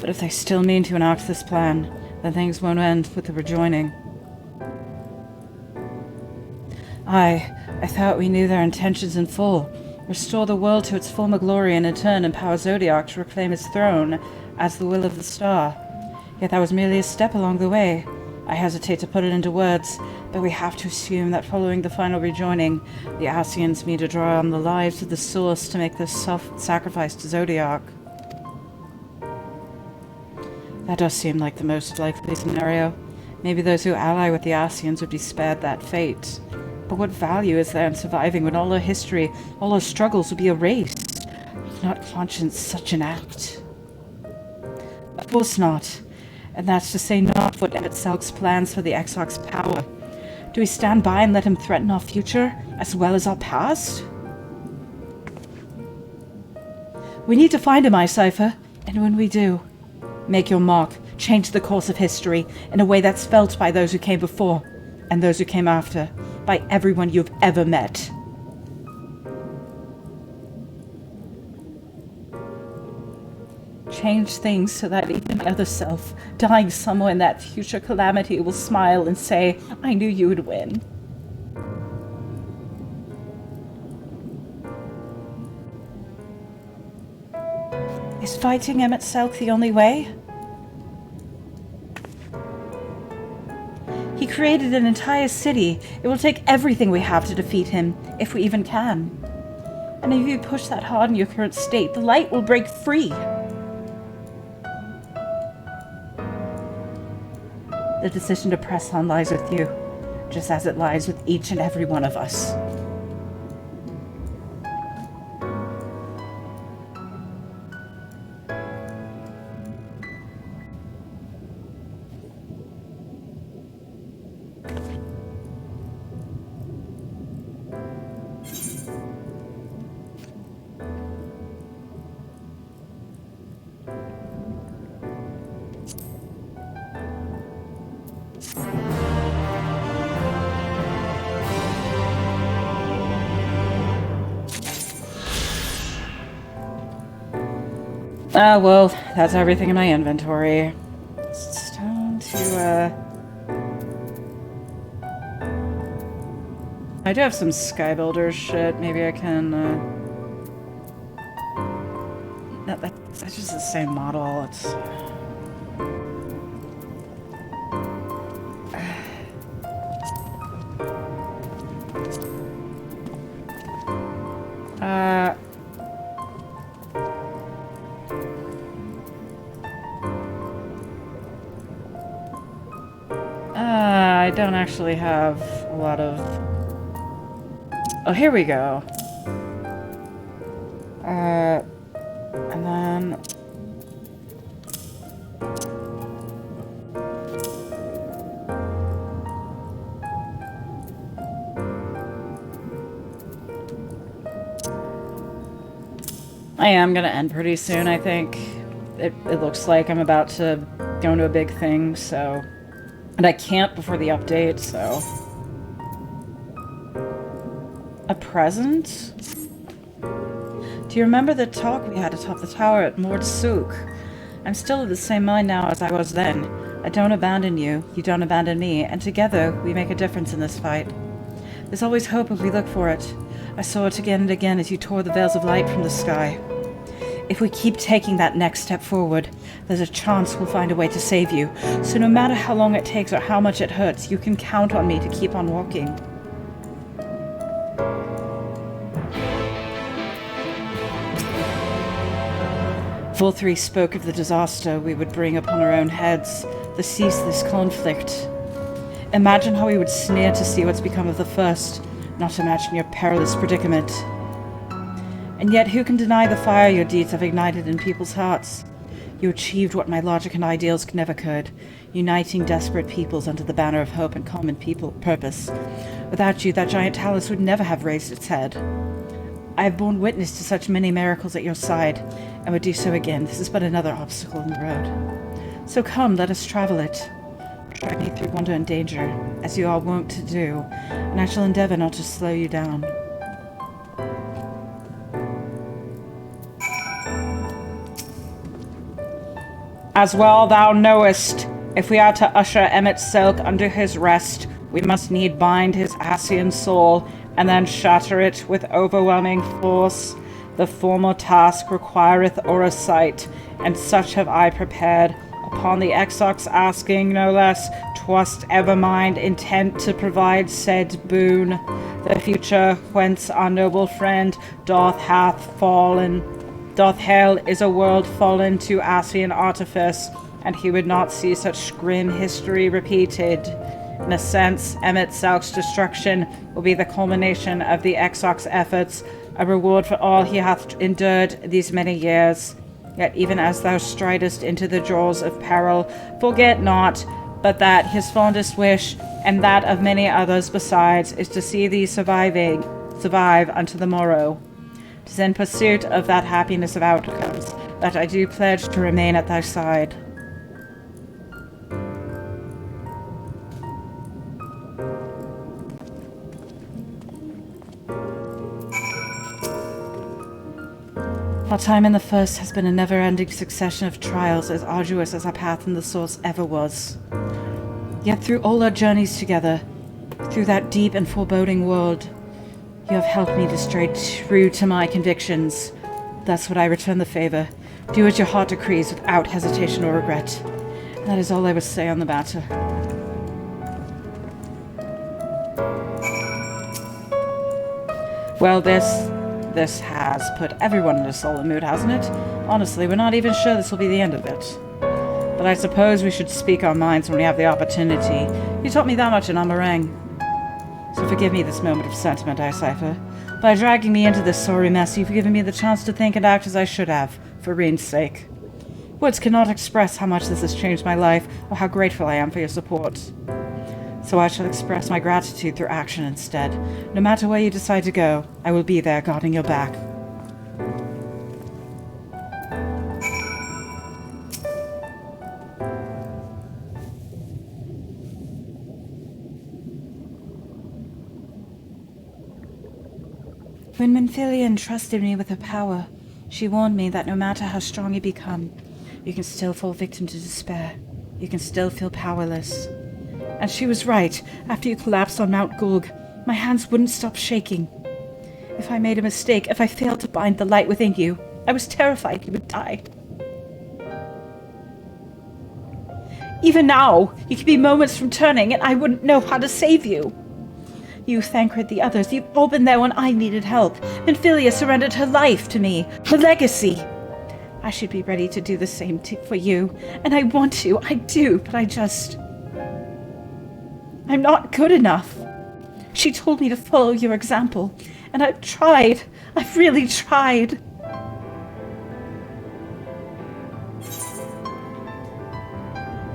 But if they still mean to enact this plan, then things won't end with the rejoining. I thought we knew their intentions in full. Restore the world to its former glory and in turn empower Zodiac to reclaim his throne as the will of the star. Yet that was merely a step along the way. I hesitate to put it into words, but we have to assume that following the final rejoining, the Asians mean to draw on the lives of the Source to make this self-sacrifice to Zodiac. That does seem like the most likely scenario. Maybe those who ally with the Asians would be spared that fate. But what value is there in surviving when all our history, all our struggles would be erased? could not conscience such an act. Of course not. And that's to say not what Emmett Selk's plans for the Exarch's power. Do we stand by and let him threaten our future, as well as our past? We need to find him, Cypher, and when we do, make your mark, change the course of history in a way that's felt by those who came before, and those who came after, by everyone you've ever met. Change things so that even my other self, dying somewhere in that future calamity, will smile and say, I knew you would win. Is fighting Emmett Selk the only way? He created an entire city. It will take everything we have to defeat him, if we even can. And if you push that hard in your current state, the light will break free. The decision to press on lies with you, just as it lies with each and every one of us. Well, that's everything in my inventory. It's time to, I do have some Skybuilder shit. Maybe I can, that's just the same model. It's... I don't actually have a lot of... Oh, here we go. And then... I am gonna end pretty soon, I think. It looks like I'm about to go into a big thing, so... And I can't before the update, so... A present? Do you remember the talk we had atop the tower at Mord Sook? I'm still of the same mind now as I was then. I don't abandon you, you don't abandon me, and together we make a difference in this fight. There's always hope if we look for it. I saw it again and again as you tore the veils of light from the sky. If we keep taking that next step forward, there's a chance we'll find a way to save you. So no matter how long it takes or how much it hurts, you can count on me to keep on walking. Volthree spoke of the disaster we would bring upon our own heads, the ceaseless conflict. Imagine how we would sneer to see what's become of the first, not to imagine your perilous predicament. And yet who can deny the fire your deeds have ignited in people's hearts? You achieved what my logic and ideals never could, uniting desperate peoples under the banner of hope and common purpose. Without you, that giant talus would never have raised its head. I have borne witness to such many miracles at your side, and would do so again. This is but another obstacle in the road. So come, let us travel it. Try me through wonder and danger, as you are wont to do, and I shall endeavor not to slow you down. As well thou knowest, if we are to usher Emmett Selk under his rest, we must need bind his Ascian soul, and then shatter it with overwhelming force. The former task requireth oversight, and such have I prepared. Upon the exarch's asking, no less, twast ever mind intent to provide said boon. The future whence our noble friend doth hail is a world fallen to Ascian artifice, and he would not see such grim history repeated. In a sense, Emmett Selk's destruction will be the culmination of the exarch's efforts, a reward for all he hath endured these many years. Yet even as thou stridest into the jaws of peril, forget not but that his fondest wish, and that of many others besides, is to see thee survive unto the morrow. 'Tis in pursuit of that happiness of outcomes that I do pledge to remain at thy side. Our time in the First has been a never-ending succession of trials as arduous as our path in the Source ever was. Yet through all our journeys together, through that deep and foreboding world, you have helped me to stray true to my convictions. Thus would I return the favor. Do as your heart decrees without hesitation or regret. That is all I would say on the matter. Well, this has put everyone in a solemn mood, hasn't it? Honestly, we're not even sure this will be the end of it. But I suppose we should speak our minds when we have the opportunity. You taught me that much in Amarang. So forgive me this moment of sentiment, Icipher. By dragging me into this sorry mess, you've given me the chance to think and act as I should have, for Reen's sake. Words cannot express how much this has changed my life, or how grateful I am for your support. So I shall express my gratitude through action instead. No matter where you decide to go, I will be there guarding your back. When Minfilia entrusted me with her power, she warned me that no matter how strong you become, you can still fall victim to despair. You can still feel powerless. And she was right. After you collapsed on Mount Gulg, my hands wouldn't stop shaking. If I made a mistake, if I failed to bind the light within you, I was terrified you would die. Even now, you could be moments from turning and I wouldn't know how to save you. You, Thancred, the others, you've all been there when I needed help. Minfilia surrendered her life to me, her legacy. I should be ready to do the same for you, and I want to, I do, but I'm not good enough. She told me to follow your example, and I've tried. I've really tried.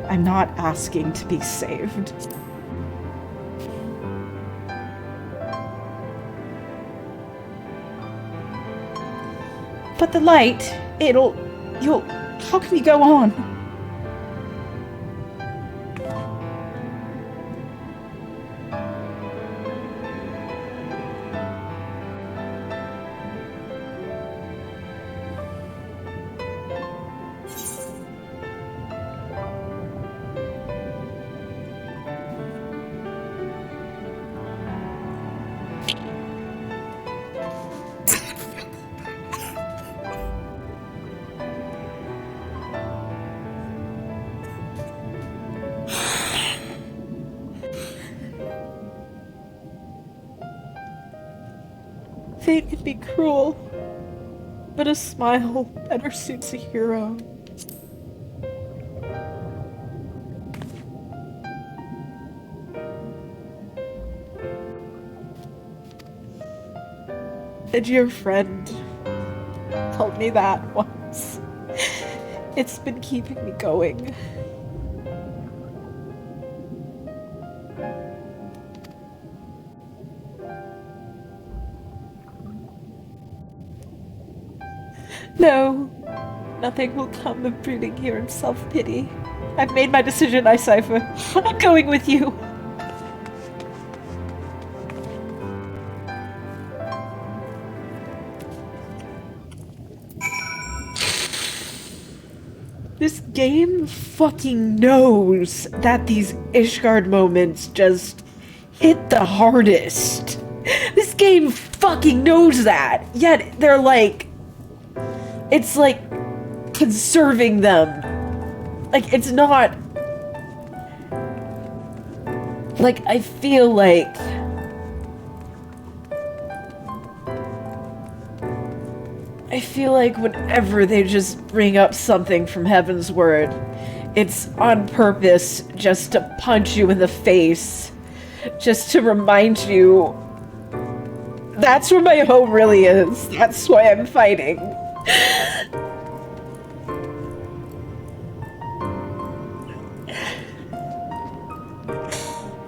I'm not asking to be saved. But the light, how can you go on? Fate can be cruel, but a smile better suits a hero. A dear friend told me that once. It's been keeping me going. No, nothing will come of brooding here in self-pity. I've made my decision, Icipher. I'm going with you. This game fucking knows that these Ishgard moments just hit the hardest. This game fucking knows that. Yet they're like... It's like conserving them. Like, it's not... Like, I feel like... whenever they just bring up something from Heaven's Word, it's on purpose just to punch you in the face. Just to remind you That's where my home really is. That's why I'm fighting.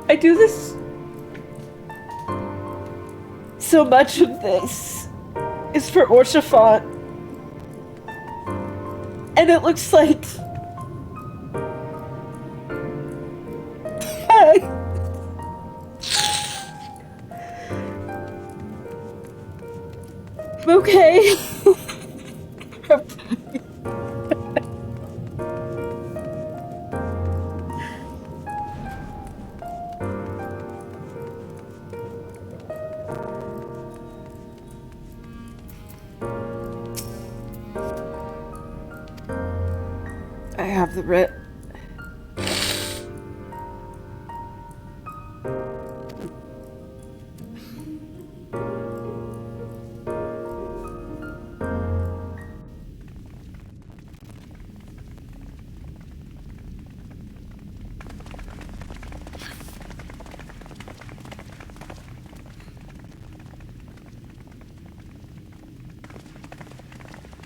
I do this. So much of this is for Orshafont. And it looks like... Okay. I have the writ.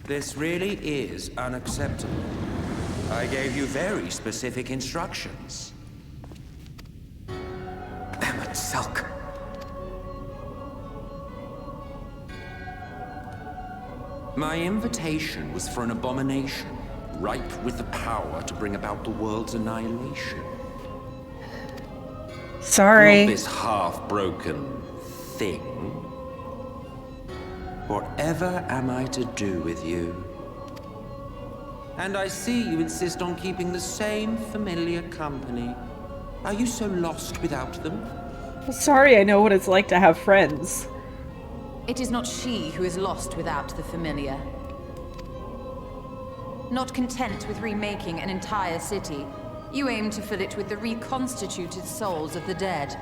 This really is unacceptable. I gave you very specific instructions. Emmett Selk. My invitation was for an abomination, ripe with the power to bring about the world's annihilation. Sorry. Not this half-broken thing. Whatever am I to do with you? And I see you insist on keeping the same familiar company. Are you so lost without them? Sorry, I know what it's like to have friends. It is not she who is lost without the familiar. Not content with remaking an entire city, you aim to fill it with the reconstituted souls of the dead.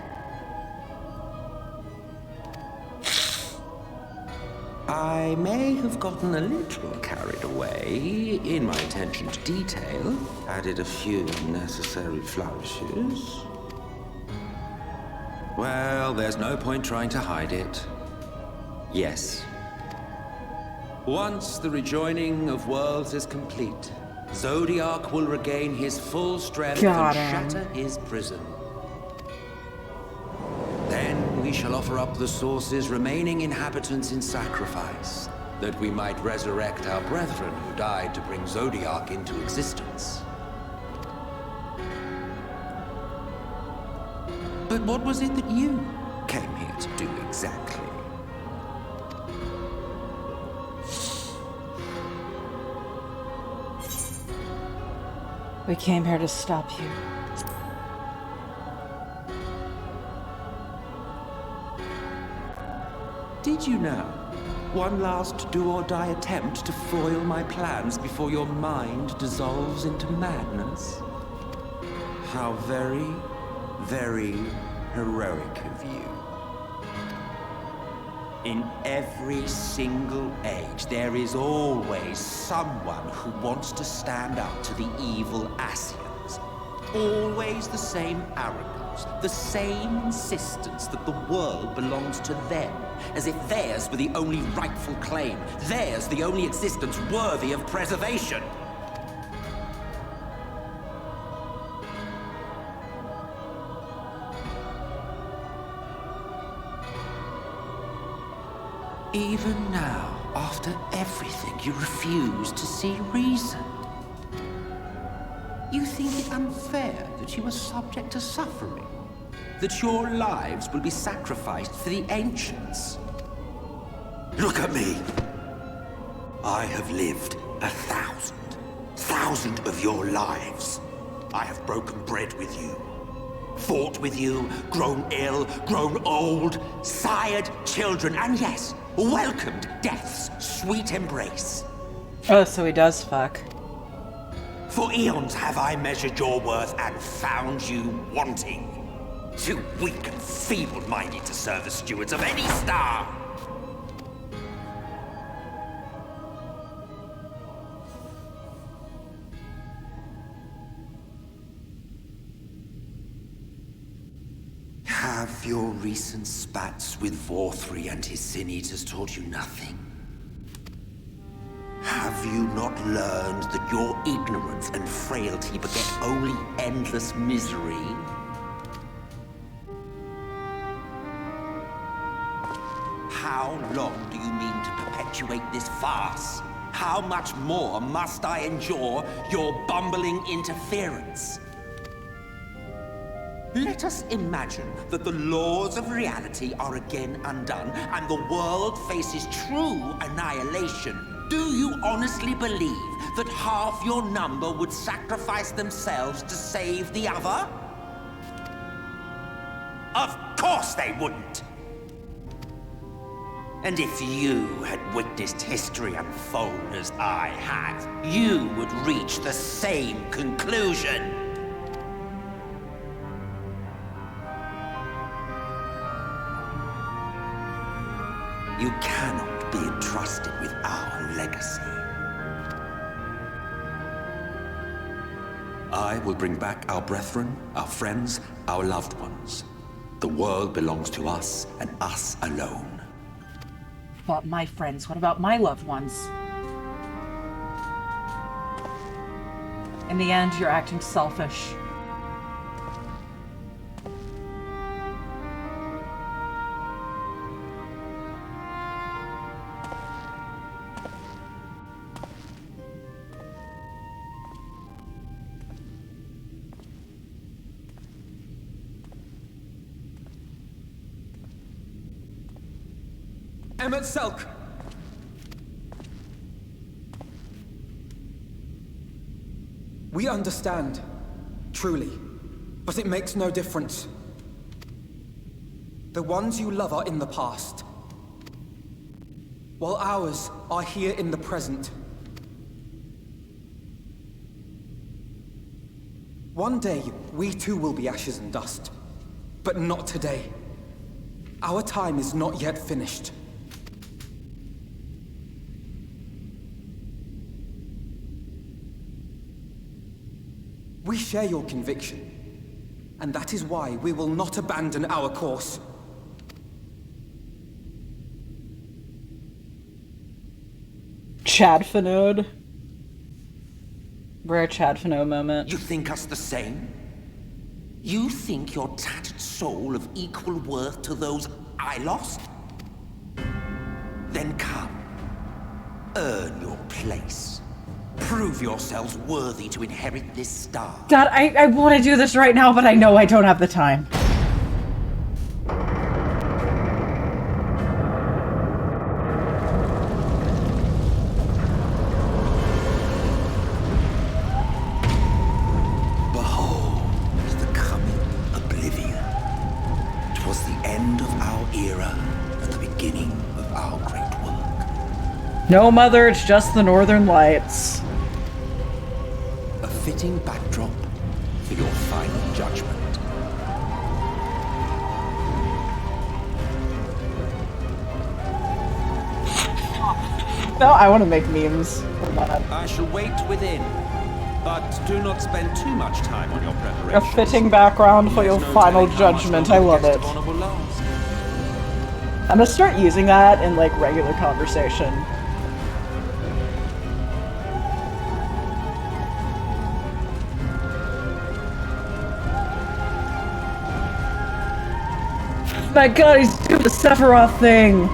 I may have gotten a little carried away in my attention to detail, added a few unnecessary flourishes. Well, there's no point trying to hide it. Yes. Once the rejoining of worlds is complete, Zodiac will regain his full strength Got and him. shatter his prison. Then we shall offer up the Source's remaining inhabitants in sacrifice, that we might resurrect our brethren who died to bring Zodiac into existence. But what was it that you came here to do exactly? We came here to stop you. Did you now? One last do-or-die attempt to foil my plans before your mind dissolves into madness? How very, very heroic of you. In every single age, there is always someone who wants to stand up to the evil Ascians. Always the same arrogance, the same insistence that the world belongs to them, as if theirs were the only rightful claim, theirs the only existence worthy of preservation. Even now, after everything, you refuse to see reason. You think it unfair that you are subject to suffering? That your lives will be sacrificed for the ancients? Look at me! I have lived 1,000 of your lives. I have broken bread with you, fought with you, grown ill, grown old, sired children, and yes, welcomed death's sweet embrace. Oh, so he does fuck. For eons have I measured your worth and found you wanting. Too weak and feeble-minded to serve as stewards of any star. Have your recent spats with Vorthri and his sin eaters taught you nothing? Have you not learned that your ignorance and frailty beget only endless misery? How long do you mean to perpetuate this farce? How much more must I endure your bumbling interference? Let us imagine that the laws of reality are again undone and the world faces true annihilation. Do you honestly believe that half your number would sacrifice themselves to save the other? Of course they wouldn't! And if you had witnessed history unfold as I have, you would reach the same conclusion. You cannot be entrusted with our legacy. I will bring back our brethren, our friends, our loved ones. The world belongs to us and us alone. But my friends, what about my loved ones? In the end, you're acting selfish. Emmet Selk! We understand, truly, but it makes no difference. The ones you love are in the past, while ours are here in the present. One day, we too will be ashes and dust, but not today. Our time is not yet finished. We share your conviction, and that is why we will not abandon our course. Chad Finode. Rare Chad Finode moment. You think us the same? You think your tattered soul of equal worth to those I lost? Then come. Earn your place. Prove yourselves worthy to inherit this star. God, I want to do this right now, but I know I don't have the time. Behold the coming oblivion. 'Twas the end of our era and the beginning of our great work. No, Mother, it's just the Northern Lights. A fitting backdrop for your final judgment. No, I want to make memes. I shall wait within, but do not spend too much time on your A preparation. fitting background for your final judgment. I love it. I'm gonna start using that in, like, regular conversation. My god, he's doing the Sephiroth thing!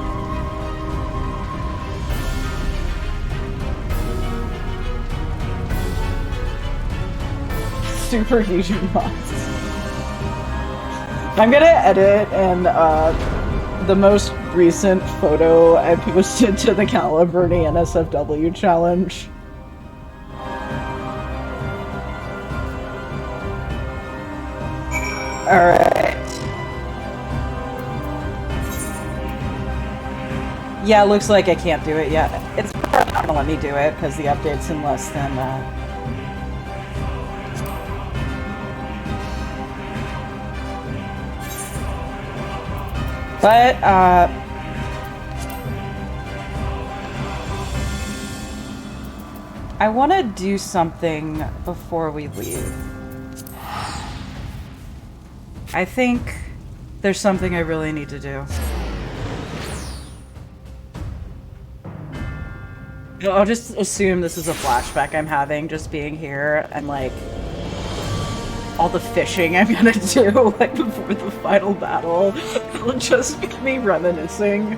Super Fusion mods. I'm gonna edit and, the most recent photo I posted to the Caliburny NSFW challenge. Alright. Yeah, looks like I can't do it yet. It's probably not gonna let me do it because the update's in less than But I want to do something before we leave. I think There's something I really need to do. I'll just assume this is a flashback I'm having, just being here, and like all the fishing I'm gonna do like before the final battle will just be me reminiscing.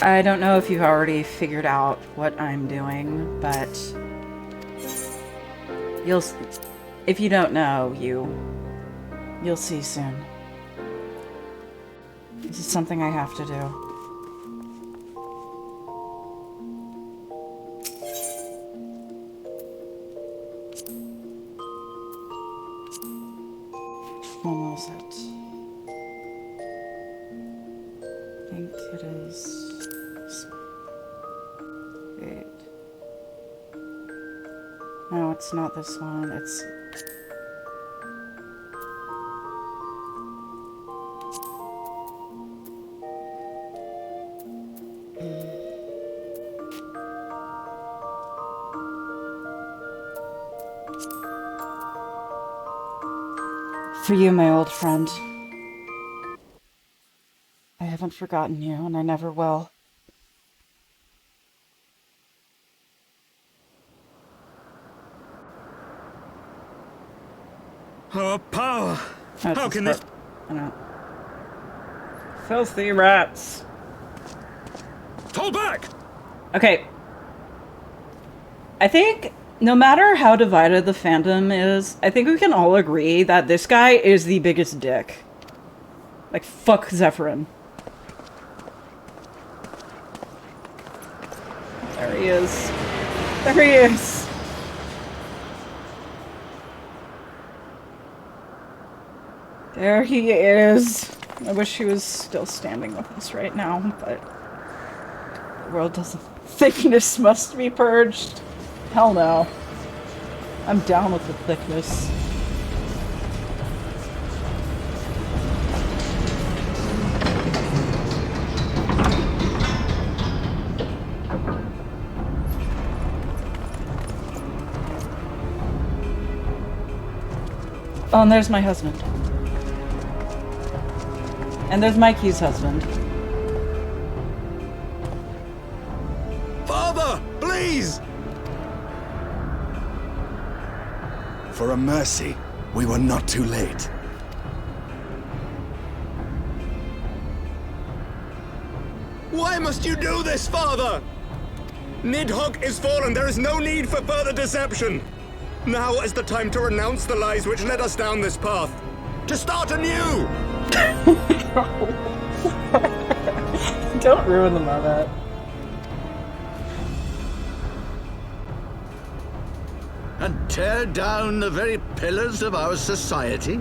I don't know if you've already figured out what I'm doing, but if you don't know, you'll see soon. This is something I have to do. When was it? I think it is... Wait. No, it's not this one. It's... For you, my old friend. I haven't forgotten you, and I never will. Our power! Oh, How can this... I know. Filthy rats. Hold back! Okay. I think no matter how divided the fandom is, I think we can all agree that this guy is the biggest dick. Like, fuck Zephyrin. There he is. There he is. There he is. I wish he was still standing with us right now, but the world doesn't. Thickness must be purged. Hell no. I'm down with the thickness. Oh, and there's my husband. And there's Mikey's husband. Father, please! For a mercy, we were not too late. Why must you do this, Father? Nidhogg is fallen. There is no need for further deception. Now is the time to renounce the lies which led us down this path. To start anew! Don't ruin the moment. And tear down the very pillars of our society?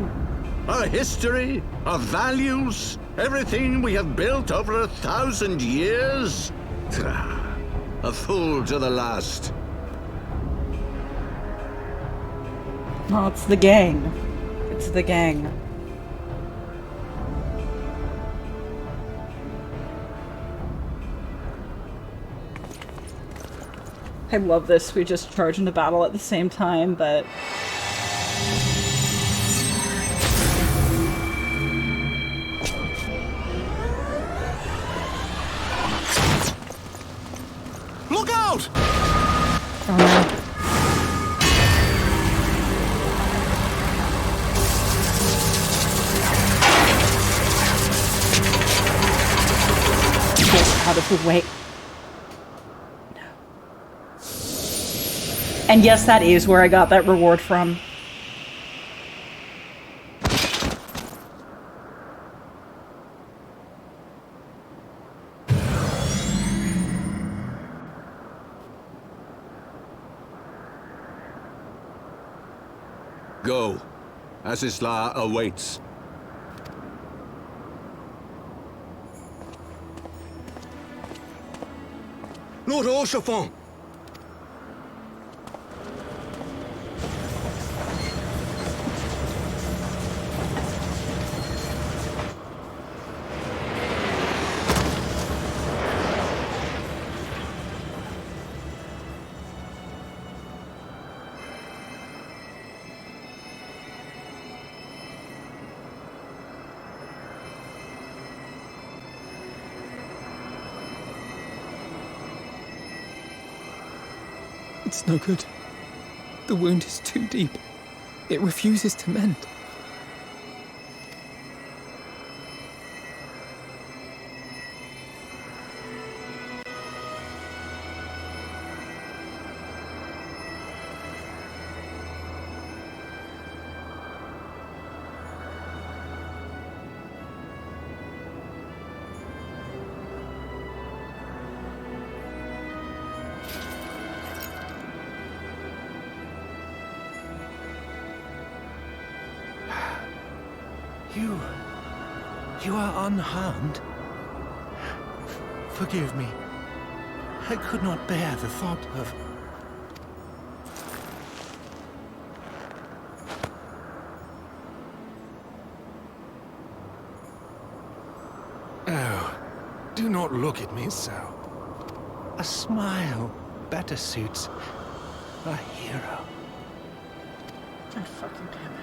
Our history, our values, everything we have built over 1,000 years? A fool to the last. No, it's the gang. It's the gang. I love this. We just charge into battle at the same time, but... Look out! Get out of the way. And yes, that is where I got that reward from. Go. Azizla awaits. Lord Orchefort! It's no good. The wound is too deep. It refuses to mend. You are unharmed? Forgive me. I could not bear the thought of... Oh, do not look at me so. A smile better suits a hero. God fucking damn it.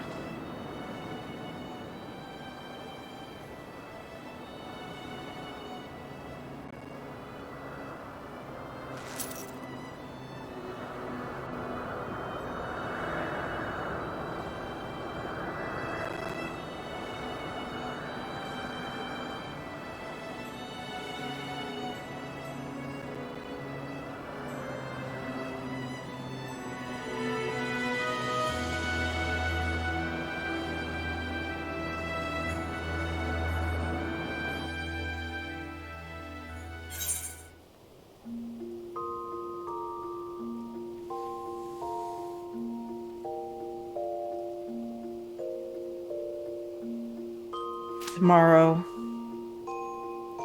Tomorrow,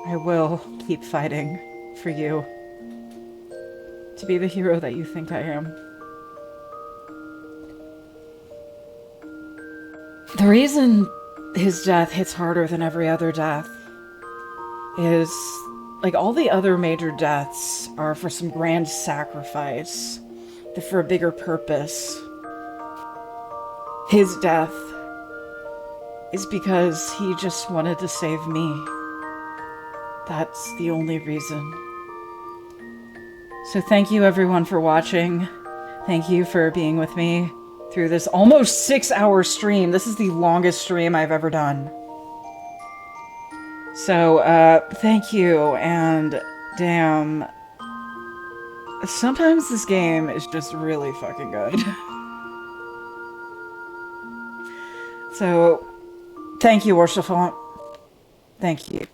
I will keep fighting for you to be the hero that you think I am. The reason his death hits harder than every other death is, like, all the other major deaths are for some grand sacrifice. They're for a bigger purpose. His death is because he just wanted to save me. That's the only reason. So thank you everyone for watching. Thank you for being with me through this almost 6-hour stream. This is the longest stream I've ever done. So, thank you, and damn, sometimes this game is just really fucking good. So, thank you, Orchefort. Thank you.